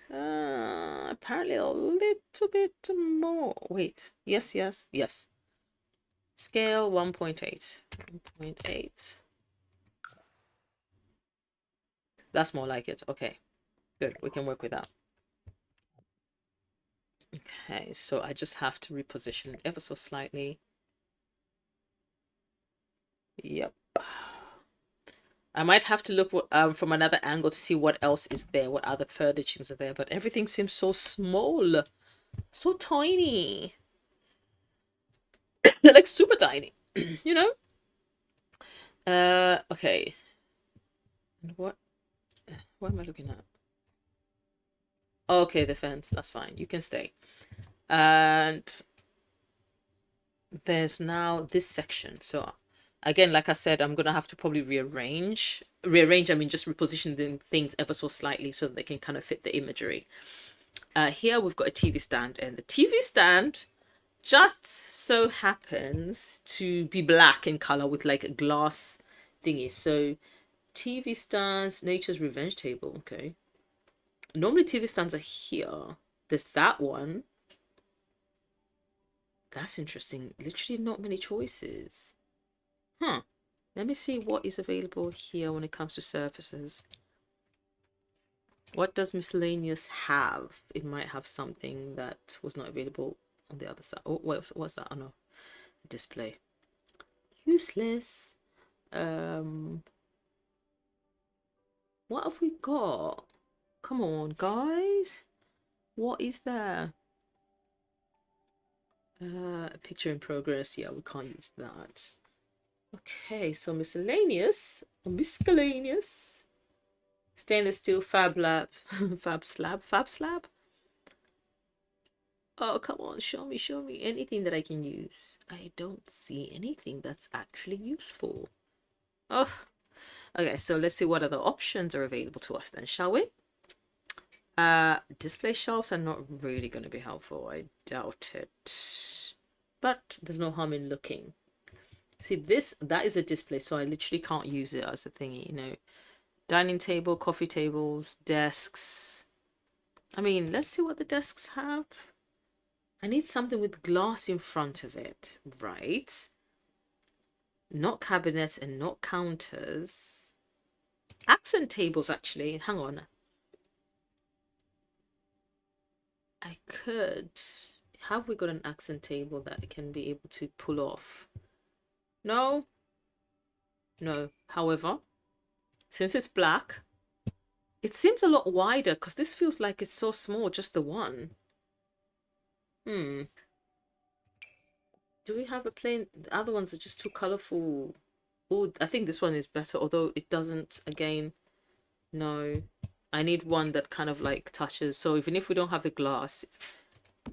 Apparently a little bit more. Wait. Yes, yes, yes. Scale 1.8. 1.8. That's more like it. Okay. Good. We can work with that. Okay, so I just have to reposition it ever so slightly. Yep. I might have to look from another angle to see what else is there, what other furnishings are there, but everything seems so small, so tiny. Like super tiny, you know? Okay. And what am I looking at? Okay, the fence, that's fine. You can stay. And there's now this section. So Again, like I said, I'm gonna have to probably rearrange. I mean, just reposition the things ever so slightly so that they can kind of fit the imagery. Here we've got a TV stand, and the TV stand just so happens to be black in color with like a glass thingy. So TV stands, Nature's Revenge table. Okay. Normally TV stands are here. There's that one. That's interesting. Literally not many choices. Huh. Let me see what is available here when it comes to surfaces. What does miscellaneous have? It might have something that was not available on the other side. Oh, what's that? Oh no. Display. Useless. What have we got? Come on, guys. What is there? A picture in progress. Yeah, we can't use that. Okay, so miscellaneous. Stainless steel fab lab. Fab slab. Oh, come on, show me anything that I can use. I don't see anything that's actually useful. Oh, okay, so let's see what other options are available to us then, shall we? Display shelves are not really going to be helpful. I doubt it. But there's no harm in looking. See, that is a display, so I literally can't use it as a thingy, you know. Dining table, coffee tables, desks. I mean, let's see what the desks have. I need something with glass in front of it, right? Not cabinets and not counters. Accent tables, actually. Hang on. I could. Have we got an accent table that I can be able to pull off? No. No. However, since it's black, it seems a lot wider because this feels like it's so small, just the one. Do we have a plain? The other ones are just too colorful. Oh, I think this one is better, although it doesn't, again, no. I need one that kind of like touches. So even if we don't have the glass,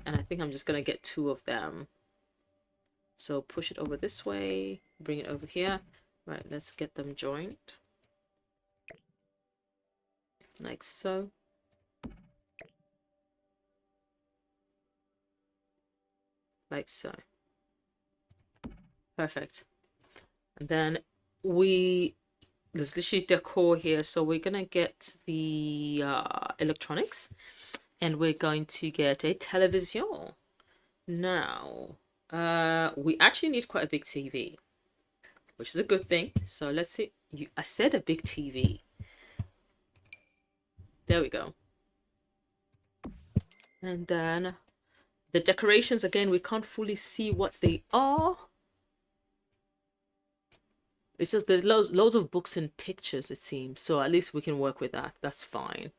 and I think I'm just going to get 2 of them. So push it over this way, bring it over here. Right, let's get them joined. Like so. Like so. Perfect. And then there's literally decor here. So we're going to get the electronics. And we're going to get a television. Now, we actually need quite a big TV, which is a good thing. So let's see. I said a big TV. There we go. And then the decorations, again, we can't fully see what they are. It's just there's loads of books and pictures, it seems. So at least we can work with that. That's fine.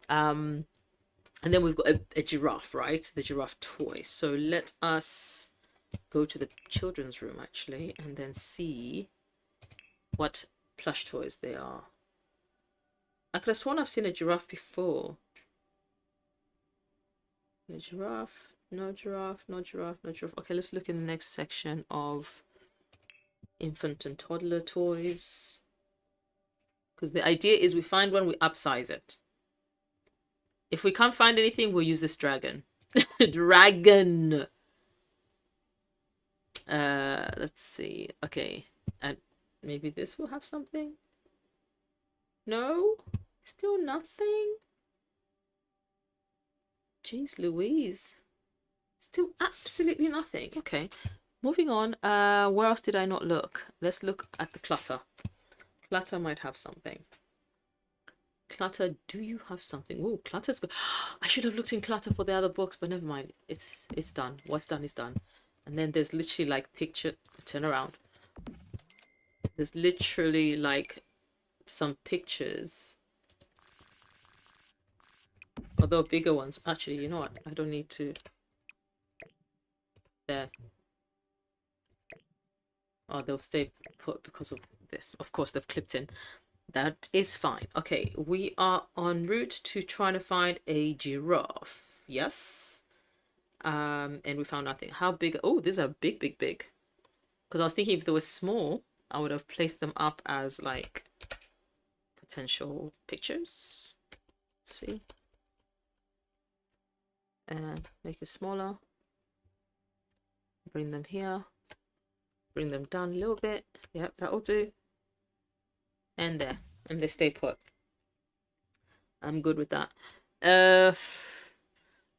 And then we've got a giraffe, right? The giraffe toy. So let us go to the children's room, actually, and then see what plush toys they are. I could have sworn I've seen a giraffe before. A giraffe, no giraffe, no giraffe, no giraffe. Okay, let's look in the next section of infant and toddler toys. Because the idea is we find one, we upsize it. If we can't find anything, we'll use this dragon. Dragon! Let's see. Okay. And maybe this will have something? No? Still nothing? Jeez Louise. Still absolutely nothing. Okay. Moving on. Where else did I not look? Let's look at the clutter. Clutter might have something. Clutter, do you have something? Oh, clutter's good. I should have looked in clutter for the other books, but never mind. It's done. What's done is done. And then there's literally like picture. Turn around. There's literally like some pictures. Although bigger ones. Actually, you know what? I don't need to. There. Oh, they'll stay put because of this. Of course, they've clipped in. That is fine. Okay, we are en route to trying to find a giraffe. Yes. And we found nothing. How big? Oh, these are big. Because I was thinking if they were small, I would have placed them up as like potential pictures. Let's see. And make it smaller. Bring them here. Bring them down a little bit. Yep, that'll do. And there. And they stay put. I'm good with that.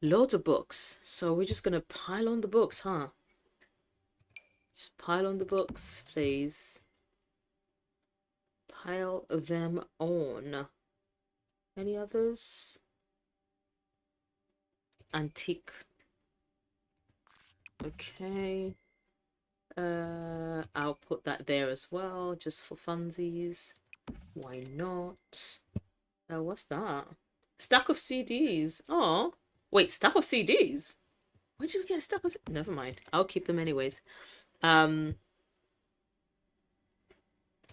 Loads of books. So we're just gonna pile on the books, huh? Just pile on the books, please. Pile them on. Any others? Antique. Okay. I'll put that there as well, just for funsies. Why not? What's that? Stack of CDs. Oh, wait, stack of CDs? Where did we get a stack of? Never mind. I'll keep them anyways. I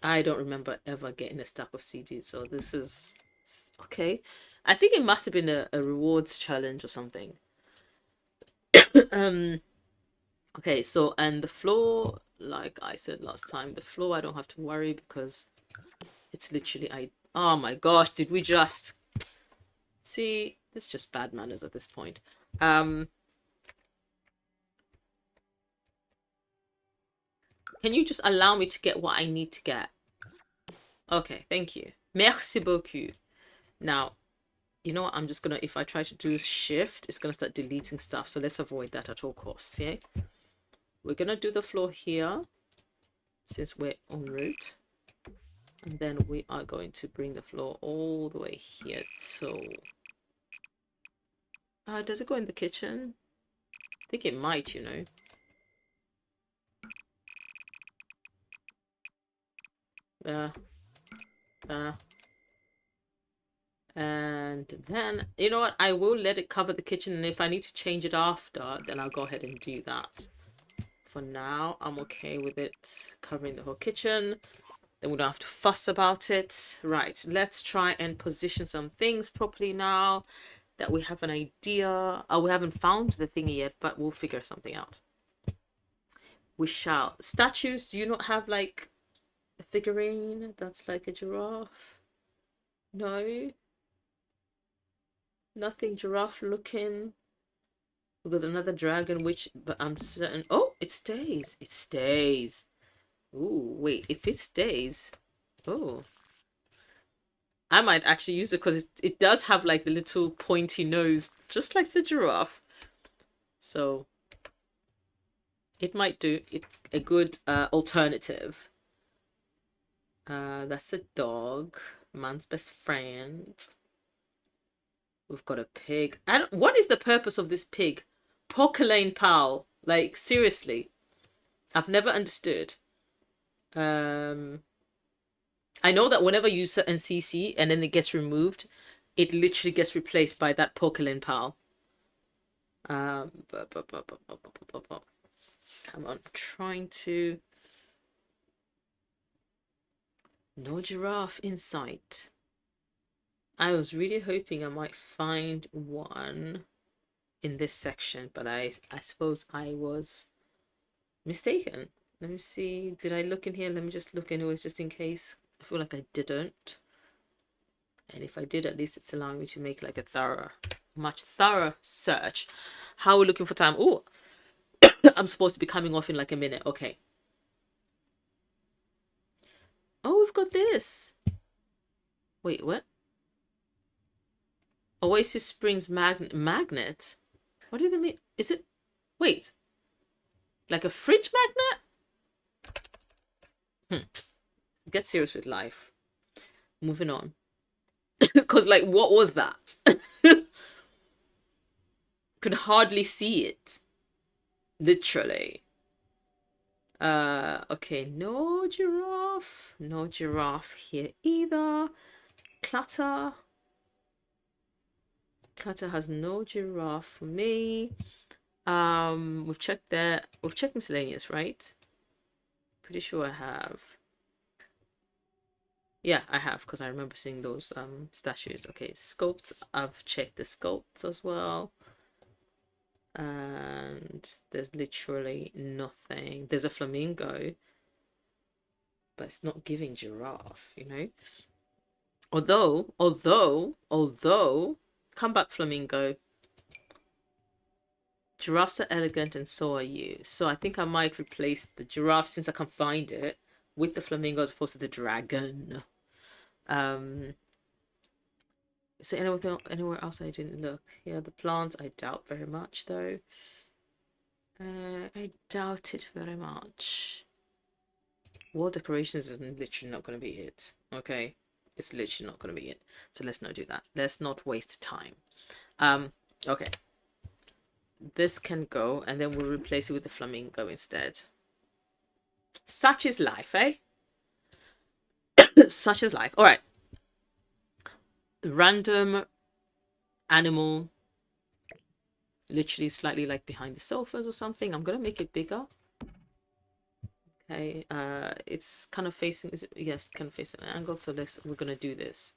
don't remember ever getting a stack of CDs, so this is okay. I think it must have been a rewards challenge or something. Okay, so and the floor, like I said last time, the floor I don't have to worry because it's literally oh my gosh, did we just see? It's just bad manners at this point. Can you just allow me to get what I need to get? Okay, thank you. Merci beaucoup. Now, you know what? I'm just gonna, if I try to do shift, it's gonna start deleting stuff. So let's avoid that at all costs. Yeah. We're gonna do the floor here since we're en route. And then we are going to bring the floor all the way here. So does it go in the kitchen? I think it might, you know. And then, you know what? I will let it cover the kitchen. And if I need to change it after, then I'll go ahead and do that. For now, I'm okay with it covering the whole kitchen. Then we don't have to fuss about it. Right, let's try and position some things properly now that we have an idea. Oh, we haven't found the thingy yet, but we'll figure something out. We shall. Statues, do you not have like a figurine that's like a giraffe? No? Nothing giraffe looking. We've got another dragon, which, but I'm certain. Oh, it stays. It stays. Ooh, wait, if it stays. Oh. I might actually use it because it does have like the little pointy nose, just like the giraffe. So it might do. It's a good alternative. That's a dog. Man's best friend. We've got a pig. What is the purpose of this pig? Porcelain Pal. Like, seriously. I've never understood. I know that whenever you set CC and then it gets removed, it literally gets replaced by that Porcelain Pal. Come on, I'm trying to... No giraffe in sight. I was really hoping I might find one in this section, but I suppose I was mistaken. Let me see. Did I look in here? Let me just look anyways, just in case. I feel like I didn't. And if I did, at least it's allowing me to make like a much thorough search. How are we looking for time? Oh, I'm supposed to be coming off in like a minute. Okay. Oh, we've got this. Wait, what? Oasis Springs magnet? What do they mean? Is it... Wait. Like a fridge magnet? Get serious with life. Moving on. Because, like, what was that? Could hardly see it. Literally. Okay, no giraffe. No giraffe here either. Clutter. Clutter has no giraffe for me. We've checked that. We've checked miscellaneous, right? Pretty sure I have. Yeah, I have, because I remember seeing those statues. Okay, sculpts. I've checked the sculpts as well. And there's literally nothing. There's a flamingo. but it's not giving giraffe, you know. Although, come back, flamingo. Giraffes are elegant and so are you. So I think I might replace the giraffe, since I can find it, with the flamingo as opposed to the dragon. Is there anything anywhere else I didn't look? Yeah, the plants I doubt very much though. I doubt it very much. Wall decorations is literally not going to be it. Okay, it's literally not going to be it. So let's not do that. Let's not waste time. Okay. This can go, and then we'll replace it with the flamingo instead. Such is life, eh? Such is life. All right. Random animal, literally slightly like behind the sofas or something. I'm gonna make it bigger. Okay. It's kind of facing. Is it? Yes, kind of facing an angle. So we're gonna do this.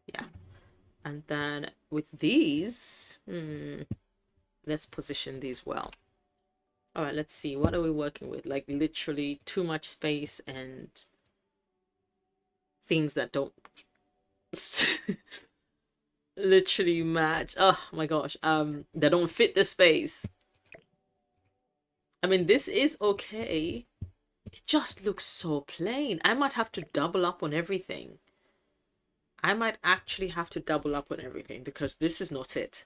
Yeah. And then with these, let's position these well. All right, let's see. What are we working with? Like literally too much space and things that don't literally match. Oh my gosh. They don't fit the space. I mean, this is okay. It just looks so plain. I might have to double up on everything. I might actually have to double up on everything because this is not it.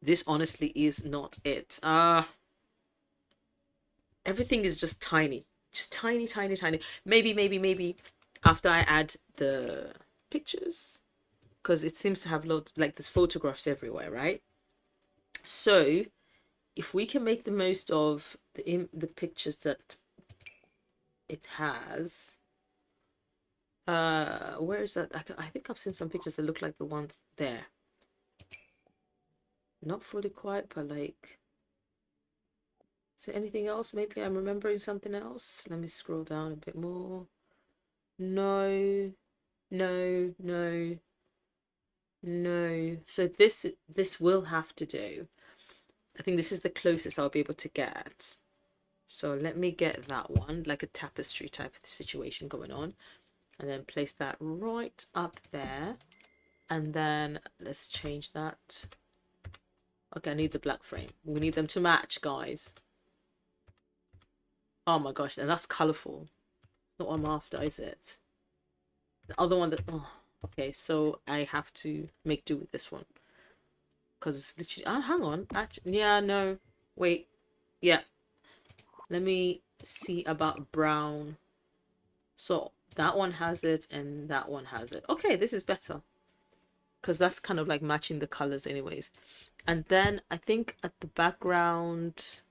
This honestly is not it. Everything is just tiny. Just tiny, tiny, tiny. Maybe after I add the pictures, because it seems to have loads, like there's photographs everywhere, right? So if we can make the most of the pictures that it has, where is that? I think I've seen some pictures that look like the ones there. Not fully quiet, but like, is there anything else? Maybe I'm remembering something else. Let me scroll down a bit more. No. So this will have to do. I think this is the closest I'll be able to get. So let me get that one, like a tapestry type of situation going on, and then place that right up there. And then let's change that. Okay, I need the black frame. We need them to match, guys. Oh my gosh, and that's colorful. Not what I'm after, is it? The other one that, oh, okay, so I have to make do with this one. Because it's literally, hang on. Actually, yeah, no, wait. Yeah. Let me see about brown. So that one has it and that one has it. Okay, this is better. Because that's kind of like matching the colors anyways. And then I think at the background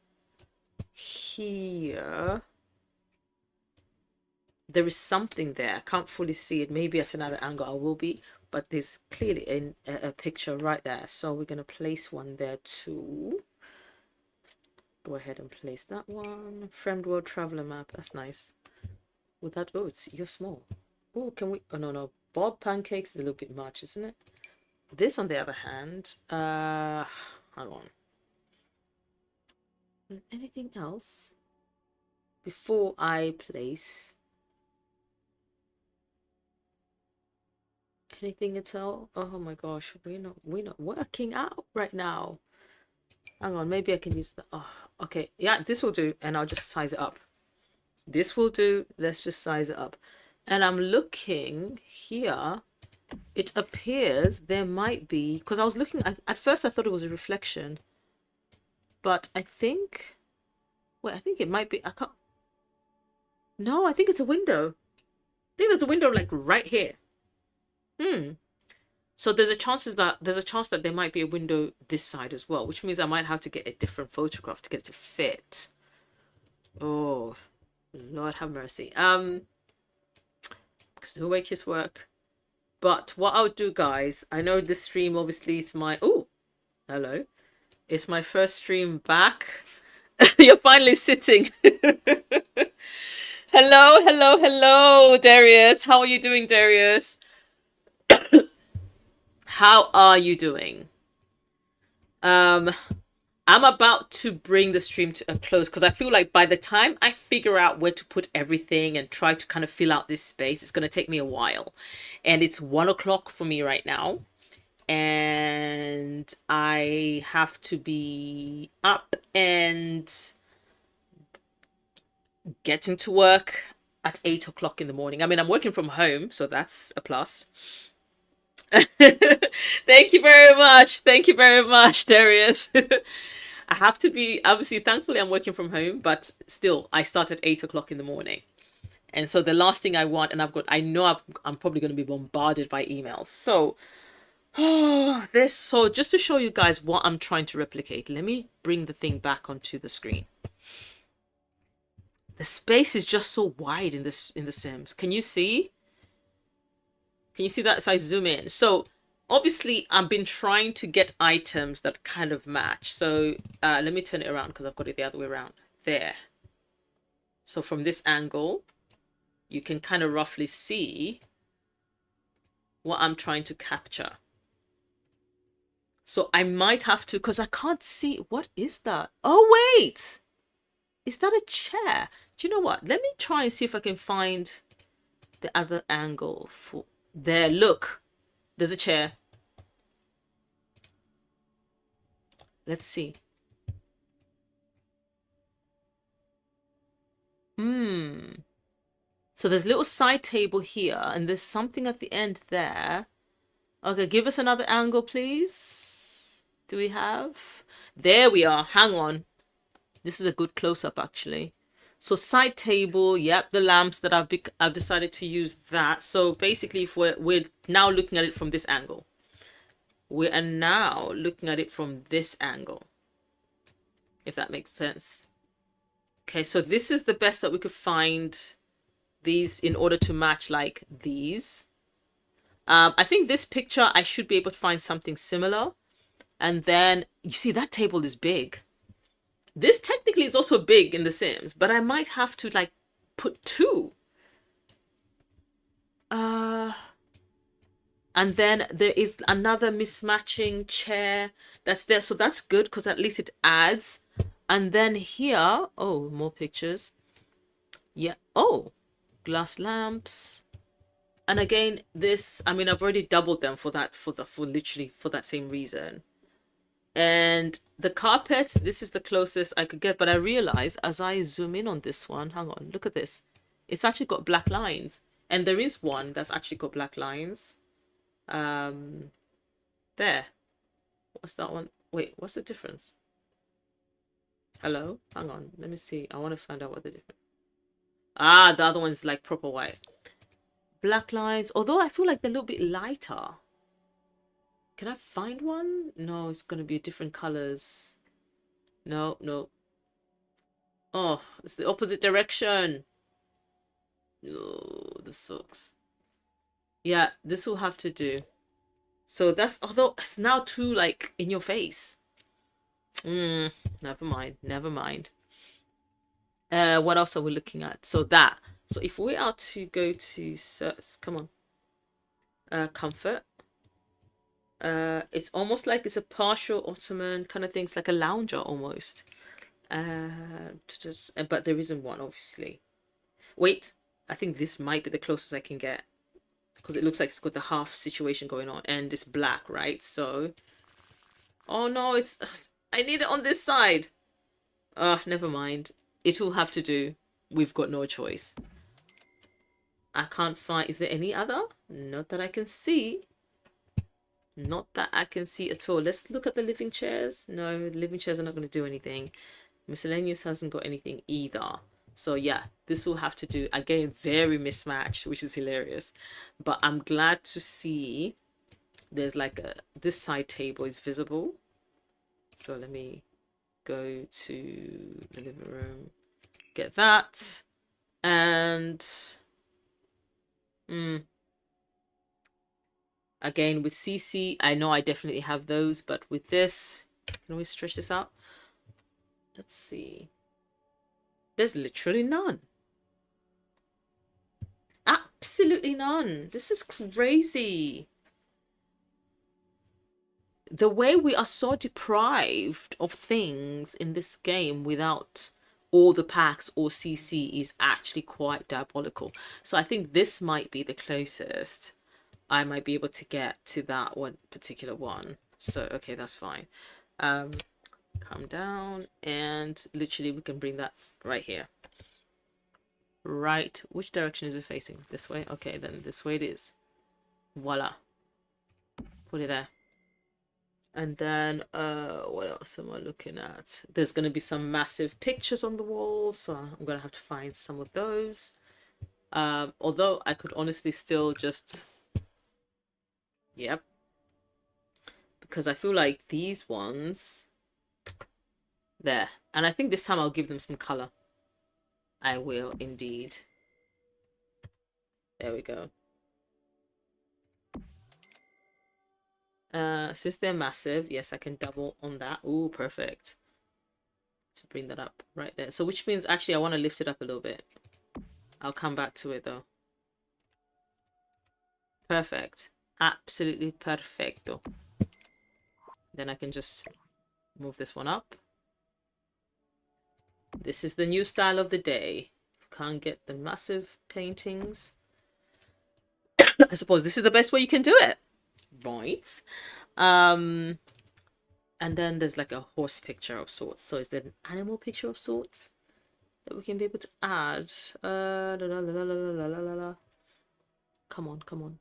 here, there is something there. I can't fully see it. Maybe at another angle I will be. But there's clearly a picture right there. So we're going to place one there too. Go ahead and place that one. Friend World Traveler Map. That's nice. With that, oh, you're small. Oh, can we? Oh, no. Bob Pancakes is a little bit much, isn't it? This, on the other hand, hang on. Anything else before I place anything at all? Oh my gosh, we're not working out right now. Hang on, maybe I can use the. Oh, okay, yeah, this will do, and I'll just size it up. This will do. Let's just size it up, and I'm looking here. It appears there might be, because I was looking at first I thought it was a reflection, but I think, wait, I think it might be. I can't. No, I think it's a window. I think there's a window like right here. So there's a chance that there might be a window this side as well, which means I might have to get a different photograph to get it to fit. Oh, Lord have mercy. Because no way kids work. But what I'll do, guys, I know this stream obviously is my, oh, hello. It's my first stream back. You're finally sitting. Hello, Darius. How are you doing, Darius? How are you doing? I'm about to bring the stream to a close because I feel like by the time I figure out where to put everything and try to kind of fill out this space, it's going to take me a while. And it's 1 o'clock for me right now. And I have to be up and getting to work at 8 o'clock in the morning. I mean, I'm working from home, so that's a plus. Thank you very much. Thank you very much, Darius. I have to be, obviously, thankfully, I'm working from home, but still, I start at 8 o'clock in the morning. And so the last thing I want, and I know I'm probably going to be bombarded by emails. So, so just to show you guys what I'm trying to replicate, let me bring the thing back onto the screen. The space is just so wide in the Sims. Can you see? Can you see that if I zoom in? So obviously I've been trying to get items that kind of match. So let me turn it around because I've got it the other way around. There. So from this angle, you can kind of roughly see what I'm trying to capture. So I might have to, because I can't see. What is that? Oh, wait. Is that a chair? Do you know what? Let me try and see if I can find the other angle for there. Look, there's a chair. Let's see. So there's a little side table here, and there's something at the end there. Okay, give us another angle, please. Do we have? There we are. Hang on. This is a good close-up, actually. So side table, yep, the lamps that I've decided to use that. So basically, if we're now looking at it from this angle. We are now looking at it from this angle, if that makes sense. Okay, so this is the best that we could find these in order to match like these. I think this picture, I should be able to find something similar. And then, you see, that table is big. This technically is also big in The Sims, but I might have to like put two. And then there is another mismatching chair that's there. So that's good because at least it adds. And then here, oh, more pictures. Yeah. Oh, glass lamps. And again, this, I mean, I've already doubled them for that, for literally for that same reason. And the carpet, this is the closest I could get. But I realize as I zoom in on this one, hang on, look at this. It's actually got black lines. And there is one that's actually got black lines. There. What's that one? Wait, what's the difference? Hello? Hang on. Let me see. I want to find out what the difference. Ah, the other one's like proper white. Black lines. Although I feel like they're a little bit lighter. Can I find one? No, it's going to be different colors. No, no. Oh, it's the opposite direction. Oh, this sucks. Yeah, this will have to do. So that's, although it's now too like in your face. Never mind. Never mind. What else are we looking at? So that. So if we are to go to come on. Comfort. It's almost like it's a partial ottoman kind of thing. It's like a lounger almost. But there isn't one, obviously. Wait, I think this might be the closest I can get because it looks like it's got the half situation going on and it's black, right? So, oh no, I need it on this side. Never mind. It will have to do. We've got no choice. I can't find. Is there any other? Not that I can see. Not that I can see at all. Let's look at the living chairs. No, the living chairs are not going to do anything. Miscellaneous hasn't got anything either. So yeah, this will have to do. Again, very mismatched, which is hilarious. But I'm glad to see there's like this side table is visible. So let me go to the living room, get that. And again, with CC, I know I definitely have those, but with this, can we stretch this out? Let's see. There's literally none. Absolutely none. This is crazy. the way we are so deprived of things in this game without all the packs or CC is actually quite diabolical. So I think this might be the closest I might be able to get to that one particular one. So, okay, that's fine. Come down and literally we can bring that right here. Right. Which direction is it facing? This way? Okay, then this way it is. Voila. Put it there. And then, what else am I looking at? There's going to be some massive pictures on the walls, so I'm going to have to find some of those. Although I could honestly still just... Yep. Because I feel like these ones... There. And I think this time I'll give them some color. I will indeed. There we go. Since they're massive, yes, I can double on that. Ooh, perfect. To bring that up right there. So which means actually I want to lift it up a little bit. I'll come back to it though. Perfect. Absolutely perfecto. Then I can just move this one up. This is the new style of the day. Can't get the massive paintings. I suppose this is the best way you can do it. Right. And then there's like a horse picture of sorts. So is there an animal picture of sorts that we can be able to add? Come on, come on.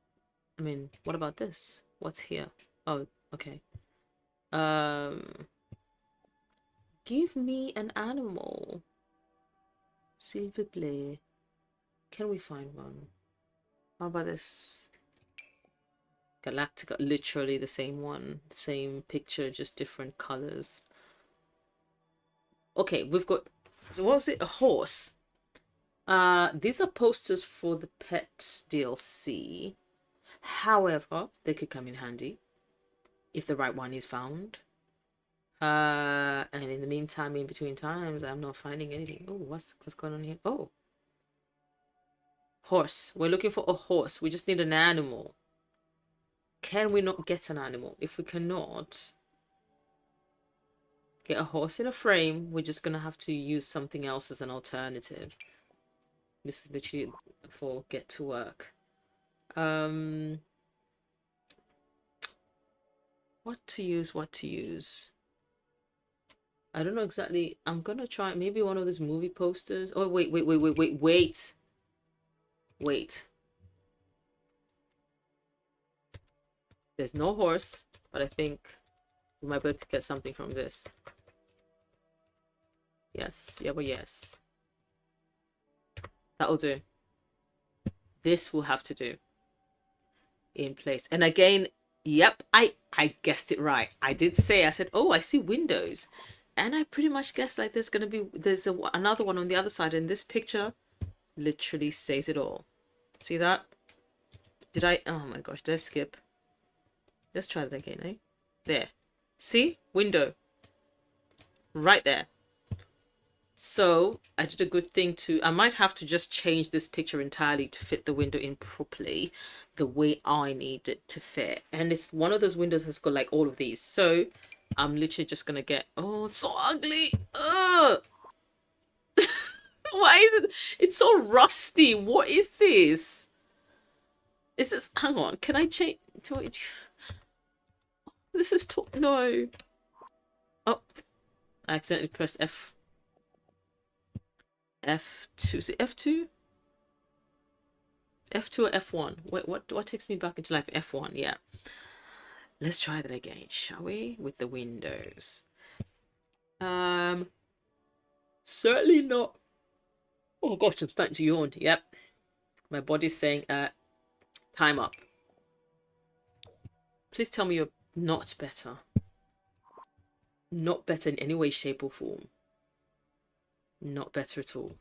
I mean, what about this? What's here? Oh, okay. Give me an animal. S'il vous plaît. Can we find one? How about this? Galactica, literally the same one, same picture, just different colors. Okay, we've got, so what was it? A horse. These are posters for the pet DLC. However, they could come in handy if the right one is found. And in the meantime, in between times, I'm not finding anything. Oh, what's going on here? Oh, horse. We're looking for a horse. We just need an animal. Can we not get an animal? If we cannot get a horse in a frame, we're just gonna have to use something else as an alternative. This is literally for get to work. What to use? I don't know exactly. I'm gonna try maybe one of these movie posters. Oh, wait. There's no horse, but I think we might be able to get something from this. Yes, yeah, but yes. That'll do. This will have to do. In place. And again, yep, I guessed it right. I did say, I said, oh, I see windows. And I pretty much guessed like there's another one on the other side. And this picture literally says it all. See that? Oh my gosh, did I skip? Let's try that again, eh? There. See? Window. Right there. So I did a good thing I might have to just change this picture entirely to fit the window in properly the way I need it to fit. And it's one of those windows that's got like all of these. So I'm literally just going to get, oh, it's so ugly. Ugh. Why is it? It's so rusty. What is this? Is this, hang on, can I change? This is, no. Oh, I accidentally pressed F2. Is it F2? F2 or F1? Wait, what takes me back into life? F1, yeah. Let's try that again, shall we? With the windows. Certainly not. Oh gosh, I'm starting to yawn. Yep. My body's saying, time up. Please tell me you're not better. Not better in any way, shape, or form. Not better at all.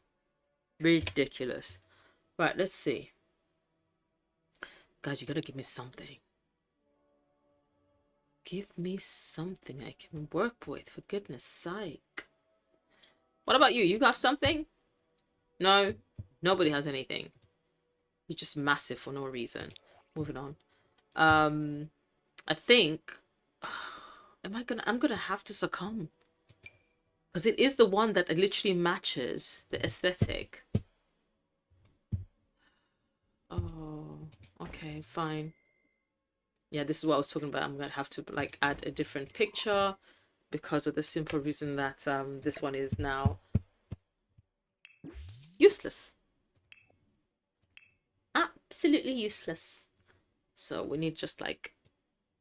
Ridiculous. Right, let's see. Guys, you gotta give me something. Give me something I can work with, for goodness sake. What about you? You got something? No, nobody has anything. You're just massive for no reason. Moving on. I think I'm gonna have to succumb. Because it is the one that literally matches the aesthetic. Oh, okay, fine. Yeah, this is what I was talking about. I'm gonna have to like add a different picture because of the simple reason that this one is now useless. Absolutely useless. So we need just like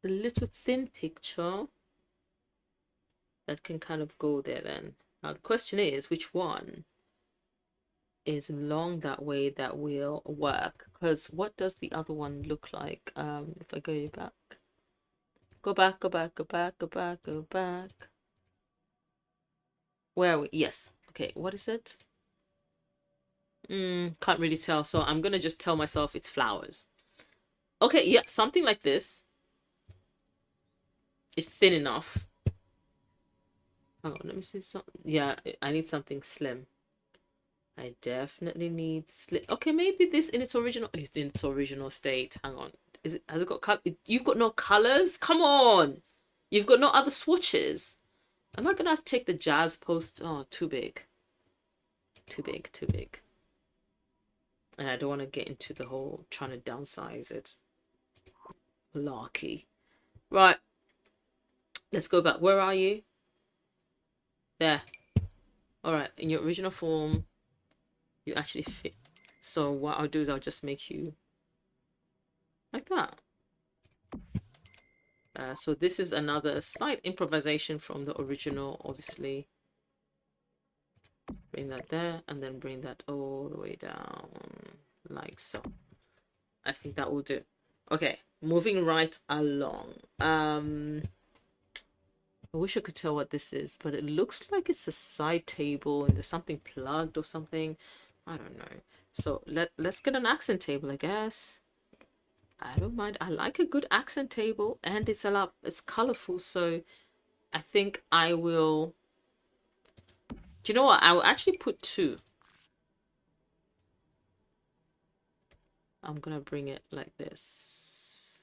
a little thin picture that can kind of go there then. Now the question is, which one is long that way that will work? Because what does the other one look like? If I go back. Go back, go back, go back, go back, go back. Where are we? Yes. Okay, what is it? Can't really tell. So I'm gonna just tell myself it's flowers. Okay, yeah, something like this is thin enough. Hang on, let me see something. Yeah, I need something slim. I definitely need slim. Okay, maybe this in its original state. Hang on. Has it got color? You've got no colors? Come on. You've got no other swatches. Am I gonna have to take the jazz post? Oh, too big. Too big, too big. And I don't want to get into the whole trying to downsize it. Malarkey. Right. Let's go back. Where are you? There. Alright, in your original form, you actually fit. So what I'll do is I'll just make you like that. So this is another slight improvisation from the original, obviously. Bring that there and then bring that all the way down like so. I think that will do. Okay, moving right along. I wish I could tell what this is, but it looks like it's a side table and there's something plugged or something. I don't know. So let's get an accent table, I guess. I don't mind. I like a good accent table and it's colorful. So I think I will. Do you know what? I will actually put two. I'm gonna bring it like this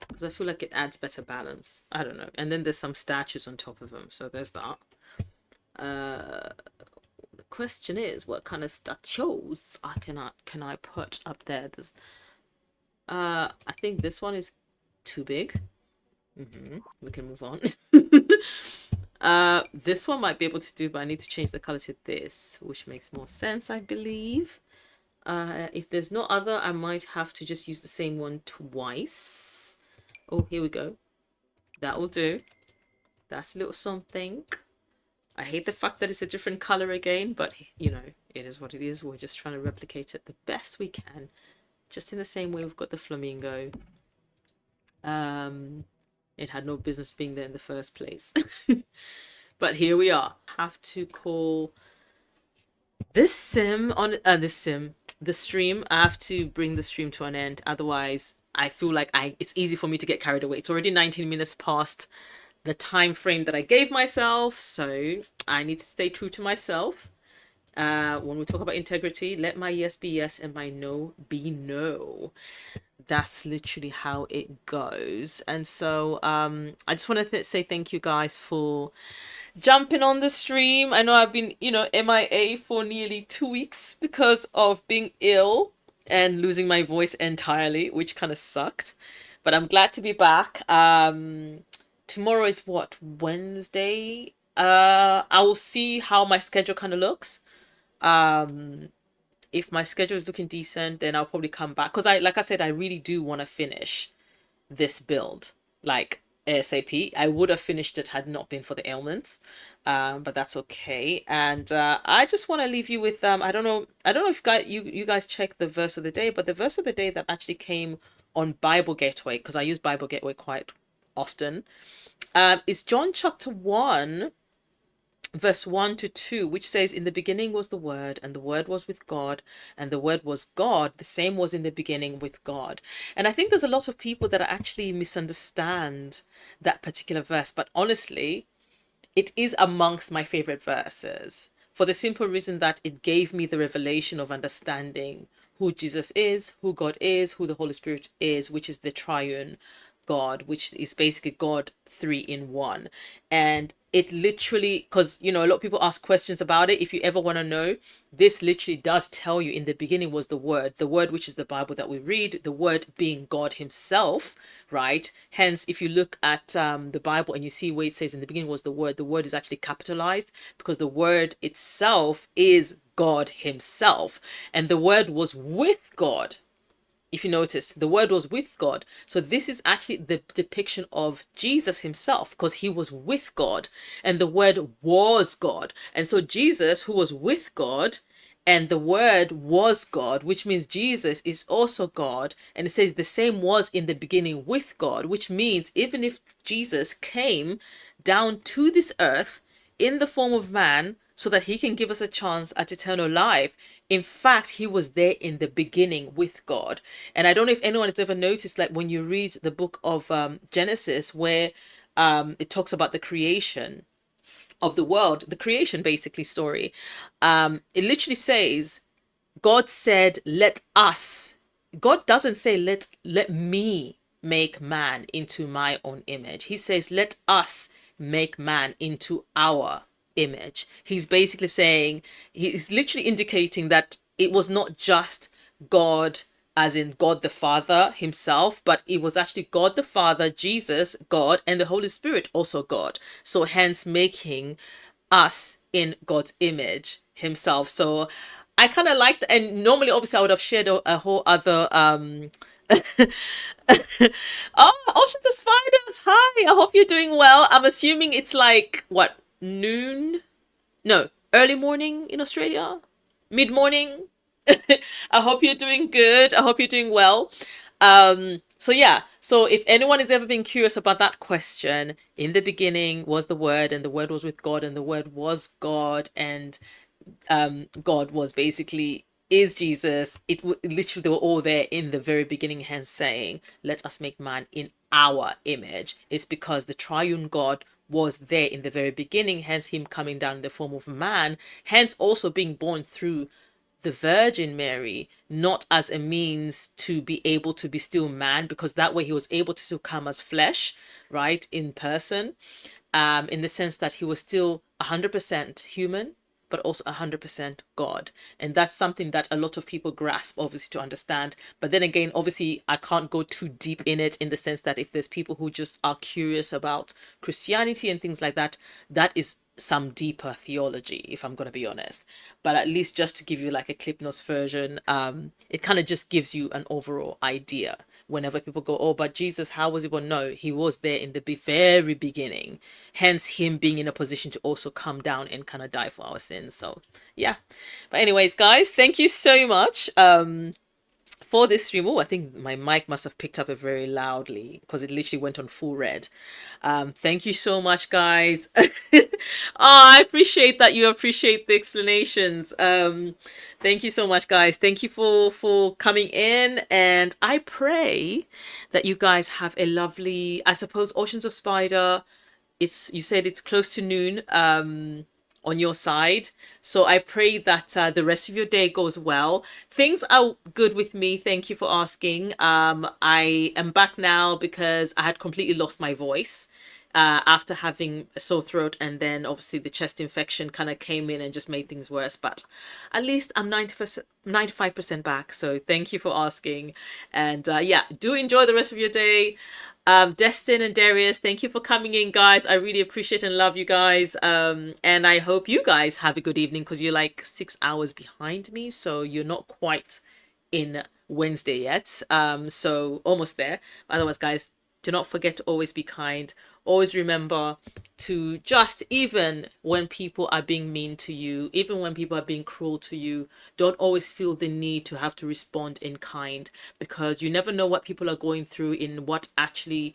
because I feel like it adds better balance. I don't know. And then there's some statues on top of them. So there's that. The question is, what kind of statues can I put up there? There's I think this one is too big. We can move on. This one might be able to do, but I need to change the color to this, which makes more sense, I believe. If there's no other, I might have to just use the same one twice. Oh, here we go. That will do. That's a little something. I hate the fact that it's a different color again, but you know, it is what it is. We're just trying to replicate it the best we can. Just in the same way we've got the flamingo. It had no business being there in the first place. But here we are. Have to call this sim on the stream. I have to bring the stream to an end. Otherwise, I feel like it's easy for me to get carried away. It's already 19 minutes past the time frame that I gave myself, so I need to stay true to myself. When we talk about integrity, let my yes be yes and my no be no. That's literally how it goes. And so I just want to say thank you guys for jumping on the stream. I know I've been, MIA for nearly 2 weeks because of being ill and losing my voice entirely, which kind of sucked. But I'm glad to be back. Tomorrow is what, Wednesday? I will see how my schedule kind of looks. If my schedule is looking decent, then I'll probably come back because like I said, I really do want to finish this build like ASAP. I would have finished it had not been for the ailments, but that's okay. And I just want to leave you with I don't know if you guys check the verse of the day, but the verse of the day that actually came on Bible Gateway, because I use Bible Gateway quite often, is John chapter 1 verse 1 to 2, which says, in the beginning was the Word, and the Word was with God, and the Word was God. The same was in the beginning with God. And I think there's a lot of people that actually misunderstand that particular verse, but honestly, it is amongst my favorite verses for the simple reason that it gave me the revelation of understanding who Jesus is, who God is, who the Holy Spirit is, which is the triune God, which is basically God three in one. And it literally, because a lot of people ask questions about it. If you ever want to know, this literally does tell you in the beginning was the word which is the Bible that we read, the word being God himself, right? Hence, if you look at the Bible and you see where it says in the beginning was the word is actually capitalized because the word itself is God himself, and the word was with God. If you notice, the word was with God. So this is actually the depiction of Jesus himself, because he was with God and the word was God. And so Jesus, who was with God, and the word was God, which means Jesus is also God. And it says the same was in the beginning with God, which means even if Jesus came down to this earth in the form of man so that he can give us a chance at eternal life. In fact, he was there in the beginning with God. And I don't know if anyone has ever noticed, like when you read the book of Genesis, where it talks about the creation of the world, the creation basically story. It literally says, God said, let us. God doesn't say, let me make man into my own image. He says, let us make man into our image. He's basically saying, he's literally indicating that it was not just God, as in God the Father himself, but it was actually God the Father, Jesus, God, and the Holy Spirit, also God. So hence making us in God's image himself. So I kind of like that. And normally, obviously, I would have shared a whole other oh, Oceans of Spiders, hi, I hope you're doing well. I'm assuming it's like what, noon? No, early morning in Australia, mid morning. I hope you're doing good. I hope you're doing well. So yeah, so if anyone has ever been curious about that question, in the beginning was the word, and the word was with God, and the word was God, and God was basically is Jesus. Literally they were all there in the very beginning, hence saying, "Let us make man in our image." It's because the triune God was there in the very beginning, hence him coming down in the form of man, hence also being born through the Virgin Mary, not as a means to be able to be still man, because that way he was able to still come as flesh, right, in person, in the sense that he was still 100% human, but also 100% God. And that's something that a lot of people grasp, obviously, to understand. But then again, obviously, I can't go too deep in it, in the sense that if there's people who just are curious about Christianity and things like that, that is some deeper theology, if I'm going to be honest. But at least just to give you like a clip notes version, it kind of just gives you an overall idea. Whenever people go, oh, but Jesus, how was he born? No, he was there in the very beginning, hence him being in a position to also come down and kind of die for our sins. So yeah, but anyways, guys, thank you so much for this stream. Oh, I think my mic must have picked up it very loudly because it literally went on full red. Thank you so much, guys. Oh, I appreciate that you appreciate the explanations. Thank you so much, guys. Thank you for coming in, and I pray that you guys have a lovely, I suppose, Oceans of Spider. You said it's close to noon on your side, so I pray that the rest of your day goes well. Things are good with me, thank you for asking. I am back now because I had completely lost my voice after having a sore throat, and then obviously the chest infection kind of came in and just made things worse, but at least I'm 95% back, so thank you for asking. And yeah, do enjoy the rest of your day. Destin and Darius, thank you for coming in, guys. I really appreciate and love you guys. And I hope you guys have a good evening, because you're like 6 hours behind me, so you're not quite in Wednesday yet. So almost there. Otherwise, guys, do not forget to always be kind. Always remember to just, even when people are being mean to you, even when people are being cruel to you, don't always feel the need to have to respond in kind, because you never know what people are going through, in what actually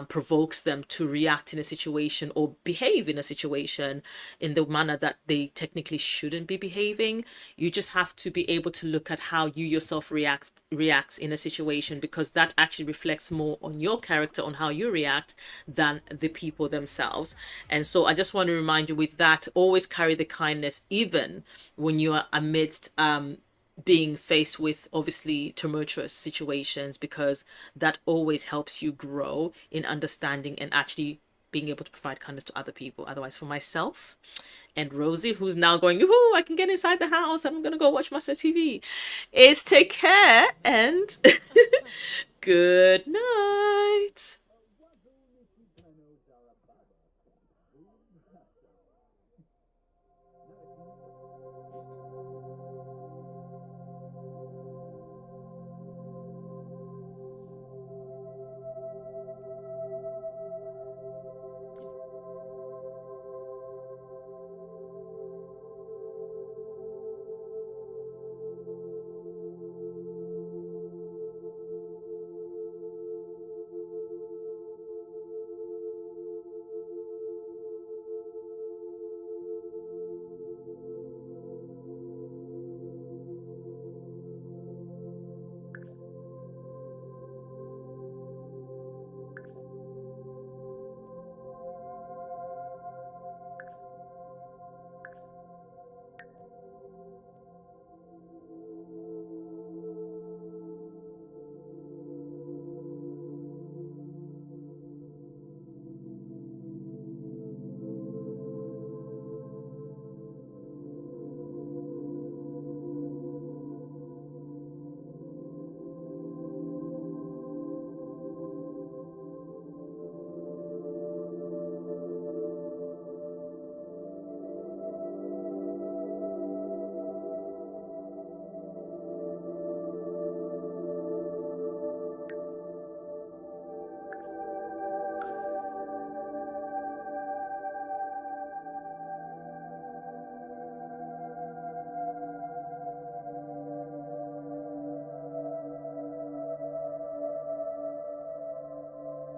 provokes them to react in a situation or behave in a situation in the manner that they technically shouldn't be behaving. You just have to be able to look at how you yourself reacts in a situation, because that actually reflects more on your character, on how you react, than the people themselves. And so I just want to remind you with that, always carry the kindness, even when you are amidst being faced with obviously tumultuous situations, because that always helps you grow in understanding and actually being able to provide kindness to other people. Otherwise, for myself and Rosie, who's now going, "Ooh, I can get inside the house and I'm gonna go watch my TV," is take care and good night.